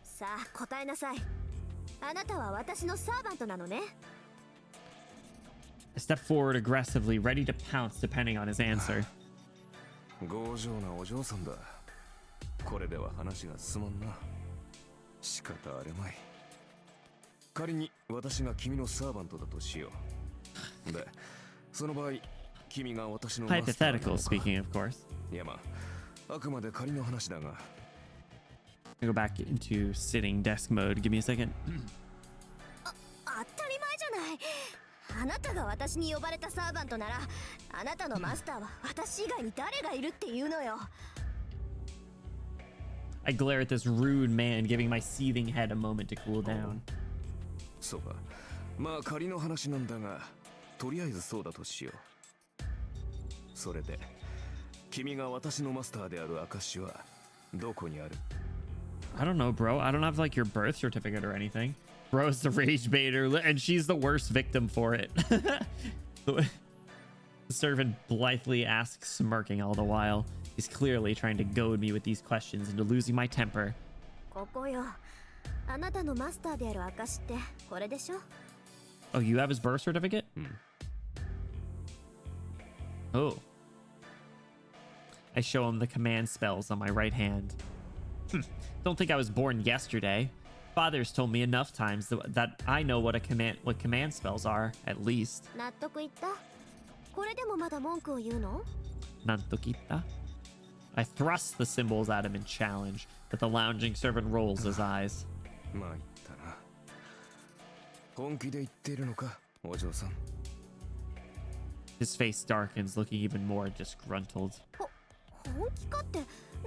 さあ答えなさい。あなたは私のサーバントなのね。I step forward aggressively, ready to pounce depending on his answer. 強情なお嬢さんだ。これでは話が進まんな。仕方あるまい。仮に私が君のサーバントだとしよう。で、その場合、君が私のマスターなのか。 Hypothetical speaking, of course. いやまあ、あくまで仮の話だが。I go back into sitting desk mode. Give me a second. 当たり前じゃない。あなたが私に呼ばれたサーバントなら、あなたのマスターは私以外に誰がいるっていうのよ。I glare at this rude man, giving my seething head a moment to cool down. そうか。まあ仮の話なんだが、とりあえずそうだとしよう。それで、君が私のマスターである証はどこにある？ I don't know, bro. I don't have like your birth certificate or anything. Bro's the rage baiter, and she's the worst victim for it. The servant blithely asks, smirking all the while. He's clearly trying to goad me with these questions into losing my temper. ここよ。あなたのマスターである証ってこれでしょ？ Oh, you have his birth certificate? Oh. I show him the command spells on my right hand. Don't think I was born yesterday. Father's told me enough times that I know what command spells are, at least. 納得いった？これでもまだ文句を言うの？ Nantokita? I thrust the symbols at him in challenge, but the lounging servant rolls his eyes. まあ言ったな。本気で言っているのか、お嬢さん。His face darkens, looking even more disgruntled. 本気かって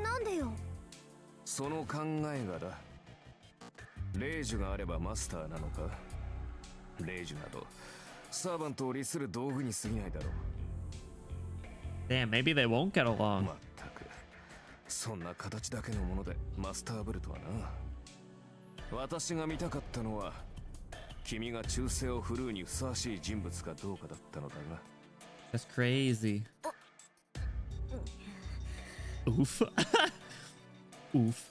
なんでよ？その考えがだ。霊樹があればマスターなのか。霊樹などサーバントを利する道具に過ぎないだろう。 Damn, maybe they won't get along. まったく、そんな形だけのものでマスターブルとはな。私が見たかったのは、君が忠誠を振るうにふさわしい人物かどうかだったのだが。 That's crazy. Oof. Oof.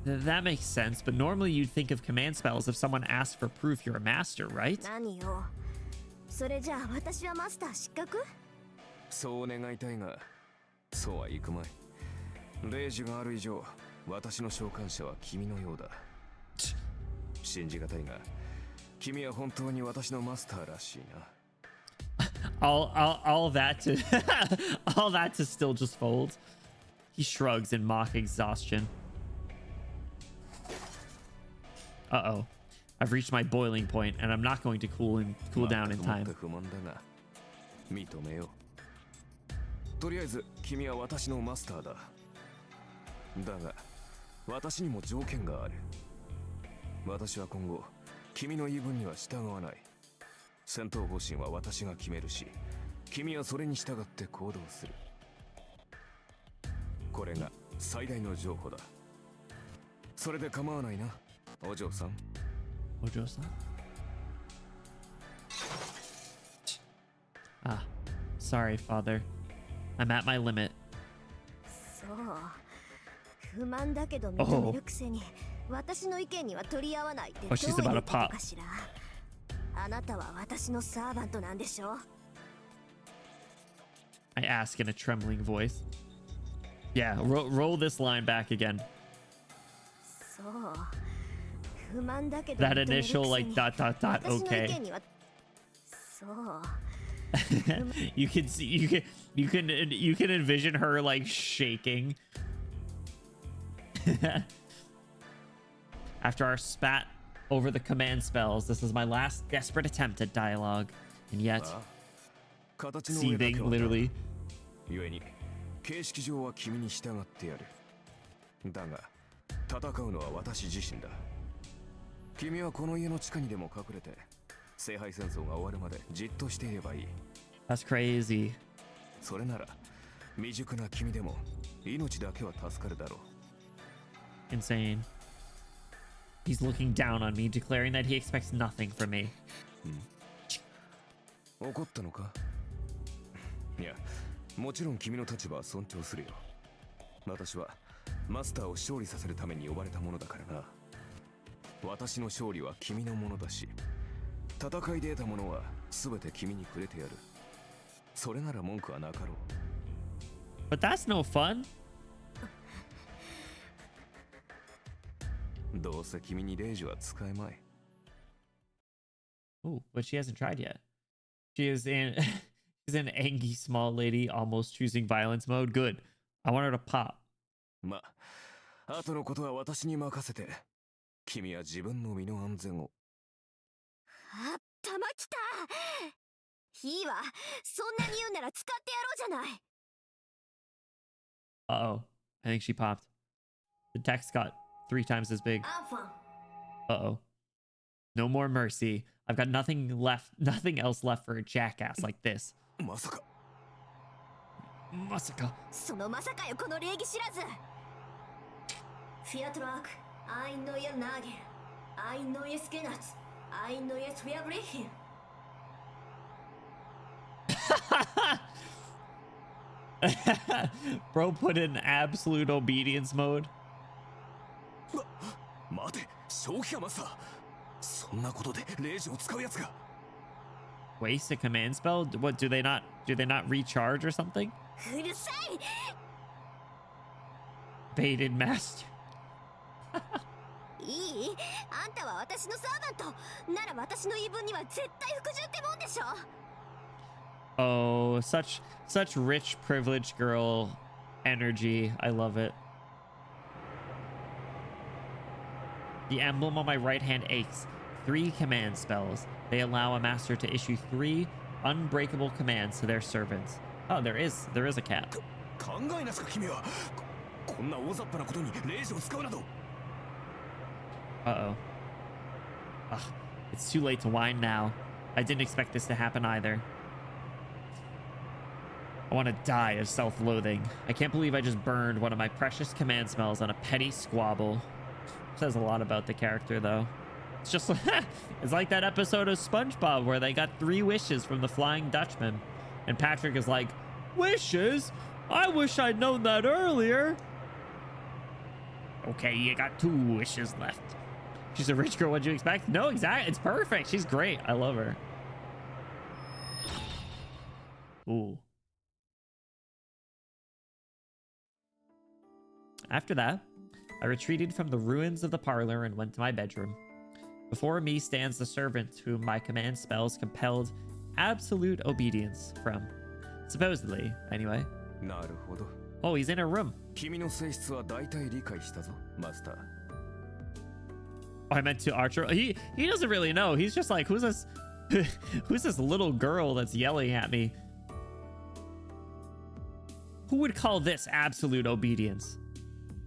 That makes sense, but normally you'd think of command spells if someone asked for proof you're a master, right? 何よ。それじゃあ私はマスター失格？そう願いたいが、そうはいくまい。霊樹がある以上、私の召喚者は君のようだ。信じがたいが、君は本当に私のマスターらしいな。all that to all that to still just fold. He shrugs in mock exhaustion. Uh-oh. I've reached my boiling point, and I'm not going to cool down in time. 不満だが、認めよう。とりあえず君は私のマスターだ。だが私にも条件がある。私は今後君の言い分には従わない。戦闘方針は私が決めるし、君はそれに従って行動する。これが最大の譲歩だ。それで構わないな、お嬢さん。お嬢さん? Ah, sorry, father. I'm at my limit. そう不満だけど認めるくせに私の意見には取り合わないってどういうことかしら。あなたは私のサーバントなんでしょ? I ask in a trembling voice. Yeah, roll this line back again. そう不満だけど That initial like ... okay. そう you can see you can envision her like shaking. After our spat over the command spells, this is my last desperate attempt at dialogue, and yet seething literally. 故に形式上は君に従ってやる。だが戦うのは私自身だ。君はこの家の地下にでも隠れて聖杯戦争が終わるまでじっとしていればいい。 That's crazy. それなら未熟な君でも命だけは助かるだろう。 Insane. He's looking down on me, declaring that he expects nothing from me. 怒ったのか？いや、もちろん君の立場は尊重するよ。私はマスターを勝利させるために呼ばれたものだからな。私の勝利は君のものだし、戦いで得たものは全て君にくれてやる。それなら文句はなかろう。 But that's no fun. どうせ君にレイジは使えまい。 Oh, but she hasn't tried yet. She is in she's an angry small lady almost choosing violence mode. Good. I want her to pop. まあ、後のことは私に任せて。君は自分の身の安全を。あったまきた。いいわ。そんなに言うなら使ってやろうじゃない。Uh-oh. I think she popped. The text got 3 times as big. Uh-oh. No more mercy. I've got nothing else left for a jackass like this. まさか。まさか。そのまさかよ、この礼儀知らず。フィアトラーク、アイノイエナーゲル、アイノイエスケナツ、アイノイエスウィアブリヒン。Bro put in absolute obedience mode. 待て、正気かマスター。そんなことでレイジを使うやつが。 Waste a command spell? What do they not recharge or something? うるさい。Baited master. いい？あんたは私のサーバント。なら私の言い分には絶対服従ってもんでしょ。 Oh, such rich privileged girl energy. I love it. The emblem on my right hand aches. 3 command spells. They allow a master to issue 3 unbreakable commands to their servants. Oh, there is a cap. 考えなすか君は。こんな大雑把なことにレイジを使うなど。 Uh-oh. Ugh, it's too late to whine now. I didn't expect this to happen either. I want to die of self-loathing. I can't believe I just burned one of my precious command spells on a petty squabble. Says a lot about the character, though. It's just it's like that episode of SpongeBob where they got 3 wishes from the Flying Dutchman. And Patrick is like, wishes? I wish I'd known that earlier. Okay, you got 2 wishes left. She's a rich girl. What'd you expect? No, exactly. It's perfect. She's great. I love her. Ooh. After that, I retreated from the ruins of the parlor and went to my bedroom. Before me stands the servant whom my command spells compelled absolute obedience from. Supposedly, anyway. なるほど。 Oh, he's in a room. 君の性質は大体理解したぞ、マスター。 Oh, I meant to Archer. He doesn't really know. He's just like, who's this? Who's this little girl that's yelling at me? Who would call this absolute obedience?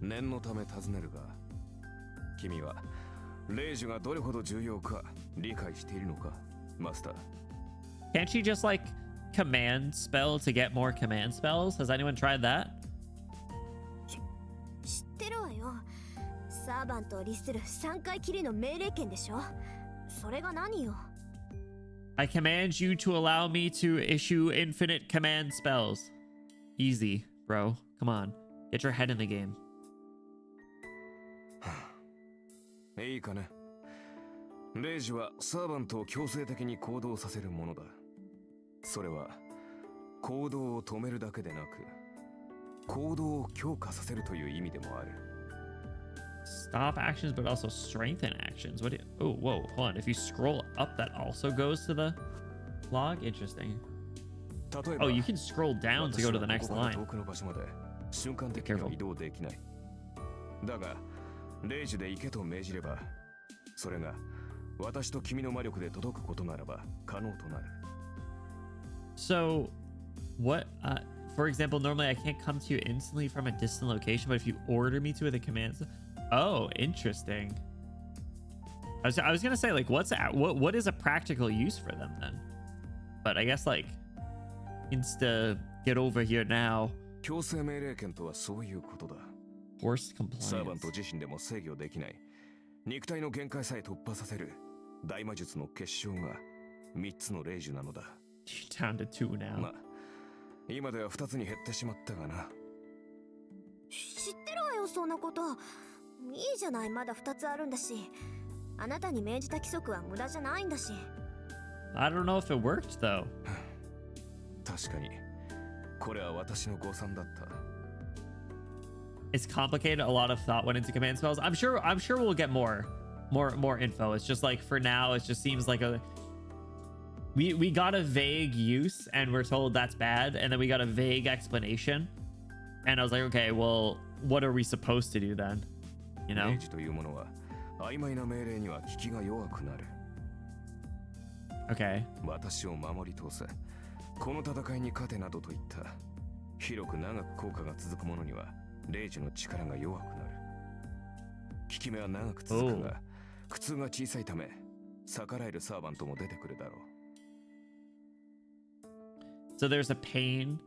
念のため尋ねるが、君は霊樹がどれほど重要か理解しているのか、マスター。 Can't she just like command spell to get more command spells? Has anyone tried that? 知ってるわよ。サーバントを律する3回きりの命令権でしょ。それが何よ。I command you to allow me to issue infinite command spells. Easy, bro. Come on. Get your head in the game. いいかね。霊樹はサーバントを強制的に行動させるものだ。それは行動を止めるだけでなく、行動を強化させるという意味でもある。Stop actions, but also strengthen actions. What do you... Oh, whoa, hold on. If you scroll up, that also goes to the log? Interesting. 例えば、 Oh, you can scroll down to go to the next 私はここから line. 遠くの場所まで瞬間的には移動できない。だが、霊樹で行けと命じれば、それが私と君の魔力で届くことならば可能となる。So, what... for example, normally I can't come to you instantly from a distant location, but if you order me to with a command... Oh, interesting. I was gonna say, like, what is a practical use for them then? But I guess, like, insta get over here now. 強制命令権とはそういうことだ。 Forced サーバン compliance. ト自身でも制御できない肉体の限界さえ突破させる大魔術の結晶が3つの霊樹なのだ。 Down to 2 now. まあ、今では2つに減ってしまったがな。知ってるわよ、そんなこと。いいじゃない、まだ2つあるんだし。あなたに命じた規則は無駄じゃないんだし。I don't know if it worked though. 確かにこれは私の誤算だった。 It's complicated. A lot of thought went into command spells. I'm sure we'll get more info. It's just like for now, it just seems like we got a vague use and we're told that's bad, and then we got a vague explanation, and I was like, okay, well, what are we supposed to do then? You know? 霊樹というものは曖昧な命令には効きが弱くなる。 Okay. 私を守り通せ、この戦いに勝てなどといった広く長く効果が続くものには霊樹の力が弱くなる。効き目は長く続くが、苦痛が小さいため逆らえるサーバントも出てくるだろう。 So there's a pain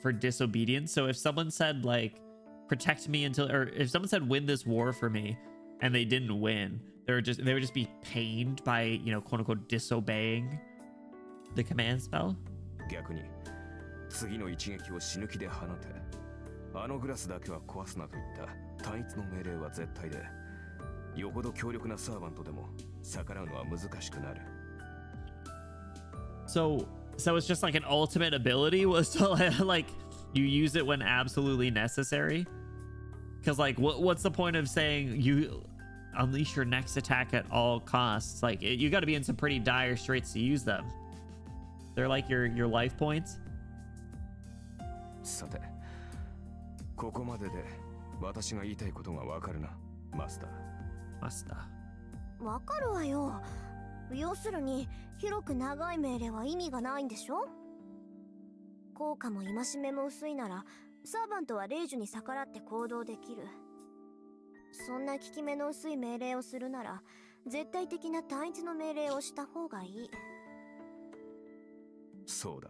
for disobedience. So if someone said like protect me until, or if someone said win this war for me and they didn't win, they would just be pained by, you know, quote unquote disobeying the command spell. 逆に次の一撃を死ぬ気で放て、あのグラスだけは壊すなといった単一の命令は絶対で、よほど強力なサーバントでも逆らうのは難しくなる。 So it's just like an ultimate ability was to like you use it when absolutely necessary. Because like what's the point of saying you unleash your next attack at all costs? Like you got to be in some pretty dire straits to use them. They're like your life points. さて、ここまでで私が言いたいことがわかるな、マスター。 Master. わかるわよ。要するに広く長い命令は意味がないんでしょ。効果も戒めも薄いならサーバントは霊樹に逆らって行動できる。そんな効き目の薄い命令をするなら絶対的な単一の命令をした方がいい。そうだ。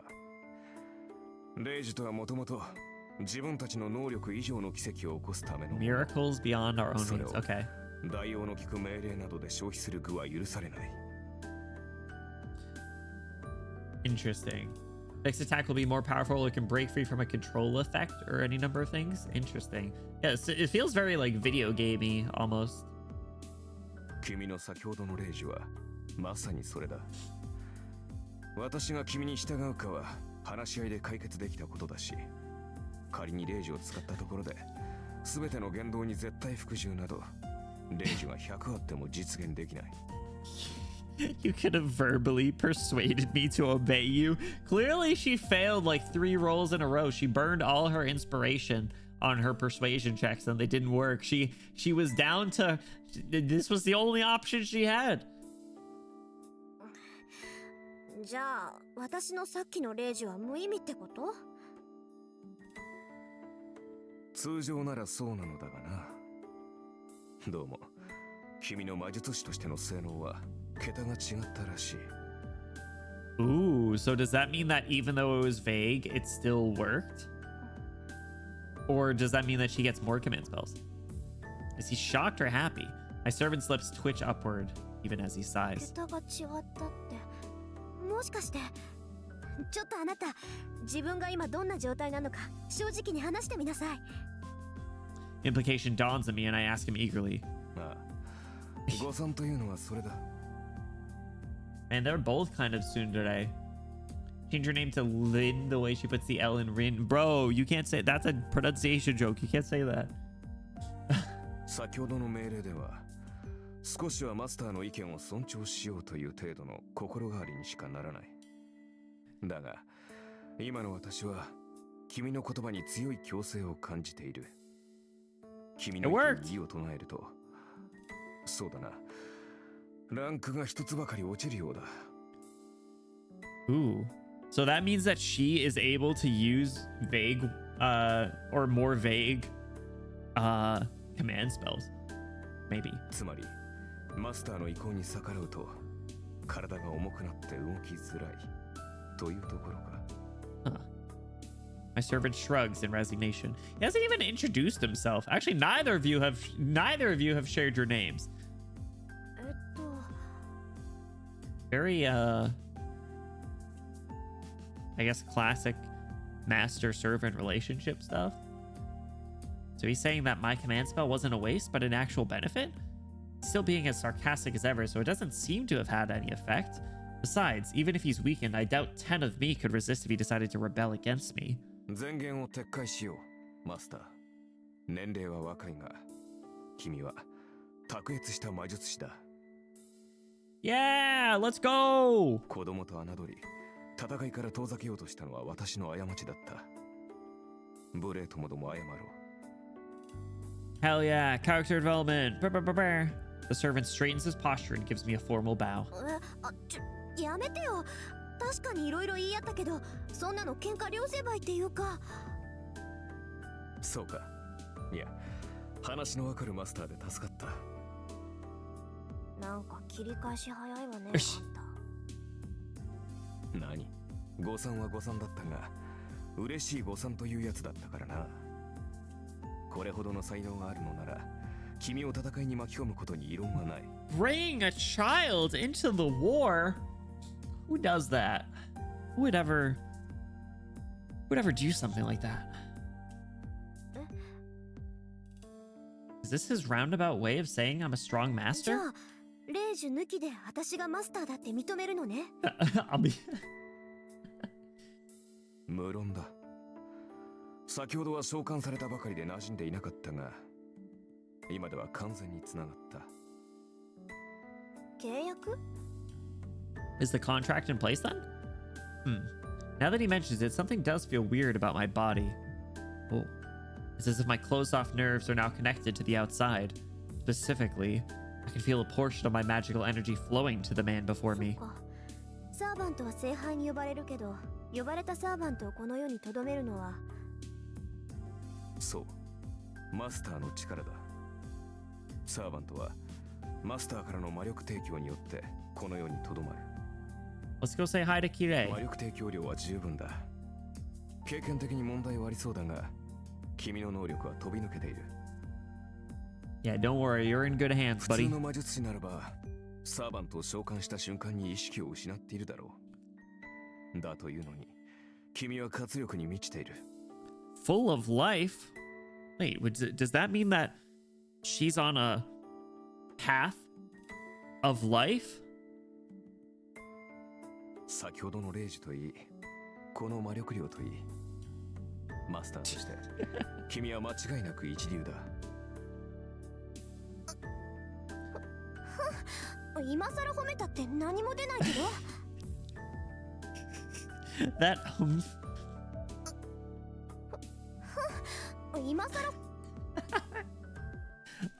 霊樹とはもともと自分たちの能力以上の奇跡を起こすための Miracles beyond our own means. Okay. 代用の効く命令などで消費する具は許されない。 Interesting. Next attack will be more powerful or can break free from a control effect or any number of things. Interesting. Yes, it feels very like video gamey almost. 君の先ほどの霊樹はまさにそれだ。私が君に従うかは話し合いで解決できたことだし、仮に霊樹を使ったところで全ての言動に絶対服従など霊樹が100あっても実現できない。 You could have verbally persuaded me to obey you. Clearly she failed like 3 rolls in a row. She burned all her inspiration on her persuasion checks and they didn't work. She was down to, this was the only option she had. じゃあ私のさっきの霊樹は無意味ってこと？通常ならそうなのだがな。どうも君の魔術師としての性能は桁が違ったらしい。 Ooh, so does that mean that even though it was vague, it still worked? Or does that mean that she gets more command spells? Is he shocked or happy? My servant's lips twitch upward, even as he sighs. 桁が違ったって、もしかして。ちょっとあなた、自分が今どんな状態なのか正直に話してみなさい。 Implication dawns on me and I ask him eagerly. ああ、誤算というのはそれだ。 And they're both kind of tsundere. Change her name to Lin the way she puts the L in Rin. Bro, you can't say that's a pronunciation joke. You can't say that. 先ほどの命令では少しはマスターの意見を尊重しようという程度の心変わりにしかならない。だが今の私は君の言葉に強い強制を感じている。君の意見に異を唱えると、そうだな、ランクが一つばかり落ちるようだ。 Ooh. So that means that she is able to use vague or more vague command spells. Maybe. つまりマスターの意向に逆らうと体が重くなって動きづらいというところか。 Huh. My servant shrugs in resignation. He hasn't even introduced himself. Actually, neither of you have shared your names. Very I guess classic master servant relationship stuff. So he's saying that my command spell wasn't a waste but an actual benefit? Still being as sarcastic as ever, so it doesn't seem to have had any effect. Besides, even if he's weakened, I doubt 10 of me could resist if he decided to rebel against me. 前言を撤回しよう、マスター。年齢は若いが、君は卓越した魔術師だ。Yeah, let's go! 子供と侮り、戦いから遠ざけようとしたのは私の過ちだった。無礼ともども謝ろう。Hell yeah, character development. Brr, brr, brr, brr. The servant straightens his posture and gives me a formal bow. やめてよ。確かにいろいろ言い合ったけど、そんなの喧嘩両成敗っていうか。そうか。いや、話のわかるマスターで助かった。なんか切り返し早いわね。よし。何？誤算は誤算だったが、嬉しい誤算というやつだったからな。これほどの才能があるのなら、君を戦いに巻き込むことに異論はない。Bringing a child into the war? Who does that? Who would ever do something like that? Is this his roundabout way of saying I'm a strong じゃ master? あ、レイジ抜きで私がマスターだって認めるのね。I'll be 無論だ。先ほどは召喚されたばかりで馴染んでいなかったが、今では完全につながった。契約？ Is the contract in place then? Now that he mentions it, something does feel weird about my body. Oh. It's as if my closed-off nerves are now connected to the outside. Specifically, I can feel a portion of my magical energy flowing to the man before me. サーバントは聖杯に呼ばれるけど、呼ばれたサーバントをこの世に留めるのは。そう、マスターの力だ。サーバントはマスターからの魔力提供によってこの世に留まる。Let's go say hi to Kirei. 魔力提供量は十分だ。経験的に問題はありそうだが、君の能力は飛び抜けている。Yeah, don't worry, you're in good hands, 普 buddy. 通の魔術師ならば、サーバントを召喚した瞬間に意識を失っているだろう。だというのに、君は活力に満ちている。Full of life? Wait, does that mean that she's on a path of life? 先ほどのレイジといい、この魔力量といい、マスターとして君は間違いなく一流だ。今さら褒めたって何も出ないけど。That humph. 今さら。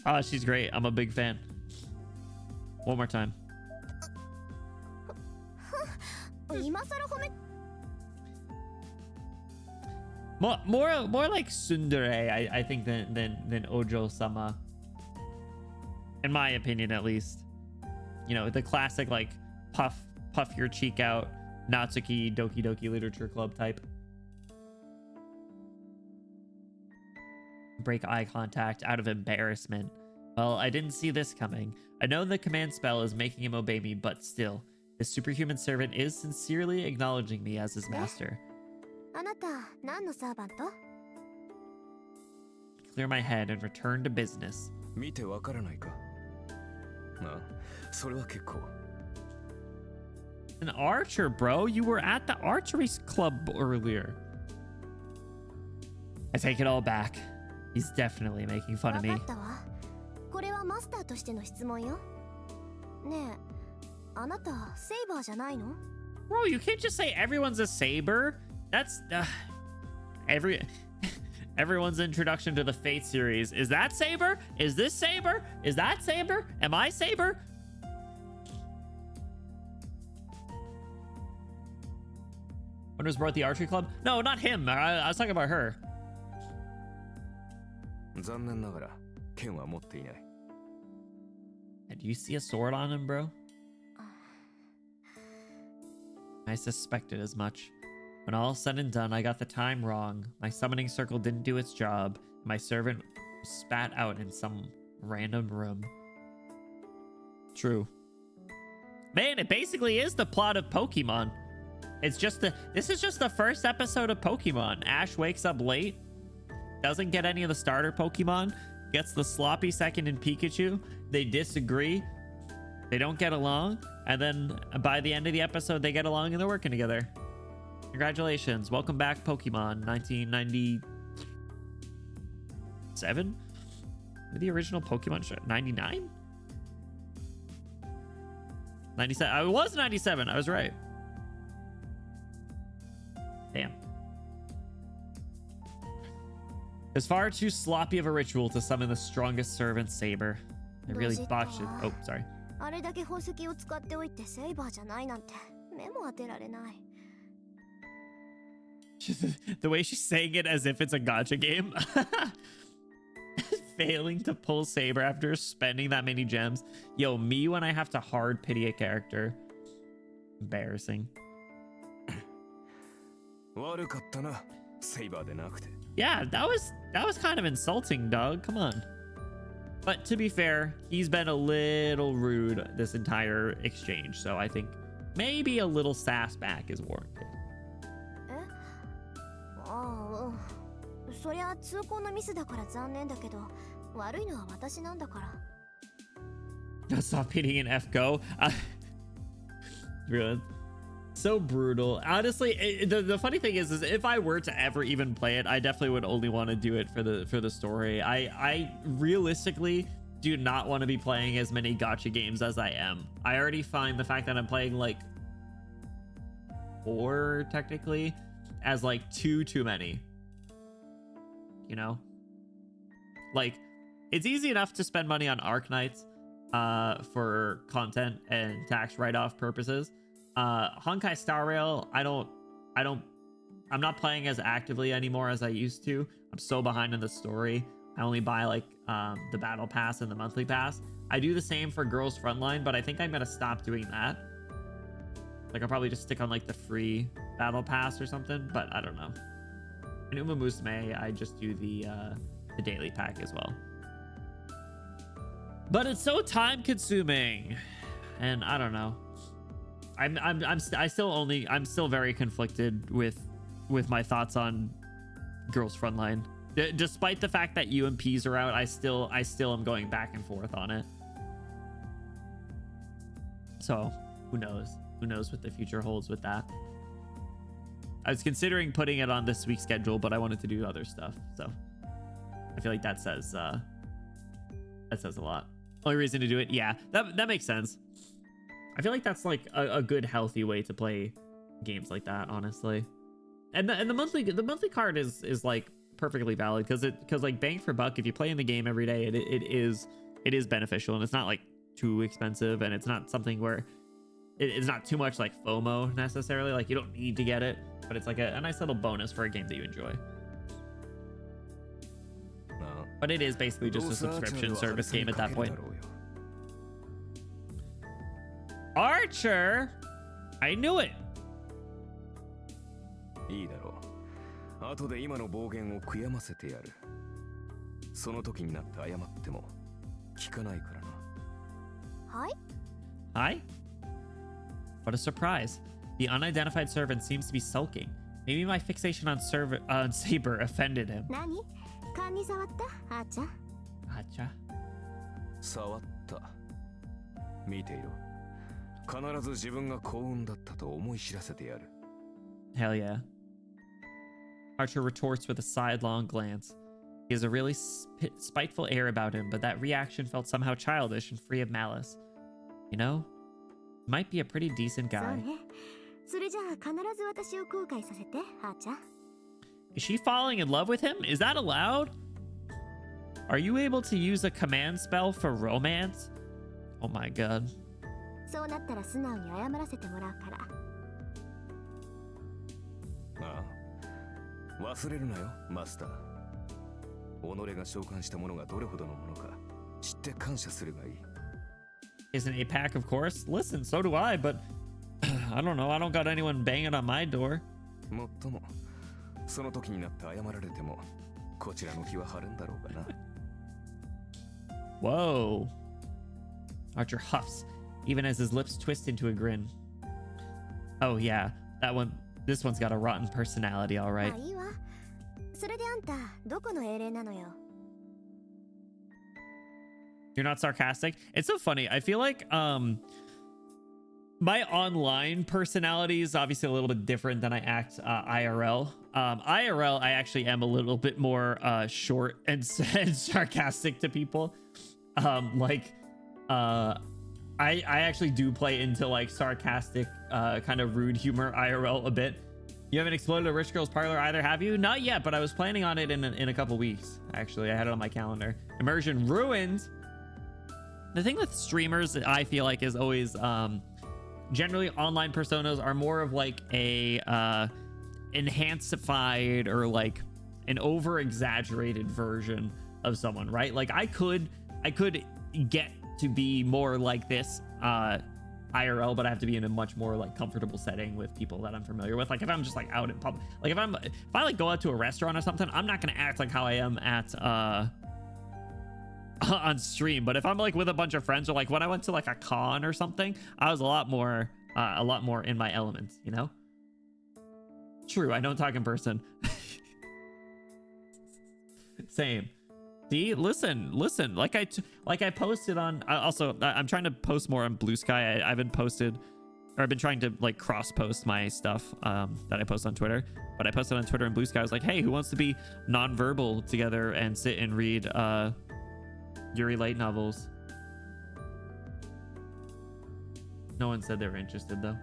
Ah, she's great. I'm a big fan. One more time. 今さら褒め。More like tsundere, I think, than Ojo-sama. In my opinion, at least. You know, the classic, like, puff your cheek out, Natsuki Doki Doki Literature Club type. Break eye contact out of embarrassment. Well, I didn't see this coming. I know the command spell is making him obey me, but still, this superhuman servant is sincerely acknowledging me as his master. あなた何のサーバント？ Clear my head and return to business. 見てわからないか？あ、それは結構。 An archer, bro. You were at the archery club earlier. I take it all back. He's definitely making fun of me. わかったわ。これはマスターとしての質問よ。ねえ、あなたセイバーじゃないの？ Bro, you can't just say everyone's a saber. That's everyone's introduction to the Fate series. Is that Saber? Is this Saber? Is that Saber? Am I Saber? When was brought the archery club? No, not him. I was talking about her. 残念ながら剣は持っていない。 Do you see a sword on him, bro? I suspected as much. When all's said and done, I got the time wrong. My summoning circle didn't do its job. My servant was spat out in some random room. True. Man, it basically is the plot of Pokemon. This is just the first episode of Pokemon. Ash wakes up late, doesn't get any of the starter Pokemon, gets the sloppy second in Pikachu. They disagree. They don't get along. And then by the end of the episode, they get along and they're working together. Congratulations. Welcome back, Pokemon 1997? The original Pokemon show? 99? 97. I was 97. I was right. Damn. It's far too sloppy of a ritual to summon the strongest servant Saber. I really botched it. Oh, sorry. あれだけ宝石を使っておいてセイバーじゃないなんて目も当てられない。The way she's saying it as if it's a gacha game. Failing to pull Saber after spending that many gems. Yo, me when I have to hard pity a character. Embarrassing. 悪かったな、セイバーでなくて。 Yeah, that was kind of insulting, dog. Come on. But to be fair, he's been a little rude this entire exchange, so I think maybe a little sass back is warranted. え？ああ、そりゃ通行のミスだから残念だけど、悪いのは私なんだから。Stop hitting an F go. Really? So brutal. Honestly, the funny thing is if I were to ever even play it, I definitely would only want to do it for the story. I realistically do not want to be playing as many gacha games as I am. I already find the fact that I'm playing like 4 technically as like too many. You know? Like, it's easy enough to spend money on Arknights for content and tax write-off purposes. Honkai Star Rail, I'm not playing as actively anymore as I used to. I'm so behind in the story. I only buy like the battle pass and the monthly pass. I do the same for Girls Frontline, but I think I'm gonna stop doing that. Like, I'll probably just stick on like the free battle pass or something, but I don't know. In Uma Musume, I just do the daily pack as well. But it's so time consuming, and I don't know. I'm still very conflicted with my thoughts on Girls Frontline. Despite the fact that UMPs are out, I still am going back and forth on it. So who knows what the future holds with that. I was considering putting it on this week's schedule, but I wanted to do other stuff, so I feel like that says a lot. Only reason to do it, yeah, that makes sense. I feel like that's like a good healthy way to play games like that, honestly. And the monthly card is like perfectly valid because like bang for buck, if you play in the game every day, it is beneficial, and it's not like too expensive, and it's not something where it's not too much like FOMO necessarily. Like, you don't need to get it, but it's like a nice little bonus for a game that you enjoy. But it is basically just a subscription service game at that point. Archer! I knew it! いいだろう。後で今の暴言を悔やませてやる。その時になって謝っても聞かないからな。はい Hi? What a surprise. The unidentified servant seems to be sulking. Maybe my fixation on Saber offended him. 何勘に触ったあーちゃん Acha. 触った。見ていろ。必ず自分が幸運だったと思い知らせてやる。Hell yeah. Archer retorts with a sidelong glance. He has a really spiteful air about him, but that reaction felt somehow childish and free of malice. You know, he might be a pretty decent そう guy. ねそれじゃあ必ず私を後悔させてあーちゃん Is she falling in love with him? Is that allowed? Are you able to use a command spell for romance? Oh my god. そうなったら素直に謝らせてもらうからああ、忘れるなよ、マスター。己が召喚したものがどれほどのものか知って感謝するがいい。Isn't a pack, of course? Listen, so do I, but I don't know. I don't got anyone banging on my door. もっとも、その時になって謝られても、こちらの気は晴れんだろうがな。Whoa. Archer huffs, even as his lips twist into a grin. Oh yeah, that one. This one's got a rotten personality, all ま right. あいいわそれであんたどこの英霊なのよ You're not sarcastic. It's so funny. I feel like my online personality is obviously a little bit different than I act IRL. IRL, I actually am a little bit more short and sarcastic to people. I actually do play into like sarcastic, kind of rude humor IRL a bit. You haven't exploded a rich girl's parlor either, have you? Not yet, but I was planning on it in a couple weeks. Actually, I had it on my calendar. Immersion ruined. The thing with streamers that I feel like is always generally online personas are more of like a enhancified or like an over exaggerated version of someone, right? Like I could get to be more like this IRL, but I have to be in a much more like comfortable setting with people that I'm familiar with. Like if I'm just like out in public, like if I like go out to a restaurant or something, I'm not gonna act like how I am at on stream. But if I'm like with a bunch of friends, or like when I went to like a con or something, I was a lot more in my element, you know? True, I don't talk in person. Same. See, listen. Like I posted on. Also, I'm trying to post more on Blue Sky. I've been trying to like cross post my stuff that I post on Twitter. But I posted on Twitter and Blue Sky. I was like, hey, who wants to be nonverbal together and sit and read Yuri Light novels? No one said they were interested though.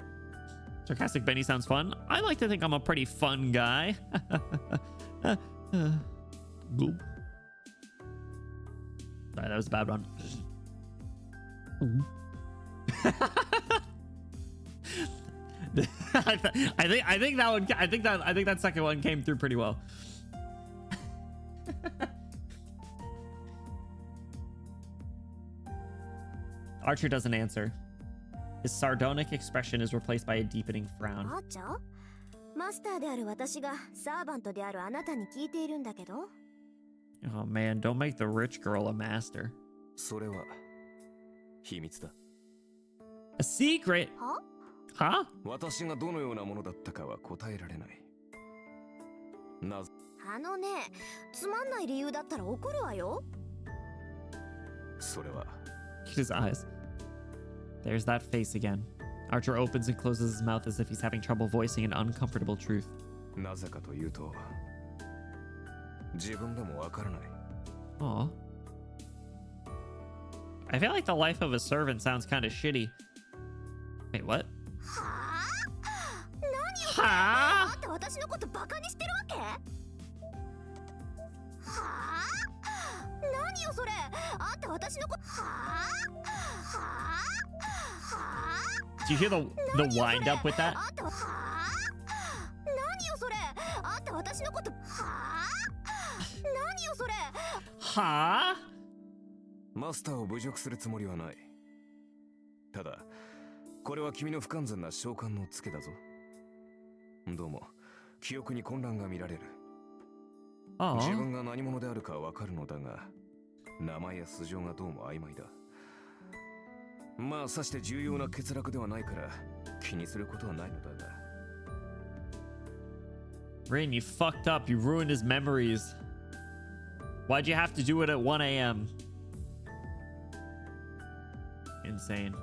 Sarcastic Benny sounds fun. I like to think I'm a pretty fun guy. Boop. Sorry, that was a bad one. I think that one. I think that second one came through pretty well. Archer doesn't answer. His sardonic expression is replaced by a deepening frown. あーちゃんマスターである私がサーバントであるあなたに聞いているんだけど Oh man, don't make the rich girl a master. それは秘密だ。A secret? は Huh? 私がどのようなものだったかは答えられない。なぜあのねつまんない理由だったら怒るわよそれは His eyes. There's that face again. Archer opens and closes his mouth as if he's having trouble voicing an uncomfortable truth. なぜかというと自分でもわからない。 Aw. I feel like the life of a servant sounds kind of shitty. Wait, what? はあ何よそれ はああんた私のことバカにしてるわけはあ何よそれあんた私のことはあはあ Do you hear the wind up with that? あんたは何よそれあんた私のことは何よそれはあ？マスターを侮辱するつもりはない。ただ、これは君の不完全な召喚のツケだぞ。どうも、記憶に混乱が見られる。自分が何者であるかわかるのだが、名前や素性がどうも曖昧だ。まあ、さして重要な欠落ではないから、気にすることはないのだが。Rain, you fucked up. You ruined his memories. Why'd you have to do it at 1 a.m.? Insane.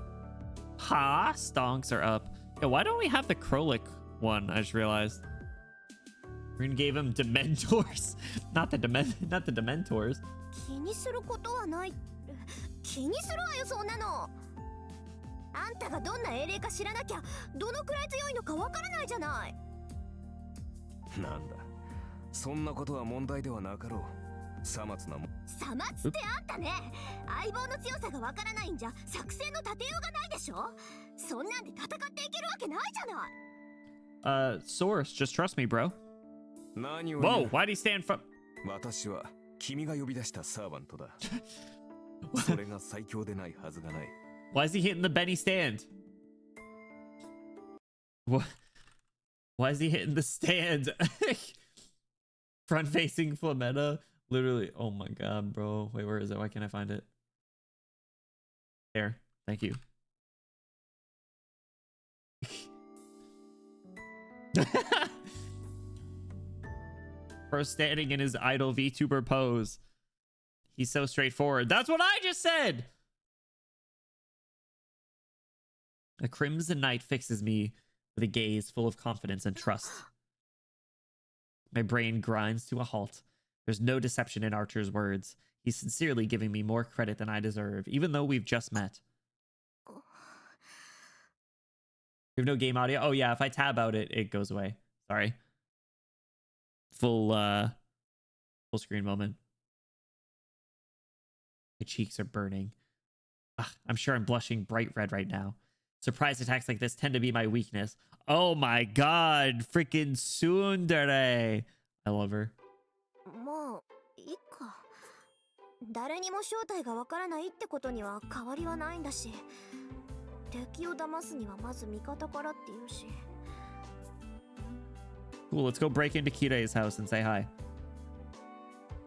Ha! Stonks are up. Yeah, why don't we have the Krolik one? I just realized. Rain gave him Dementors. not the Dementors. 気にすることはない。気にするわよ、そんなの。あんたがどんな英霊か知らなきゃ、どのくらい強いのかわからないじゃない。なんだ、そんなことは問題ではなかろう。さまつなも。さまつってあんたね、相棒の強さがわからないんじゃ作戦の立てようがないでしょ。そんなんで戦っていけるわけないじゃない。Source, just trust me, bro. 何を Whoa, why'd he stand from... 私は君が呼び出したサーバントだ。それが最強でないはずがない。Why is he hitting the Benny stand? What? Why is he hitting the stand? Front facing Flametta. Literally. Oh my god, bro. Wait, where is it? Why can't I find it? There. Thank you. Bro standing in his idle VTuber pose. He's so straightforward. That's what I just said! A crimson knight fixes me with a gaze full of confidence and trust. My brain grinds to a halt. There's no deception in Archer's words. He's sincerely giving me more credit than I deserve, even though we've just met. You have no game audio? Oh yeah, if I tab out it goes away. Sorry. Full screen moment. My cheeks are burning. Ugh, I'm sure I'm blushing bright red right now. Surprise attacks like this tend to be my weakness. Oh my god, freaking Tsundere. I love her. もういいか。誰にも正体がわからないってことには変わりはないんだし、敵を騙すにはまず味方からって言うし。Cool, let's go break into Kirei's house and say hi.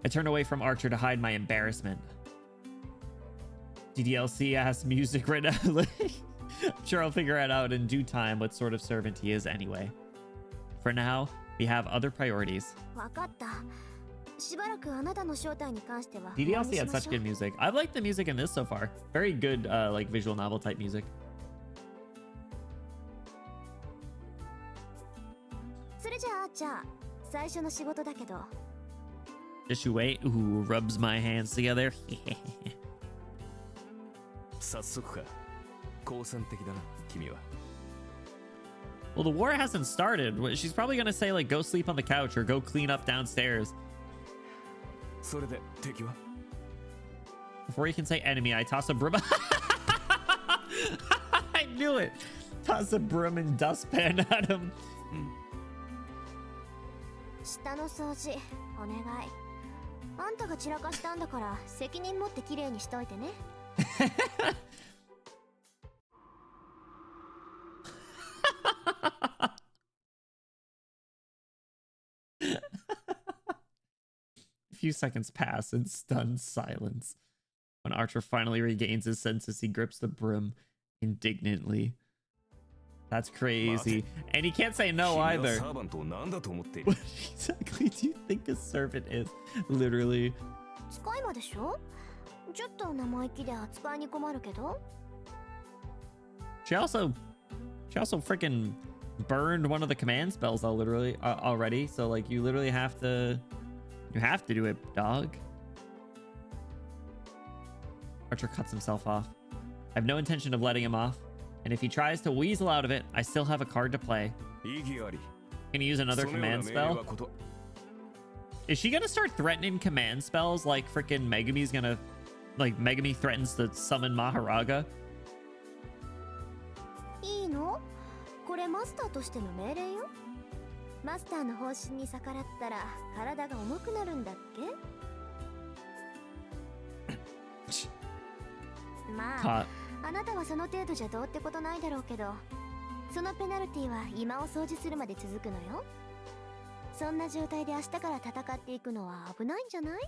I turn away from Archer to hide my embarrassment. DDLC ass music right now. I'm sure I'll figure it out in due time what sort of servant he is anyway. For now, we have other priorities. わかった。しばらくあなたの正体に関しては。DDLC had such good music. I've liked the music in this so far. Very good, like visual novel type music. それじゃあじゃあ最初の仕事だけど。Just you wait. Ooh, rubs my hands together. 早速か。好戦的だな、君は。Well, the war hasn't started. She's probably gonna say like, go sleep on the couch or go clean up downstairs. それで敵は Before you can say enemy, I toss a broom. I knew it. Toss a broom and dustpan at him. 下の掃除お願い。あんたが散らかしたんだから責任持ってきれいにしといてね。A few seconds pass in stunned silence. When Archer finally regains his senses, he grips the broom indignantly. That's crazy. And he can't say no either. What exactly do you think a servant is? Literally. 使い魔でしょ？ちょっと生意気で扱いに困るけど。She also freaking burned one of the command spells already. So like you literally have to do it, dog. Archer cuts himself off. I have no intention of letting him off. And if he tries to weasel out of it, I still have a card to play. Can he use another command spell? Is she gonna start threatening command spells like freaking Megami's gonna... Like Megami threatens to summon Maharaga? いいの？これマスターとしての命令よ。マスターの方針に逆らったら体が重くなるんだっけ？まあ caught. あなたはその程度じゃどうってことないだろうけど、そのペナルティは今を掃除するまで続くのよ。そんな状態で明日から戦っていくのは危ないんじゃない？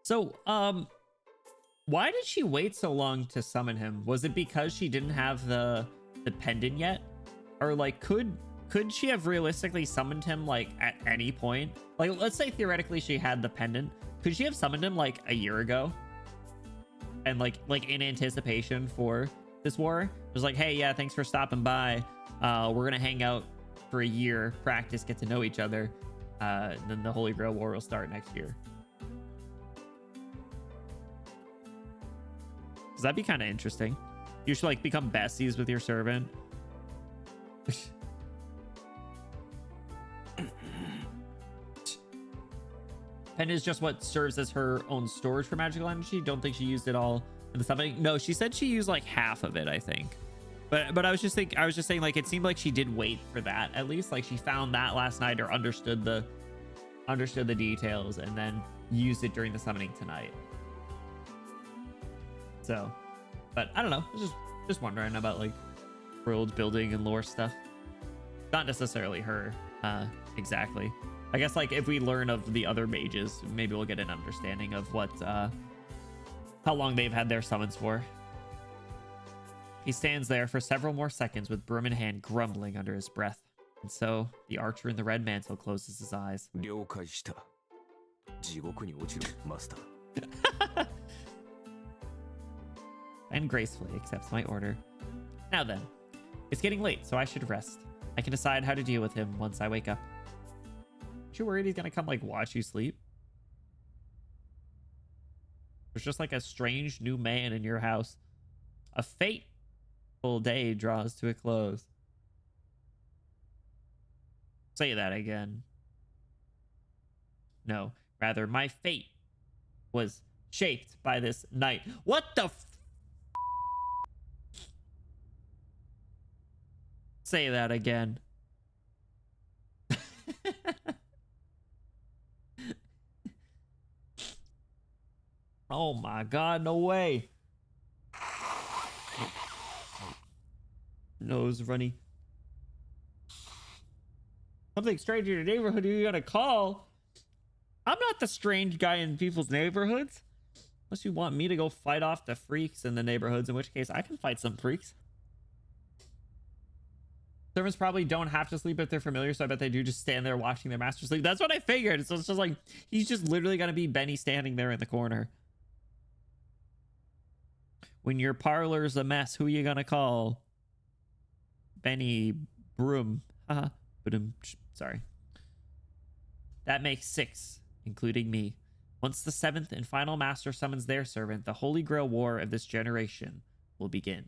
So, why did she wait so long to summon him? Was it because she didn't have the pendant yet? Or like, could she have realistically summoned him like at any point? Like, let's say theoretically she had the pendant. Could she have summoned him like a year ago? And like in anticipation for this war? It was like, hey, yeah, thanks for stopping by. We're gonna hang out for a year, practice, get to know each other. Then the Holy Grail War will start next year. Because that'd be kind of interesting. You should like become besties with your servant. Pen is just what serves as her own storage for magical energy. Don't think she used it all in the summoning. No, she said she used like half of it, I think. But I was just saying like it seemed like she did wait for that at least. Like she found that last night or understood the details and then used it during the summoning tonight. So, but I don't know. I was just wondering about like world building and lore stuff. Not necessarily her exactly. I guess like if we learn of the other mages, maybe we'll get an understanding of what how long they've had their summons for. He stands there for several more seconds with broom in hand, grumbling under his breath. And so the archer in the red mantle closes his eyes. 了解した。地獄に落ちるマスター。And gracefully accepts my order. Now then, it's getting late, so I should rest. I can decide how to deal with him once I wake up. Aren't you worried he's gonna come like watch you sleep? There's just like a strange new man in your house. A fateful day draws to a close. Say that again. No, rather, my fate was shaped by this night. What the Say that again. Oh my god, no way. Nose runny. Something strange in your neighborhood you're gonna call? I'm not the strange guy in people's neighborhoods. Unless you want me to go fight off the freaks in the neighborhoods, in which case I can fight some freaks. Servants probably don't have to sleep if they're familiar, so I bet they do just stand there watching their master sleep. That's what I figured. So it's just like, he's just literally gonna be Benny standing there in the corner. When your parlor's a mess, who you gonna call? Benny Broom. Haha. Sorry. That makes 6, including me. Once the 7th and final master summons their servant, the Holy Grail War of this generation will begin.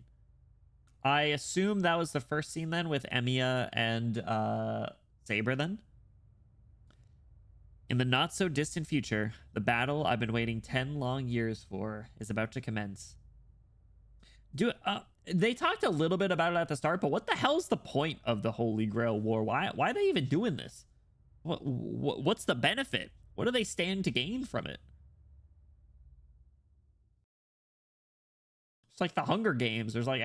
I assume that was the first scene then with Emiya and Saber then. In the not so distant future, the battle I've been waiting 10 long years for is about to commence. They talked a little bit about it at the start, but what the hell's the point of the Holy Grail War? Why are they even doing this? What's the benefit? What do they stand to gain from it? It's like the Hunger Games. There's like,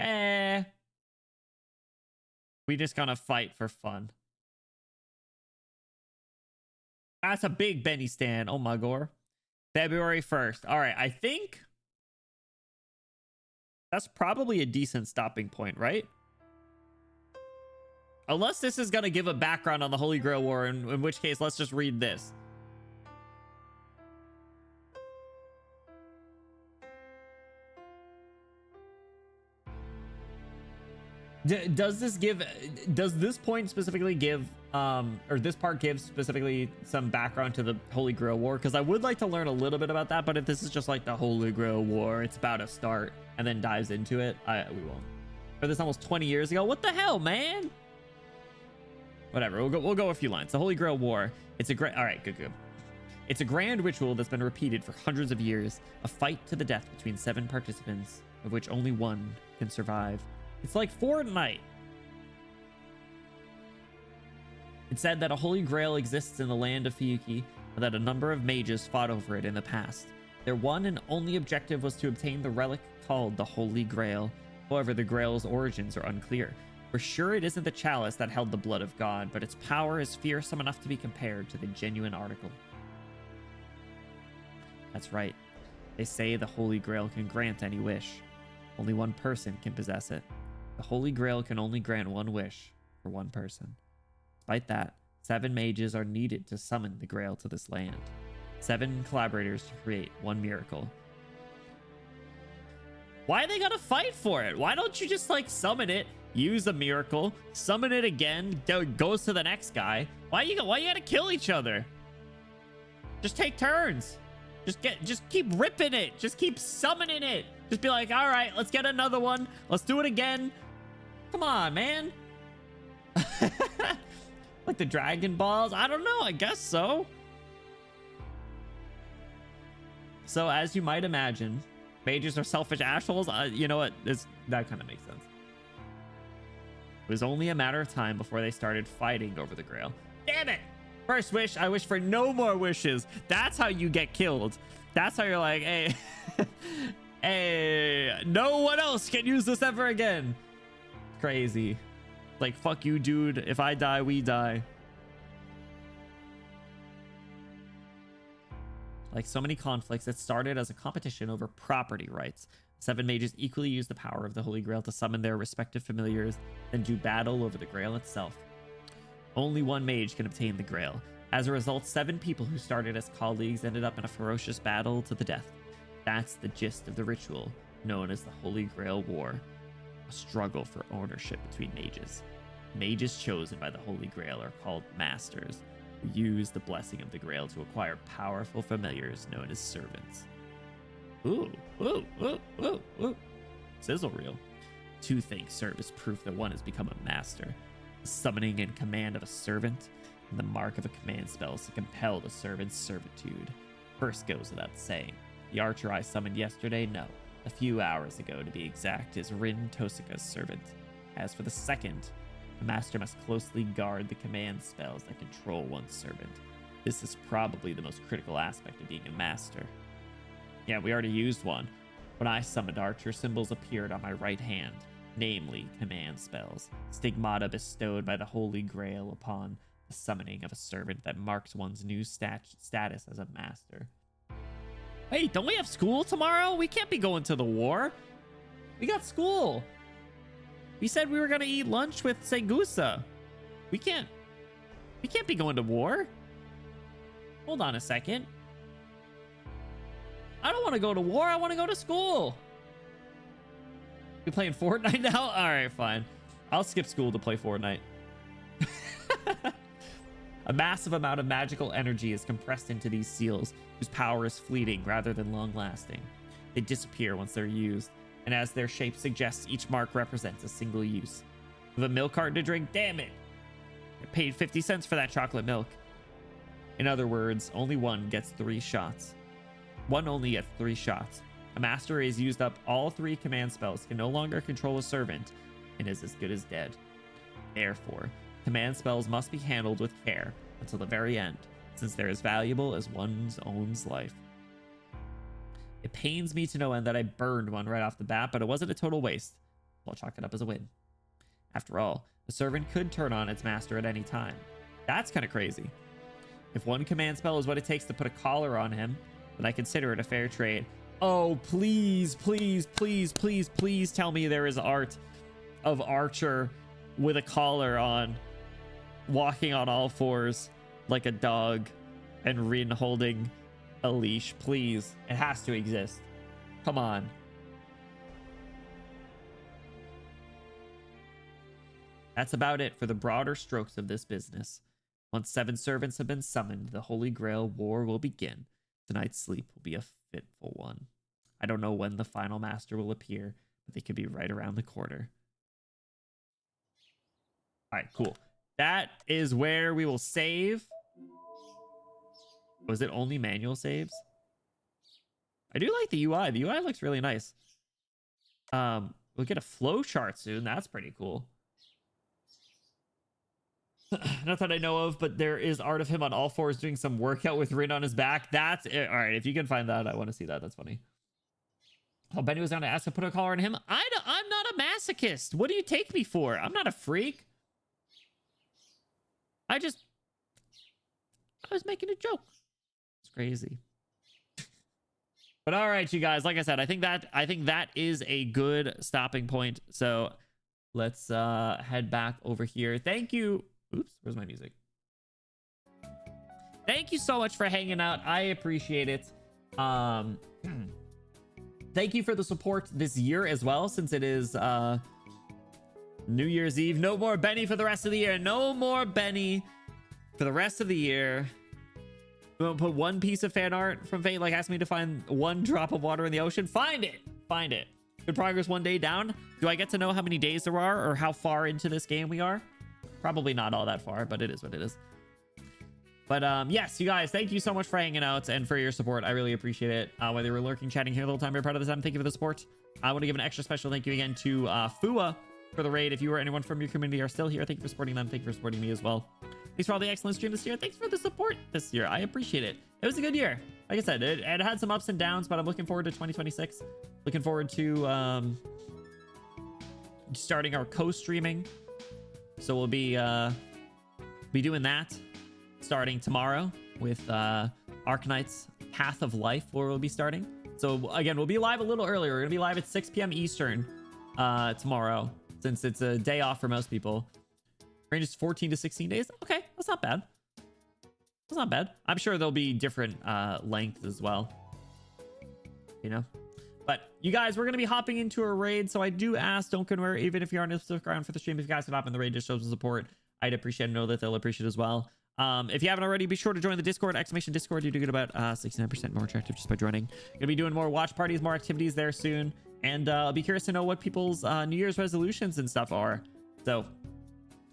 we just gonna fight for fun. That's a big Benny stand. Oh my god. February 1st. All right, I think that's probably a decent stopping point, right? Unless this is gonna give a background on the Holy Grail War, in which case, let's just read this. Does this point specifically give or this part gives specifically some background to the Holy Grail War? Because I would like to learn a little bit about that, but if this is just like the Holy Grail War, it's about to start and then dives into it, we won't. For this almost 20 years ago, what the hell, man? Whatever, we'll go a few lines. The Holy Grail War. It's a great. All right, good. It's a grand ritual that's been repeated for hundreds of years. A fight to the death between 7 participants, of which only one can survive. It's like Fortnite. It's said that a Holy Grail exists in the land of Fiyuki, and that a number of mages fought over it in the past. Their one and only objective was to obtain the relic called the Holy Grail. However, the Grail's origins are unclear. We're sure it isn't the chalice that held the blood of God, but its power is fearsome enough to be compared to the genuine article. That's right. They say the Holy Grail can grant any wish. Only one person can possess it. The Holy Grail can only grant one wish for one person. Despite that, 7 mages are needed to summon the Grail to this land. 7 collaborators to create one miracle. Why are they gonna fight for it? Why don't you just like summon it, use a miracle, summon it again, goes to the next guy? Why you gotta kill each other? Just take turns. Just keep ripping it. Just keep summoning it. Just be like, all right, let's get another one. Let's do it again. Come on, man. Like the Dragon Balls? I don't know. I guess so. So as you might imagine, mages are selfish assholes. You know what? That kind of makes sense. It was only a matter of time before they started fighting over the Grail. Damn it! First wish, I wish for no more wishes. That's how you get killed. That's how you're like, hey, hey, no one else can use this ever again. Crazy. Like, fuck you, dude. If I die, we die. Like so many conflicts, it started as a competition over property rights. 7 mages equally used the power of the Holy Grail to summon their respective familiars, then do battle over the Grail itself. Only one mage can obtain the Grail. As a result, 7 people who started as colleagues ended up in a ferocious battle to the death. That's the gist of the ritual, known as the Holy Grail War. A struggle for ownership between mages. Mages chosen by the Holy Grail are called Masters, who use the blessing of the Grail to acquire powerful familiars known as servants. Ooh, ooh, ooh, ooh, ooh. Sizzle reel. 2 things serve as proof that one has become a master. The summoning and command of a servant, and the mark of a command spell is to compel the servant's servitude. First goes without saying. The archer I summoned yesterday, no. A few hours ago, to be exact, is Rin Tosaka's servant. As for the second, the master must closely guard the command spells that control one's servant. This is probably the most critical aspect of being a master. Yeah, we already used one. When I summoned Archer, symbols appeared on my right hand, namely command spells, stigmata bestowed by the Holy Grail upon the summoning of a servant that marks one's new status as a master. Wait, don't we have school tomorrow? We can't be going to the war. We got school. We said we were gonna eat lunch with Segusa. We can't be going to war. Hold on a second. I don't want to go to war. I want to go to school. You playing Fortnite now? All right, fine. I'll skip school to play Fortnite. A massive amount of magical energy is compressed into these seals, whose power is fleeting rather than long-lasting. They disappear once they're used, and as their shape suggests, each mark represents a single use. With a milk carton to drink, damn it! I paid 50 cents for that chocolate milk. In other words, only one gets 3 shots. One only gets 3 shots. A master who has used up all 3 command spells can no longer control a servant and is as good as dead. Therefore, command spells must be handled with care until the very end, since they're as valuable as one's own life. It pains me to no end that I burned one right off the bat, but it wasn't a total waste. I'll chalk it up as a win. After all, a servant could turn on its master at any time. That's kind of crazy. If one command spell is what it takes to put a collar on him, then I consider it a fair trade. Oh, please, please, please, please, please tell me there is art of Archer with a collar on, walking on all 4s like a dog, and Rin holding a leash. Please. It has to exist. Come on. That's about it for the broader strokes of this business. Once 7 servants have been summoned, the Holy Grail War will begin. Tonight's sleep will be a fitful one. I don't know when the final master will appear, but they could be right around the corner. All right, cool. That is where we will save. Was it only manual saves? I do like the UI. The UI looks really nice. We'll get a flow chart soon. That's pretty cool. Not that I know of, but there is art of him on all fours doing some workout with Rin on his back. That's it. All right, if you can find that, I want to see that. That's funny. Oh, Benny was down to ask to put a collar on him. I'm not a masochist. What do you take me for? I'm not a freak. I was making a joke. It's crazy. But all right, you guys, like I said, I think that is a good stopping point. So let's head back over here. Thank you. Oops, where's my music? Thank you so much for hanging out. I appreciate it. Thank you for the support this year as well, since it is New Year's Eve. No more Benny for the rest of the year. No more Benny for the rest of the year. We won't put one piece of fan art from Fate, like ask me to find one drop of water in the ocean. Find it. Find it. Good progress one day down. Do I get to know how many days there are or how far into this game we are? Probably not all that far, but it is what it is. But yes, you guys, thank you so much for hanging out and for your support. I really appreciate it. Whether you're lurking, chatting here the whole time, you're part of the time, thank you for the support. I want to give an extra special thank you again to Fua for the raid. If you or anyone from your community are still here, thank you for supporting them. Thank you for supporting me as well. Thanks for all the excellent stream this year. Thanks for the support this year. I appreciate it. It was a good year. Like I said, it had some ups and downs, but I'm looking forward to 2026. Looking forward to starting our co-streaming. So we'll be doing that starting tomorrow with Arknight's Path of Life, where we'll be starting. So again, we'll be live a little earlier. We're gonna be live at 6 p.m. Eastern tomorrow, since it's a day off for most people. Range is 14 to 16 days. Okay, that's not bad. That's not bad. I'm sure there'll be different lengths as well, you know. But you guys, we're gonna be hopping into a raid, so I do ask, don't convert, even if you aren't stick around for the stream. If you guys can hop in the raid, just show some support. I'd appreciate it. Know that they'll appreciate it as well. If you haven't already, be sure to join the Discord, !Discord. You do get about 69% more attractive just by joining. Gonna be doing more watch parties, more activities there soon, and I'll be curious to know what people's New Year's resolutions and stuff are. So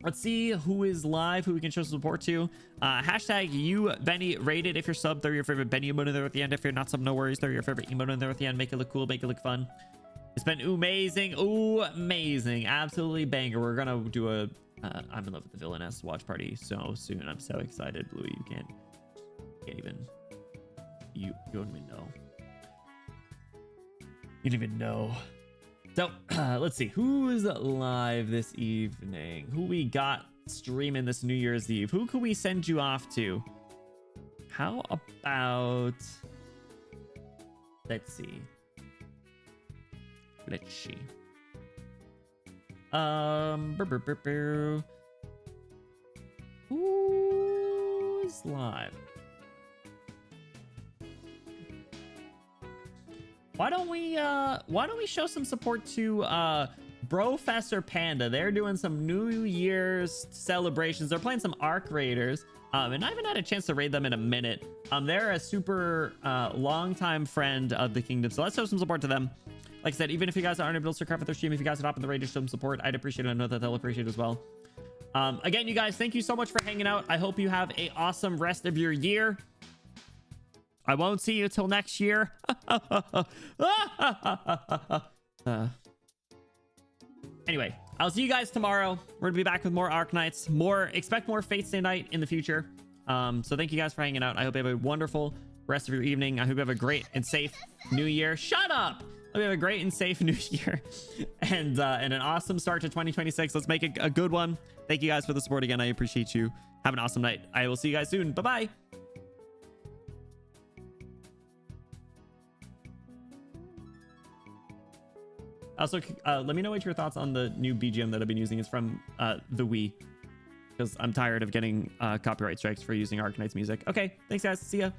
let's see who is live, who we can show support to. Hashtag you Benny rated if you're sub. Throw your favorite Benny emote in there at the end. If you're not sub, no worries. Throw your favorite emote in there at the end. Make it look cool, make it look fun. It's been amazing. Ooh, amazing. Absolutely banger. We're gonna do a I'm in love with the villainess watch party so soon. I'm so excited, Bluey. You can't even you don't even know. You don't even know. So let's see who's live this evening. Who we got streaming this New Year's Eve? Who could we send you off to? How about, let's see. Who's live? Why don't we show some support to Brofessor Panda? They're doing some New Year's celebrations. They're playing some Arc Raiders. And I haven't had a chance to raid them in a minute. They're a super longtime friend of the kingdom. So let's show some support to them. Like I said, even if you guys aren't able to craft with their stream, if you guys would hop in the raid to show them support, I'd appreciate it. I know that they'll appreciate it as well. Again, you guys, thank you so much for hanging out. I hope you have an awesome rest of your year. I won't see you till next year. Anyway, I'll see you guys tomorrow. We're gonna be back with more Arknights. Expect more Fate Stay Night in the future. So thank you guys for hanging out. I hope you have a wonderful rest of your evening. I hope you have a great and safe new year. Shut up! I hope you have a great and safe new year and an awesome start to 2026. Let's make it a good one. Thank you guys for the support again. I appreciate you. Have an awesome night. I will see you guys soon. Bye-bye. Also, let me know what your thoughts on the new BGM that I've been using. It's from the Wii, because I'm tired of getting copyright strikes for using Arknight's music. Okay, thanks guys. See ya.